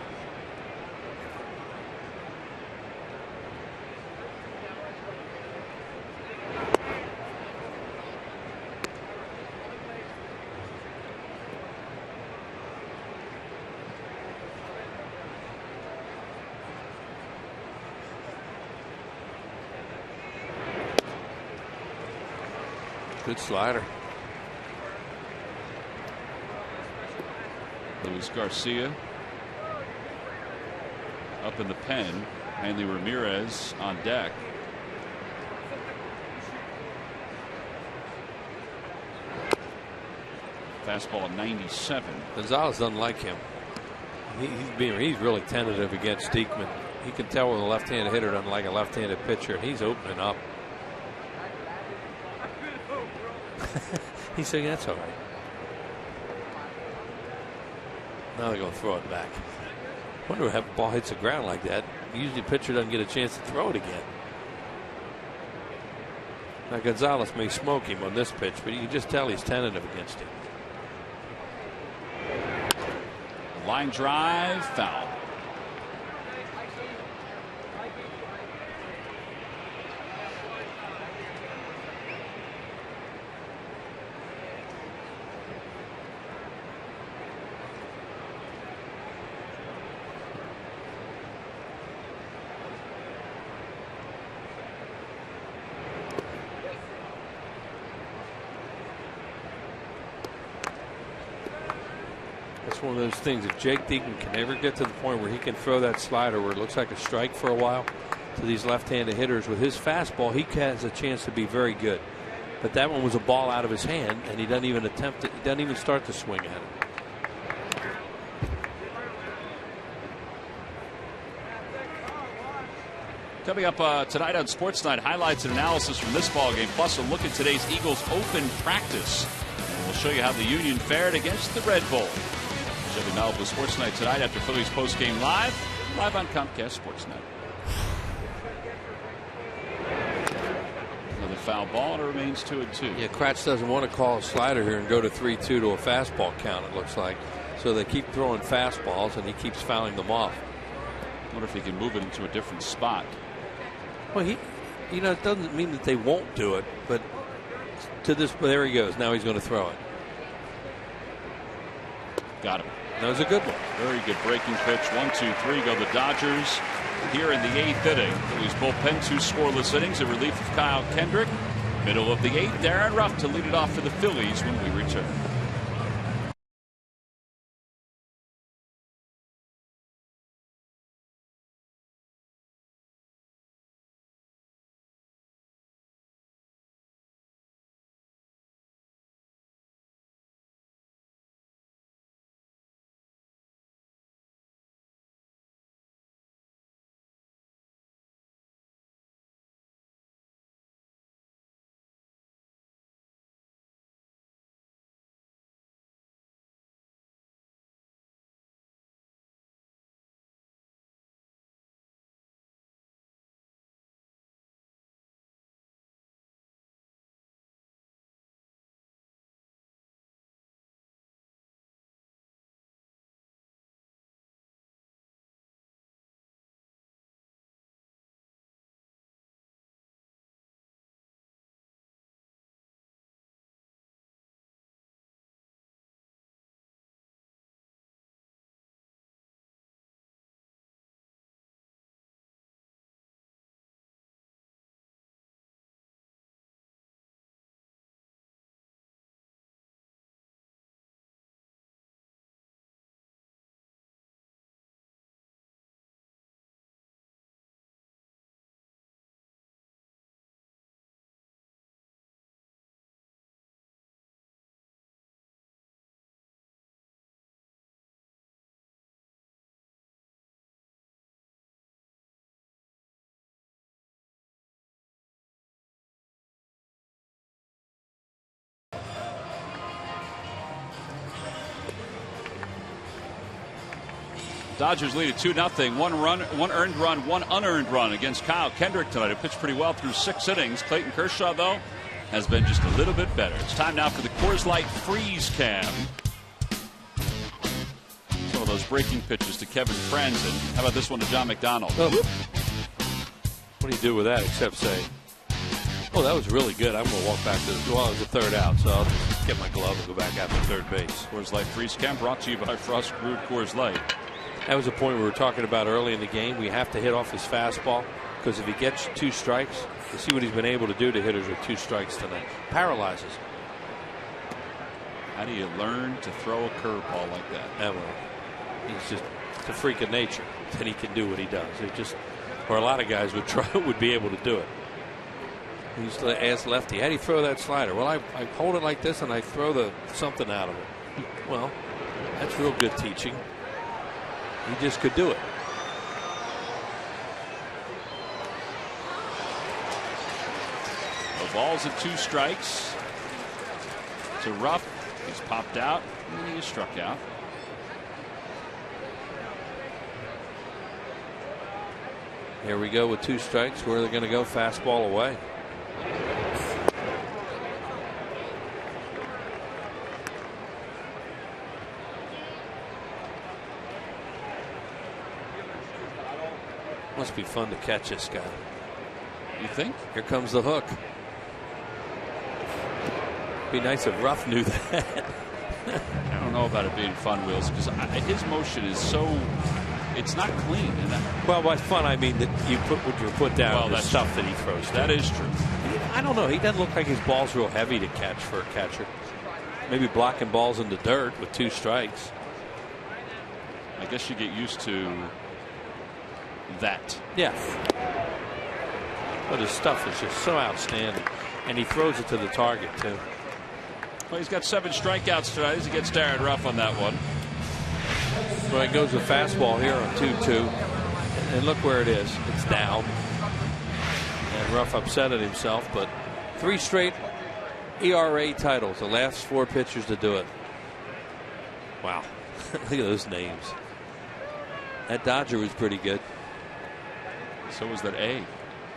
Good slider. Luis Garcia up in the pen. Hanley Ramirez on deck. Fastball at 97. Gonzalez doesn't like him. He's really tentative against Diekman. He can tell when a left-handed hitter doesn't like a left-handed pitcher. He's opening up. He's saying that's all right. Now they're going to throw it back. Wonder if the ball hits the ground like that. Usually the pitcher doesn't get a chance to throw it again. Now Gonzalez may smoke him on this pitch, but you can just tell he's tentative against him. Line drive, foul. One of those things, if Jake Diekman can ever get to the point where he can throw that slider where it looks like a strike for a while to these left-handed hitters with his fastball, he has a chance to be very good. But that one was a ball out of his hand, and he doesn't even attempt it. He doesn't even start to swing at it. Coming up tonight on Sports Night, highlights and analysis from this ball game, plus a look at today's Eagles Open practice. We'll show you how the Union fared against the Red Bull. Chevy Malibu Sports Night tonight after Phillies postgame live on Comcast Sportsnet. Another foul ball, and it remains 2-2. Yeah, Kratz doesn't want to call a slider here and go to 3-2 to a fastball count, it looks like. So they keep throwing fastballs, and he keeps fouling them off. I wonder if he can move it into a different spot. Well, it doesn't mean that they won't do it, but there he goes. Now he's going to throw it. Got him. That was a good one. Very good breaking pitch. 1-2-3 go the Dodgers here in the 8th inning. Phillies bullpen 2 scoreless innings in relief of Kyle Kendrick. Middle of the 8th, Darren Ruff to lead it off for the Phillies when we return. Dodgers lead at 2-0. One earned run, one unearned run against Kyle Kendrick tonight, who pitched pretty well through 6 innings. Clayton Kershaw, though, has been just a little bit better. It's time now for the Coors Light Freeze Cam. Some of those breaking pitches to Kevin Franzen. How about this one to John McDonald? Oh. What do you do with that except say, oh, that was really good. I'm going to walk back to it was the 3rd out, so I'll just get my glove and go back out to third base. Coors Light Freeze Cam brought to you by Frost Brewed Coors Light. That was a point we were talking about early in the game. We have to hit off his fastball, because if he gets 2 strikes, you see what he's been able to do to hitters with 2 strikes tonight. Paralyzes. How do you learn to throw a curveball like that? Well, he's just a freak of nature that he can do what he does. Or a lot of guys would be able to do it. He used to ask lefty, how do you throw that slider? Well, I hold it like this and I throw something out of it. Well, that's real good teaching. He just could do it. The ball's at 2 strikes. To Ruff. He's popped out and he is struck out. Here we go with 2 strikes. Where they're going to go, fastball away. Must be fun to catch this guy. You think? Here comes the hook. Be nice if Ruff knew that. I don't know about it being fun, Wills, because his motion is so, it's not clean. Well, by fun, I mean that you put your foot down. Well, that's stuff that he throws. That is true. I don't know. He doesn't look like his ball's real heavy to catch for a catcher. Maybe blocking balls in the dirt with 2 strikes. I guess you get used to that. Yeah. But his stuff is just so outstanding. And he throws it to the target, too. Well, he's got 7 strikeouts tonight as he gets Darren Ruff on that one. Well, he goes with fastball here on 2-2. And look where it is. It's down. And Ruff upset at himself, but 3 straight ERA titles, the last 4 pitchers to do it. Wow. Look at those names. That Dodger was pretty good. So was that A.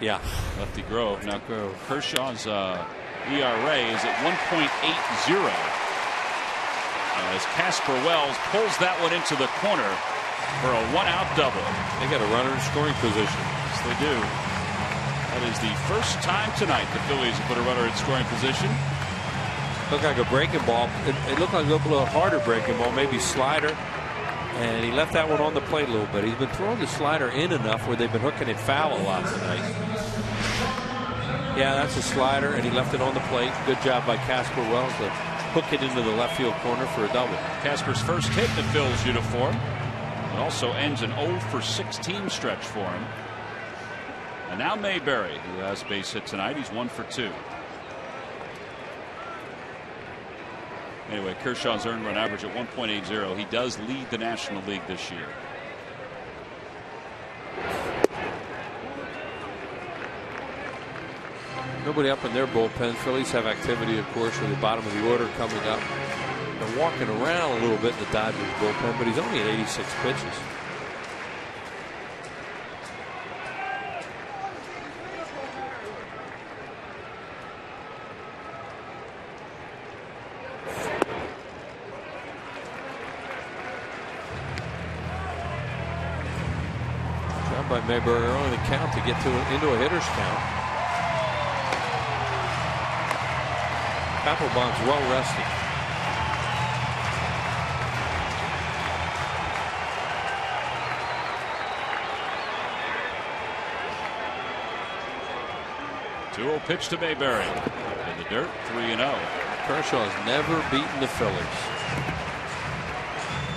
Yeah. Lefty Grove. Now Kershaw's ERA is at 1.80 as Casper Wells pulls that one into the corner for a 1-out double. They got a runner in scoring position. Yes, they do. That is the first time tonight the Phillies have put a runner in scoring position. Looked like a breaking ball. It looked like a little harder breaking ball, maybe slider. And he left that one on the plate a little bit. He's been throwing the slider in enough where they've been hooking it foul a lot tonight. Yeah, that's a slider, and he left it on the plate. Good job by Casper Wells to hook it into the left field corner for a double. Casper's first hit in the Phil's uniform. It also ends an 0-for-16 stretch for him. And now Mayberry, who has a base hit tonight. He's 1 for 2. Anyway, Kershaw's earned run average at 1.80. He does lead the National League this year. Nobody up in their bullpen. Phillies have activity, of course, with the bottom of the order coming up. They're walking around a little bit in the Dodgers bullpen, but he's only at 86 pitches. Job by Mayberry early in the count to get into a hitter's count. Papelbon's well rested. Two-0 pitch to Mayberry. In the dirt, 3-0. Kershaw has never beaten the Phillies.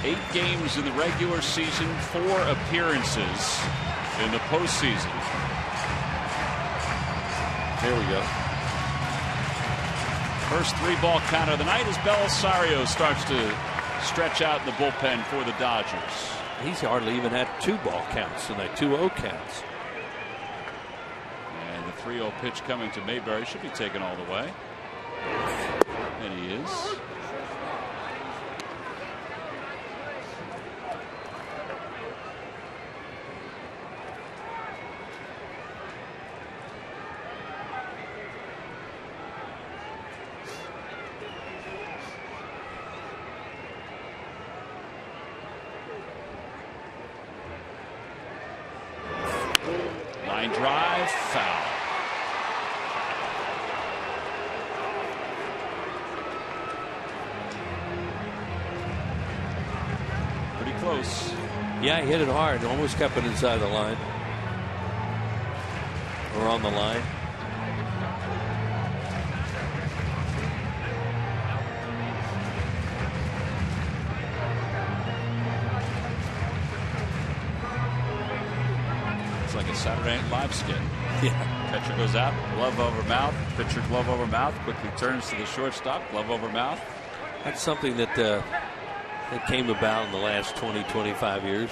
8 games in the regular season, 4 appearances in the postseason. Here we go. First 3-ball count of the night as Belisario starts to stretch out in the bullpen for the Dodgers. He's hardly even had 2-ball counts tonight, 2-0 counts. And the 3-0 pitch coming to Mayberry should be taken all the way. And he is. Line drive, foul. Pretty close. Yeah, he hit it hard. Almost kept it inside the line. Or on the line. It's like a Saturday Night Live skit. Yeah. Catcher goes out, glove over mouth. Pitcher glove over mouth. Quickly turns to the shortstop, glove over mouth. That's something that came about in the last 20, 25 years.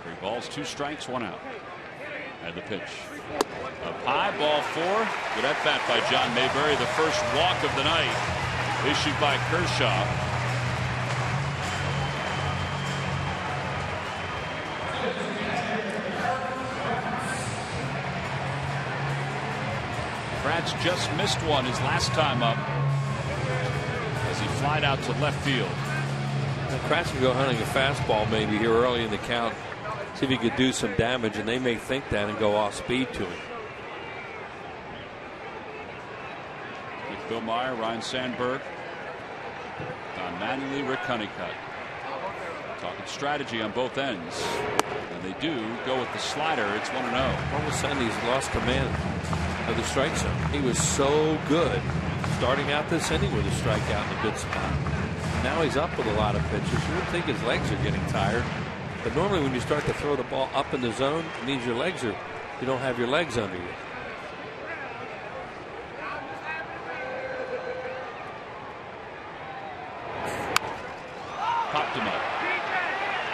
Three balls, 2 strikes, 1 out. And the pitch. Up high, ball 4. Good at bat by John Mayberry. The first walk of the night issued by Kershaw. Kratz just missed one his last time up as he flied out to left field. Kratz can go hunting a fastball maybe here early in the count. See if he could do some damage, and they may think that and go off speed to him. With Bill Meyer, Ryan Sandberg, Don Mattingly, Rick Honeycutt. Talking strategy on both ends. And they do go with the slider. It's 1-0. All of a sudden he's lost command of the strike zone. He was so good starting out this inning with a strikeout in a good spot. Now he's up with a lot of pitches. You would think his legs are getting tired. But normally when you start to throw the ball up in the zone, it means you don't have your legs under you. Popped him up.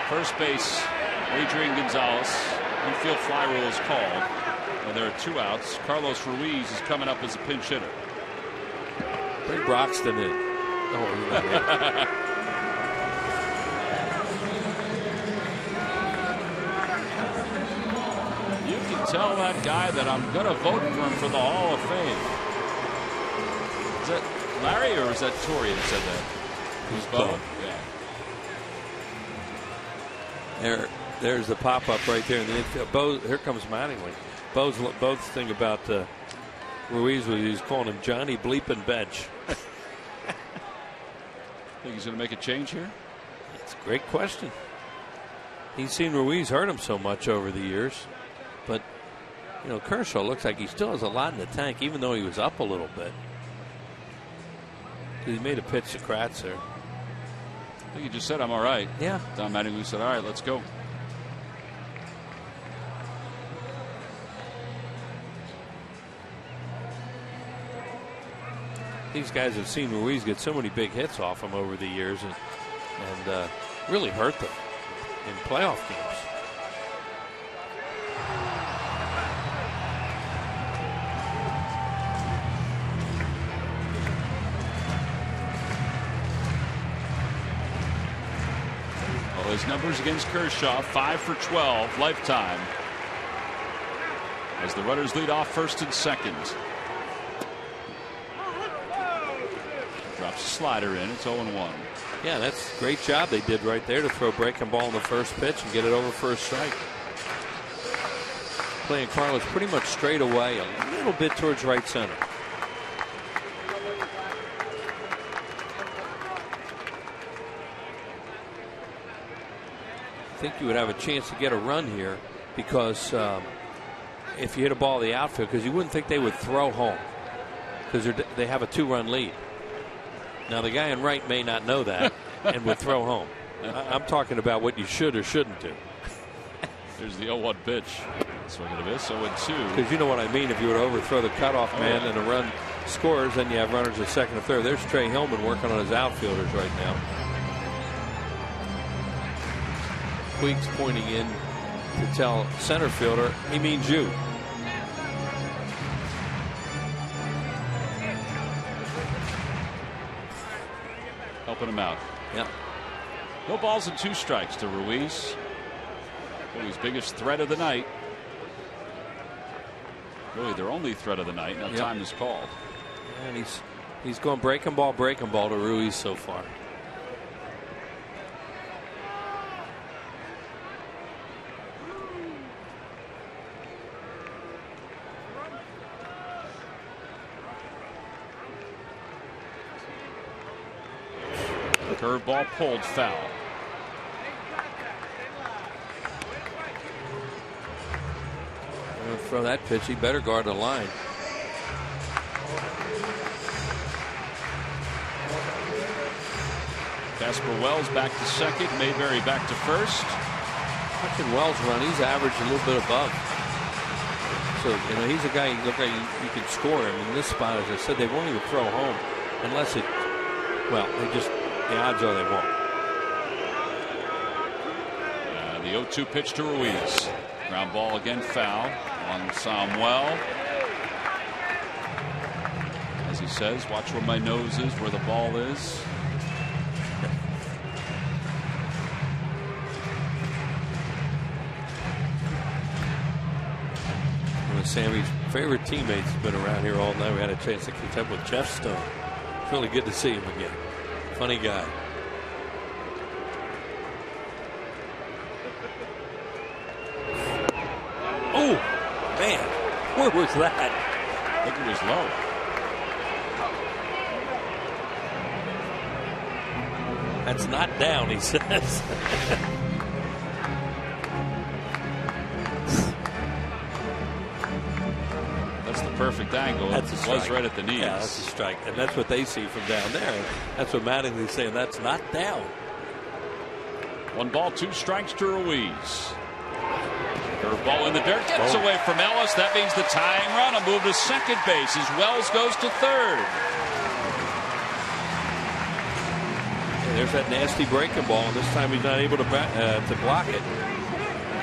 First base Adrian Gonzalez. Infield fly rule is called. And there are 2 outs. Carlos Ruiz is coming up as a pinch hitter. Bring Broxton in. Oh, he's not here. You can tell that guy that I'm going to vote for him for the Hall of Fame. Is that Larry or is that Torrey that said that? He's both. Yeah. There's the pop-up right there in the infield. Bo, here comes Mattingly. Bo's thing about Ruiz was he's calling him Johnny Bleepin' Bench. Think he's going to make a change here? That's a great question. He's seen Ruiz hurt him so much over the years. But, you know, Kershaw looks like he still has a lot in the tank, even though he was up a little bit. He made a pitch to Kratz there. I think he just said, I'm all right. Yeah. Don Mattingly said, all right, let's go. These guys have seen Ruiz get so many big hits off him over the years and really hurt them in playoff games. Well, his numbers against Kershaw, 5 for 12 lifetime. As the runners lead off first and second. Drops a slider in. It's 0-1. Yeah, that's a great job they did right there to throw breaking ball on the first pitch and get it over for a strike. Playing Carlos pretty much straight away, a little bit towards right center. I think you would have a chance to get a run here because if you hit a ball in the outfield, because you wouldn't think they would throw home because they have a 2-run lead. Now the guy in right may not know that and would throw home. I'm talking about what you should or shouldn't do. There's the 0-1 pitch. Swing and a miss. 0-2. Because you know what I mean. If you were to overthrow the cutoff man and a run scores, then you have runners at second and third. There's Trey Hillman working on his outfielders right now. Puig's pointing in to tell center fielder he means you. Helping him out. Yeah. No balls and 2 strikes to Ruiz. His biggest threat of the night. Really their only threat of the night. Now time is called. And he's going breaking ball to Ruiz so far. Curveball pulled foul. Throw that pitch, he better guard the line. Casper Wells back to second. Mayberry back to first. How can Wells run? He's averaged a little bit above. So, you know, he's a guy you look like you can score him in this spot. As I said, they won't even throw home unless it, well, the odds are they won't. The 0-2 pitch to Ruiz. Ground ball again, foul on Samuel. As he says, watch where my nose is, where the ball is. One of Sammy's favorite teammates has been around here all night. We had a chance to catch up with Jeff Stone. It's really good to see him again. Funny guy. Oh, man. Where was that? I think it was low. That's not down, he says. That's the perfect angle. That's a strike. It was right at the knees. Yeah, that's a strike. And that's what they see from down there. That's what Mattingly's saying. That's not down. 1 ball, 2 strikes to Ruiz. Curveball in the dirt, gets away from Ellis. That means the tying run. A move to second base as Wells goes to third. And there's that nasty breaking ball. This time he's not able to block it.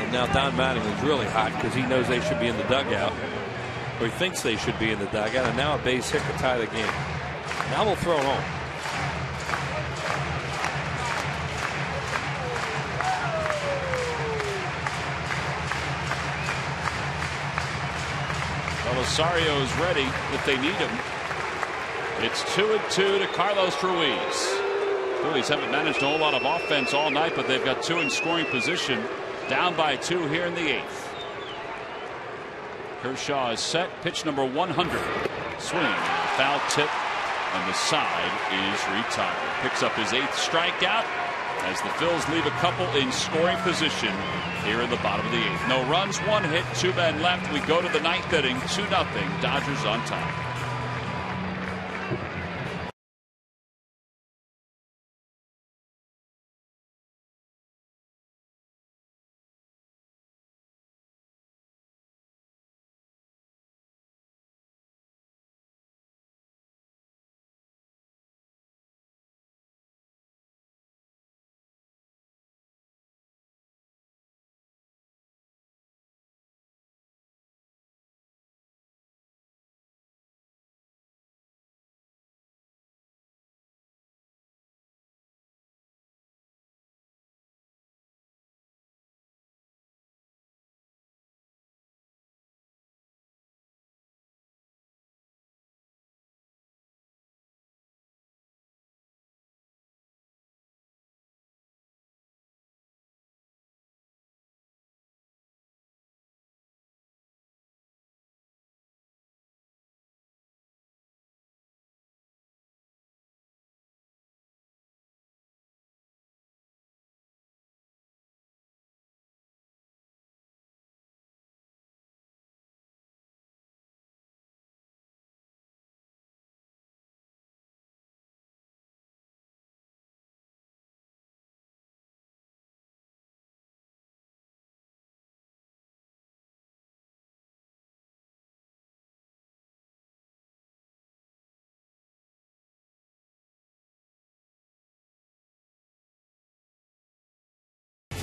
And now Don Mattingly's really hot because he knows they should be in the dugout, or he thinks they should be in the dugout, and now a base hit to tie the game. Now we'll throw home. Well, Osorio is ready if they need him. It's 2-2 to Carlos Ruiz. Phillies haven't managed a whole lot of offense all night, but they've got 2 in scoring position. Down by 2 here in the 8th. Kershaw is set. Pitch number 100. Swing. Foul tip. And the side is retired. Picks up his 8th strikeout as the Phils leave a couple in scoring position here in the bottom of the 8th. No runs, 1 hit, 2 men left. We go to the 9th inning. 2-0. Dodgers on top.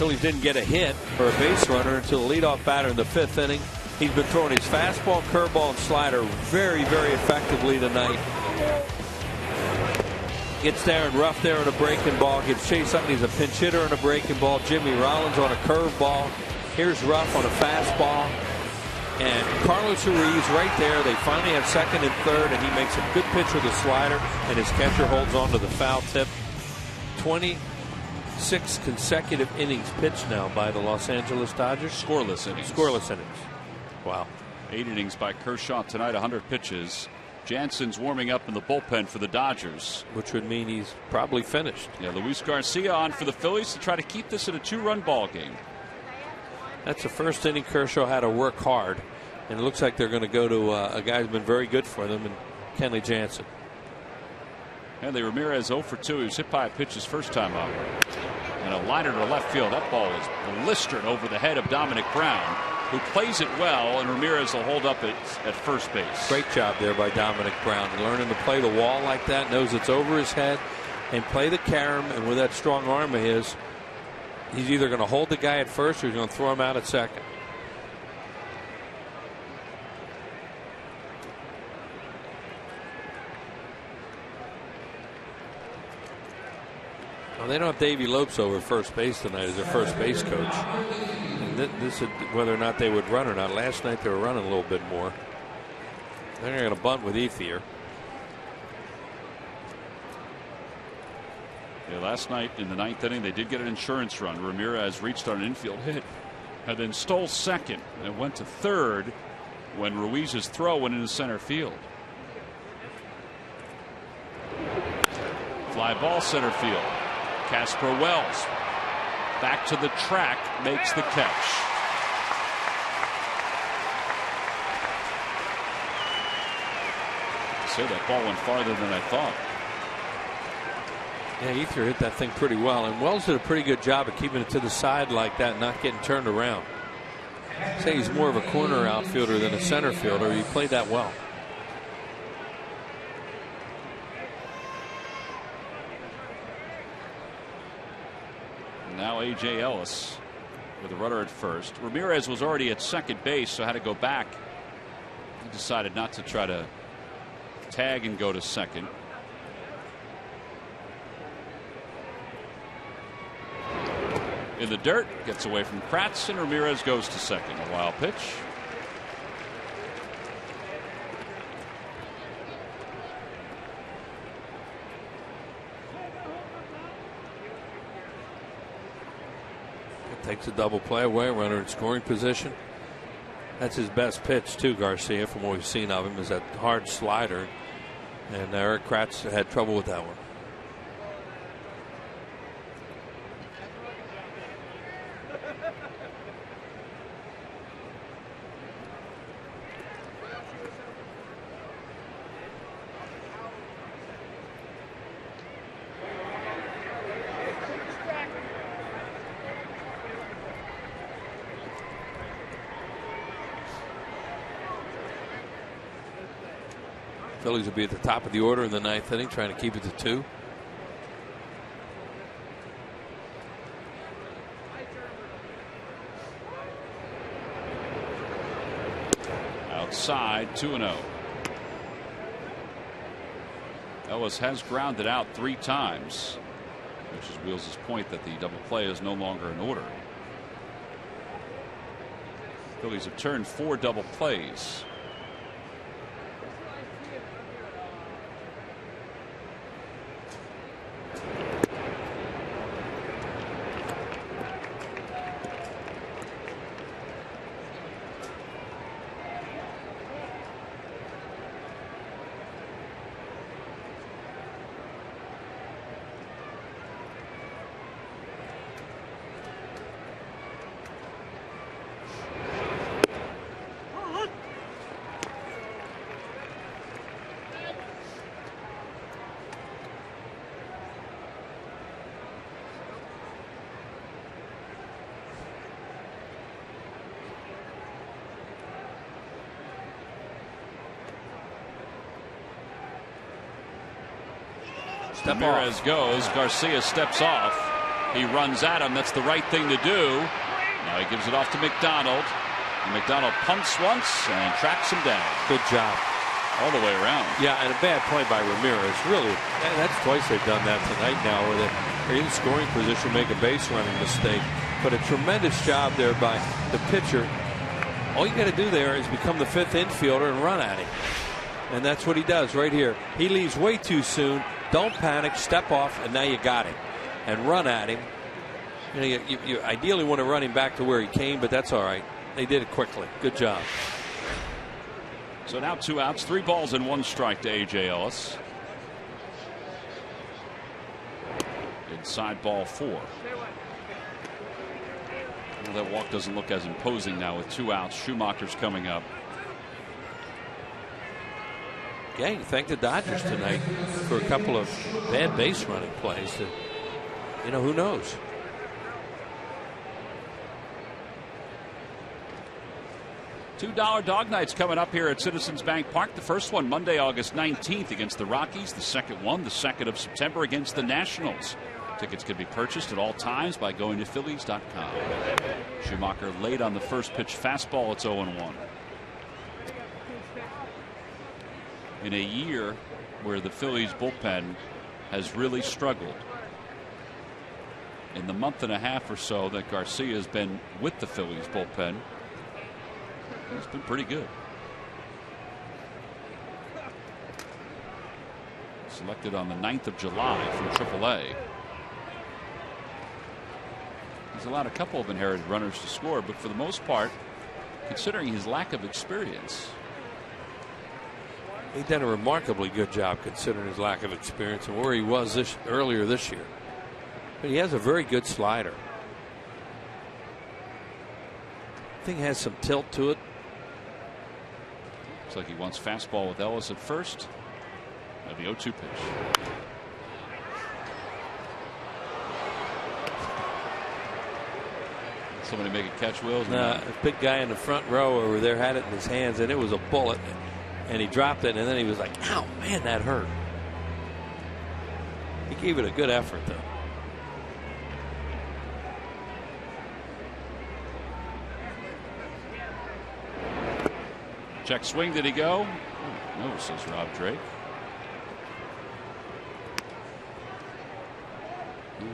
Phillies didn't get a hit or a base runner until the leadoff batter in the 5th inning. He's been throwing his fastball, curveball, and slider very, very effectively tonight. Gets there and rough there on a breaking ball. Gets Chase Utley, he's a pinch hitter on a breaking ball. Jimmy Rollins on a curveball. Here's Ruff on a fastball. And Carlos Ruiz right there. They finally have 2nd and 3rd, and he makes a good pitch with a slider, and his catcher holds on to the foul tip. 26 consecutive innings pitched now by the Los Angeles Dodgers. Scoreless innings. Scoreless innings. Wow. 8 innings by Kershaw tonight, 100 pitches. Jansen's warming up in the bullpen for the Dodgers. Which would mean he's probably finished. Yeah, Luis Garcia on for the Phillies to try to keep this at a 2-run ball game. That's the first inning Kershaw had to work hard. And it looks like they're going to go to a guy who's been very good for them, and Kenley Jansen. And Ramirez 0 for 2. He was hit by a pitch his first time up. And a liner to left field. That ball is blistered over the head of Dominic Brown, who plays it well, and Ramirez will hold up at first base. Great job there by Dominic Brown. Learning to play the wall like that, knows it's over his head, and play the carom, and with that strong arm of his, he's either going to hold the guy at first or he's going to throw him out at second. Well, they don't have Davey Lopes over first base tonight as their first base coach. And this is whether or not they would run or not. Last night they were running a little bit more. They're going to bunt with Ethier. Yeah, last night in the 9th inning they did get an insurance run. Ramirez reached on an infield hit and then stole second and went to third when Ruiz's throw went into center field. Fly ball center field. Casper Wells back to the track, makes the catch. Say that ball went farther than I thought. Yeah, Ethier hit that thing pretty well, and Wells did a pretty good job of keeping it to the side like that, not getting turned around. Say he's more of a corner outfielder than a center fielder. He played that well. Now A.J. Ellis with a runner at first. Ramirez was already at second base, so had to go back. He decided not to try to tag and go to second. In the dirt, gets away from Kratz, and Ramirez goes to second. A wild pitch. Takes a double play away, runner in scoring position. That's his best pitch too, Garcia, from what we've seen of him, is that hard slider. And Eric Kratz had trouble with that one. Phillies will be at the top of the order in the ninth inning, trying to keep it to 2. Outside, 2-0. Ellis has grounded out 3 times, which is Wheels' point that the double play is no longer in order. Phillies have turned 4 double plays. Ramirez goes. Garcia steps off. He runs at him. That's the right thing to do. Now he gives it off to McDonald. And McDonald punts once and tracks him down. Good job. All the way around. Yeah, and a bad play by Ramirez. Really, that's twice they've done that tonight now, where they're in scoring position, make a base running mistake. But a tremendous job there by the pitcher. All you got to do there is become the 5th infielder and run at him. And that's what he does right here. He leaves way too soon. Don't panic, step off, and now you got him. And run at him. You know, you ideally want to run him back to where he came, but that's all right. They did it quickly. Good job. So now 2 outs, 3 balls and 1 strike to A.J. Ellis. Inside ball 4. Well, that walk doesn't look as imposing now with 2 outs. Schumacher's coming up. Yeah, you thank the Dodgers tonight for a couple of bad base running plays. That, you know, who knows? $2 dog nights coming up here at Citizens Bank Park. The first one Monday, August 19th against the Rockies. The second one, the 2nd of September against the Nationals. Tickets can be purchased at all times by going to Phillies.com. Schumacher late on the first pitch fastball. It's 0-1. In a year where the Phillies bullpen has really struggled, in the month and a half or so that Garcia has been with the Phillies bullpen, he's been pretty good. Selected on the 9th of July from AAA. He's allowed a couple of inherited runners to score, but for the most part, considering his lack of experience, he's done a remarkably good job considering his lack of experience and where he was earlier this year. But he has a very good slider. Thing has some tilt to it. Looks like he wants fastball with Ellis at first. Now the 0-2 pitch. Somebody make a catch, Wills? A big guy in the front row over there had it in his hands, and it was a bullet. And he dropped it, and then he was like, ow, man, that hurt. He gave it a good effort, though. Check swing. Did he go? Oh, no, says Rob Drake.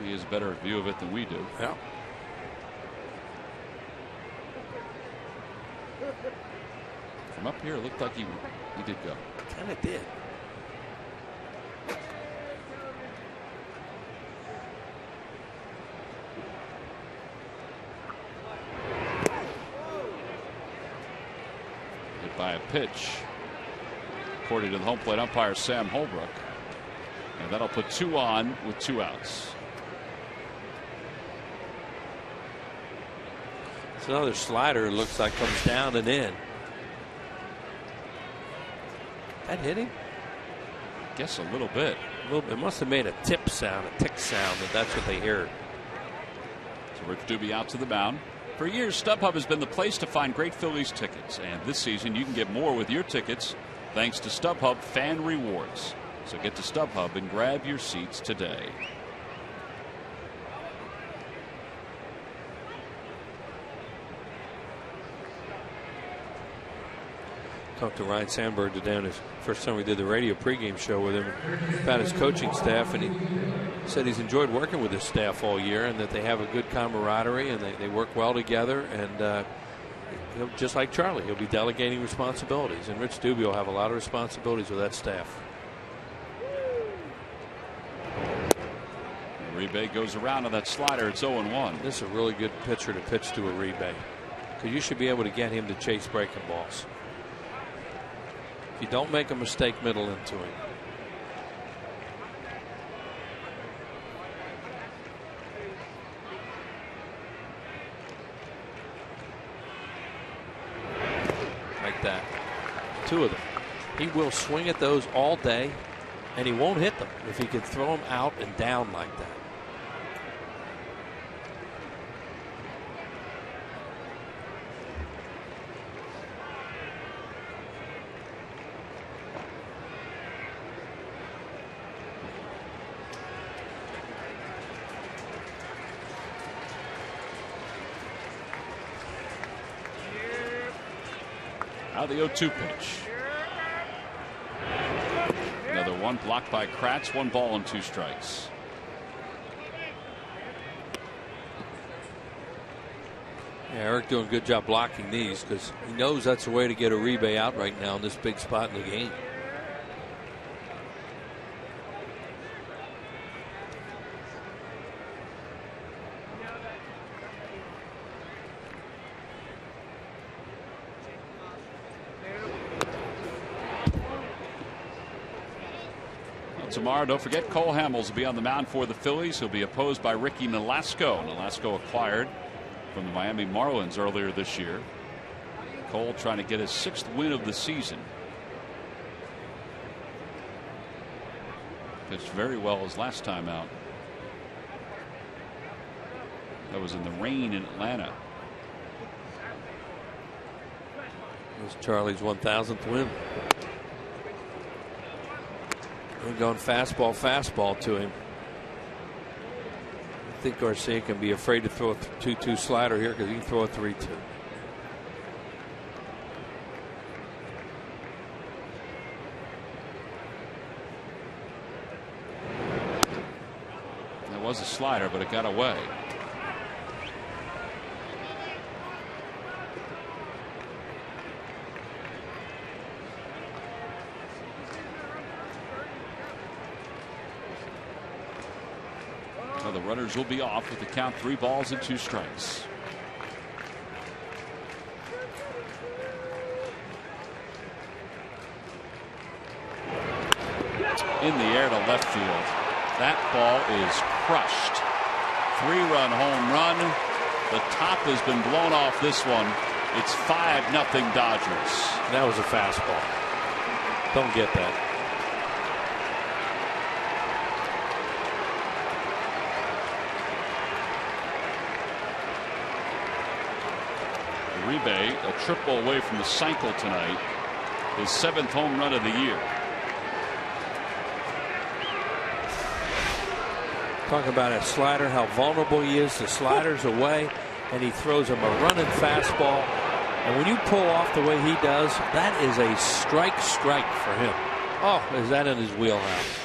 He has a better view of it than we do. Yeah. From up here, it looked like he did go. Kind of did. Hit by a pitch, according to the home plate umpire Sam Holbrook. And that'll put 2 on with 2 outs. It's another slider. It looks like comes down and in. That hit him? Guess a little bit. It must have made a tip sound, a tick sound, that's what they heard. So Rich Doobie out to the mound. For years, StubHub has been the place to find great Phillies tickets. And this season, you can get more with your tickets thanks to StubHub Fan Rewards. So get to StubHub and grab your seats today. Talked to Ryan Sandberg today on his first time we did the radio pregame show with him about his coaching staff, and he said he's enjoyed working with his staff all year and that they have a good camaraderie and they work well together, and just like Charlie, he'll be delegating responsibilities, and Rich Doobie will have a lot of responsibilities with that staff. Uribe goes around on that slider. It's 0-1. This is a really good pitcher to pitch to Uribe, because you should be able to get him to chase breaking balls. If you don't make a mistake middle into him. Like that. 2 of them. He will swing at those all day, and he won't hit them if he can throw them out and down like that. Now the 0-2 pitch. Another one blocked by Kratz. 1 ball and 2 strikes. Yeah, Eric doing a good job blocking these, because he knows that's the way to get Uribe out right now in this big spot in the game. Tomorrow, don't forget, Cole Hamels will be on the mound for the Phillies. He'll be opposed by Ricky Nolasco. Nolasco acquired from the Miami Marlins earlier this year. Cole trying to get his 6th win of the season. Pitched very well his last time out. That was in the rain in Atlanta. It was Charlie's 1,000th win. We're going fastball to him. I think Garcia can be afraid to throw a 2-2 slider here, because he can throw a 3-2. That was a slider, but it got away. The runners will be off with the count 3 balls and 2 strikes. In the air to left field. That ball is crushed. 3-run home run. The top has been blown off this one. It's 5-0 Dodgers. That was a fastball. Don't get that. Uribe, a triple away from the cycle tonight. His 7th home run of the year. Talk about a slider, how vulnerable he is. The slider's away, and he throws him a running fastball, And when you pull off the way he does, that is a strike for him. Oh, is that in his wheelhouse?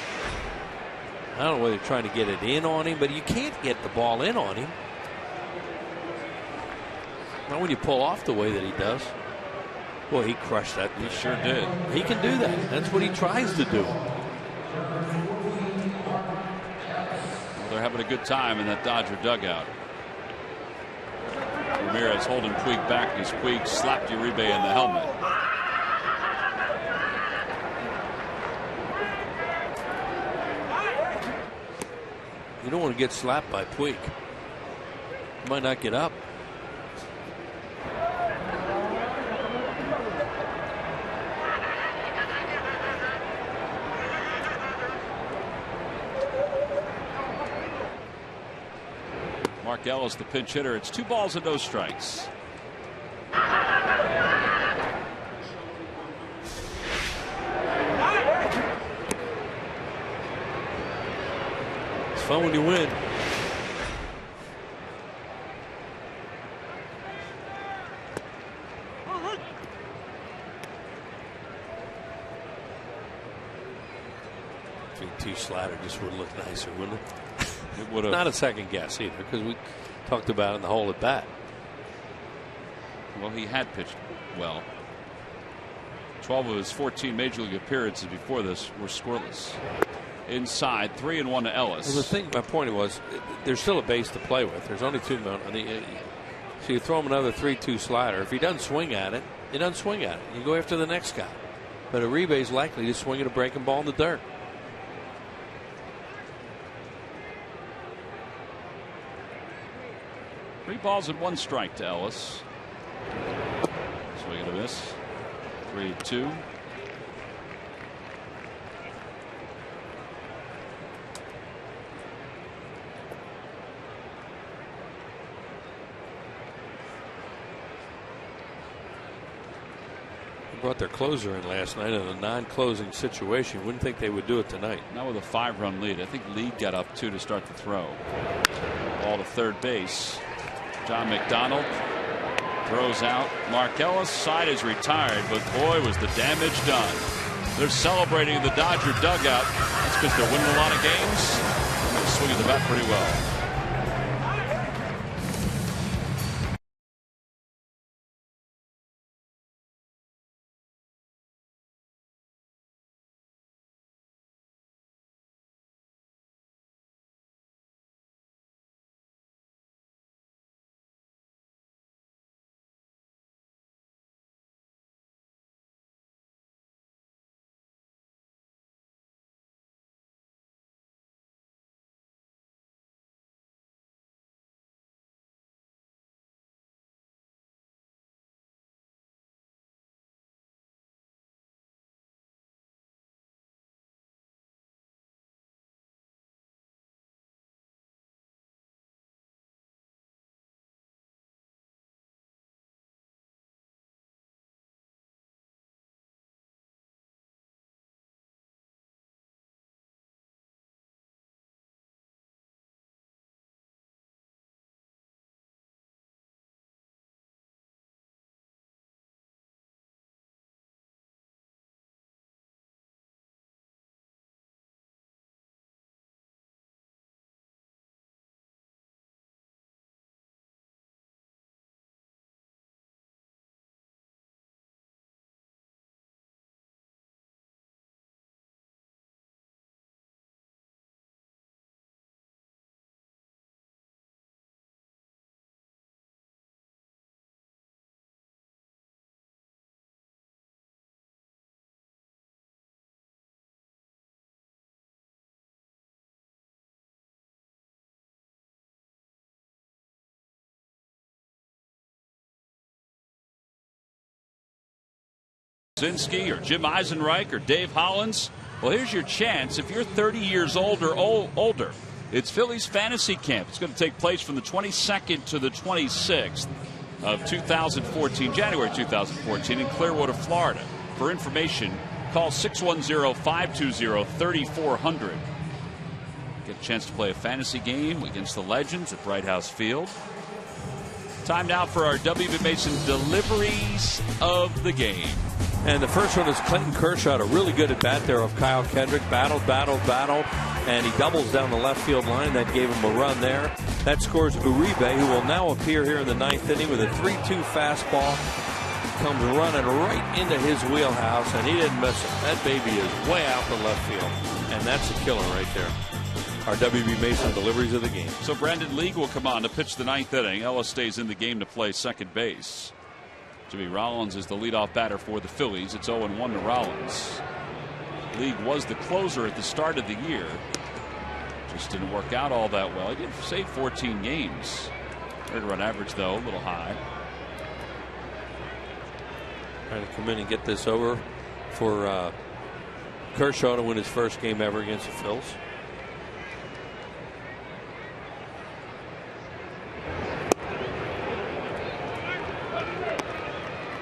I don't know whether you're trying to get it in on him, but you can't get the ball in on him. Not when you pull off the way that he does. Boy, he crushed that. He sure did. He can do that. That's what he tries to do. Well, they're having a good time in that Dodger dugout. Ramirez holding Puig back as Puig slapped Uribe in the helmet. You don't want to get slapped by Puig. You might not get up. Mark Ellis, the pinch hitter. It's 2 balls and no strikes. It's fun when you win. I think 2 slider just would look nicer, wouldn't it? It would have. Not a second guess either, because we talked about it in the hole at bat. Well, he had pitched well. 12 of his 14 major league appearances before this were scoreless. Inside, 3-1 to Ellis. Well, the thing, my point was, there's still a base to play with. There's only 2 men. So you throw him another 3-2 slider. If he doesn't swing at it, he doesn't swing at it. You go after the next guy. But Uribe is likely to swing at a breaking ball in the dirt. Three balls and 1 strike to Ellis. Swing and a miss. 3-2. They brought their closer in last night in a non-closing situation. Wouldn't think they would do it tonight. Now with a 5-run lead. I think Lead got up 2 to start the throw. Ball to third base. John McDonald throws out. Mark Ellis' side is retired, but boy, was the damage done. They're celebrating in the Dodger dugout. That's because they're winning a lot of games. They're swinging the bat pretty well. Zinski or Jim Eisenreich or Dave Hollins. Well, here's your chance. If you're 30 years old or older, it's Phillies Fantasy Camp. It's going to take place from the 22nd to the 26th of 2014, January 2014, in Clearwater, Florida. For information, call 610-520-3400. Get a chance to play a fantasy game against the Legends at Bright House Field. Time now for our WB Mason deliveries of the game. And the first one is Clayton Kershaw, a really good at bat there of Kyle Kendrick. Battled, and he doubles down the left field line. That gave him a run there. That scores Uribe, who will now appear here in the 9th inning with a 3-2 fastball. Comes running right into his wheelhouse, and he didn't miss it. That baby is way out the left field, and that's a killer right there. Our WB Mason deliveries of the game. So Brandon League will come on to pitch the 9th inning. Ellis stays in the game to play second base. Jimmy Rollins is the leadoff batter for the Phillies. It's 0-1 to Rollins. League was the closer at the start of the year. Just didn't work out all that well. He did save 14 games. Third run average, though, a little high. Trying to come in and get this over for Kershaw to win his first game ever against the Phils.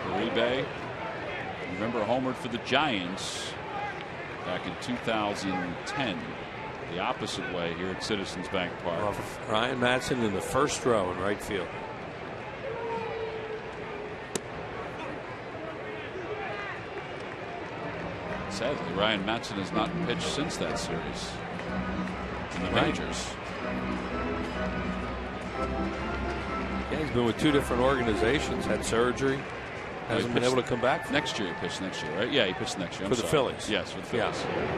Uribe, remember, homered for the Giants back in 2010. The opposite way here at Citizens Bank Park. Ryan Madson in the first row in right field. Sadly, Ryan Madson has not pitched since that series in the majors. Yeah, he's been with 2 different organizations, had surgery, hasn't been able to come back. Next year, he pitched next year, right? Yeah, he pitched next year. For the Phillies. Yes, for the Phillies. Yeah.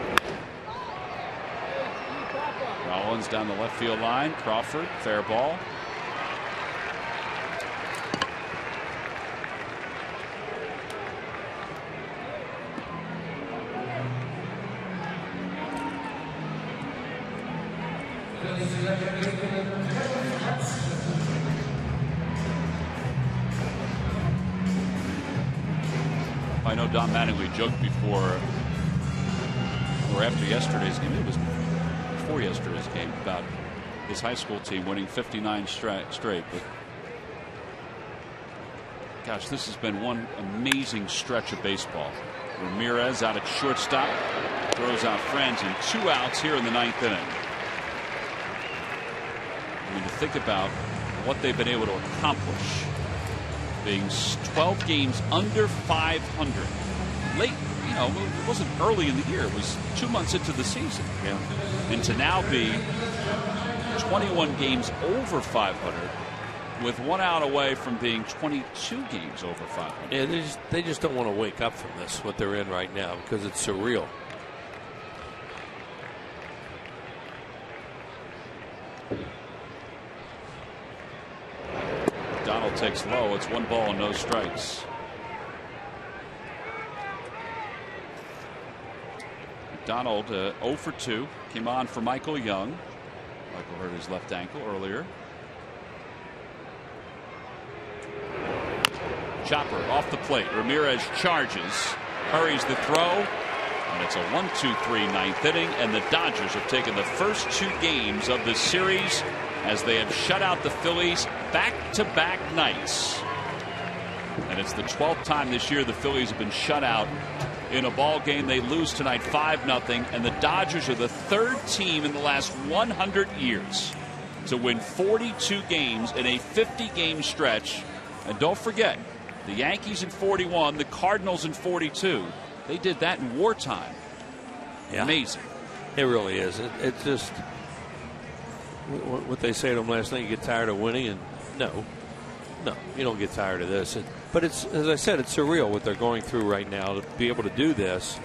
Rollins down the left field line. Crawford, fair ball. I know Don Mattingly joked before or after yesterday's game. It was before yesterday's game about his high school team winning 59 straight. But gosh, this has been one amazing stretch of baseball. Ramirez out at shortstop, throws out Friends, and 2 outs here in the 9th inning. I mean, to think about what they've been able to accomplish, being 12 games under 500 late, you know, it wasn't early in the year, it was 2 months into the season. Yeah. And to now be 21 games over 500 with 1 out away from being 22 games over 500. Yeah, they just don't want to wake up from this, what they're in right now, because it's surreal. Donald takes low. It's 1 ball and no strikes. Donald 0 for 2. Came on for Michael Young. Michael hurt his left ankle earlier. Chopper off the plate. Ramirez charges. Hurries the throw. And it's a 1-2-3 9th inning. And the Dodgers have taken the first 2 games of this series as they have shut out the Phillies back-to-back nights. And it's the 12th time this year the Phillies have been shut out in a ball game. They lose tonight 5-0, and the Dodgers are the 3rd team in the last 100 years to win 42 games in a 50-game stretch. And don't forget, the Yankees in 41, the Cardinals in 42. They did that in wartime. Yeah. Amazing. It really is. It's just what they say to them last night, you get tired of winning, and no, you don't get tired of this. But it's, as I said, it's surreal what they're going through right now to be able to do this.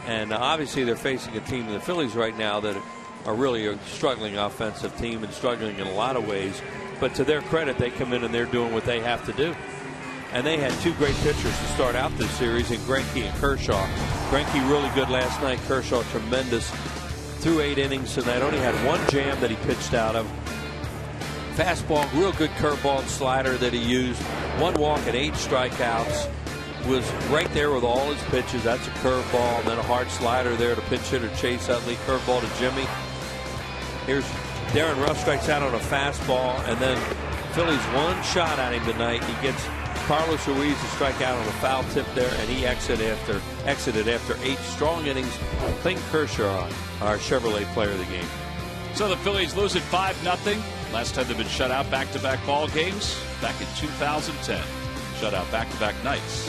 And obviously they're facing a team in the Phillies right now that are really a struggling offensive team and struggling in a lot of ways. But to their credit, they come in and they're doing what they have to do. And they had 2 great pitchers to start out this series in Greinke and Kershaw. Greinke really good last night. Kershaw tremendous. Through 8 innings tonight. Only had 1 jam that he pitched out of. Fastball, real good curveball and slider that he used. 1 walk and 8 strikeouts. Was right there with all his pitches. That's a curveball, and then a hard slider there to pinch hitter Chase Utley. Curveball to Jimmy. Here's Darren Ruff strikes out on a fastball, and then Phillies 1 shot at him tonight. He gets Carlos Ruiz to strike out on a foul tip there, and he exited after 8 strong innings. Clayton Kershaw, our Chevrolet player of the game. So the Phillies lose it 5-0. Last time they've been shut out back-to-back ball games, back in 2010. Shut out back-to-back nights.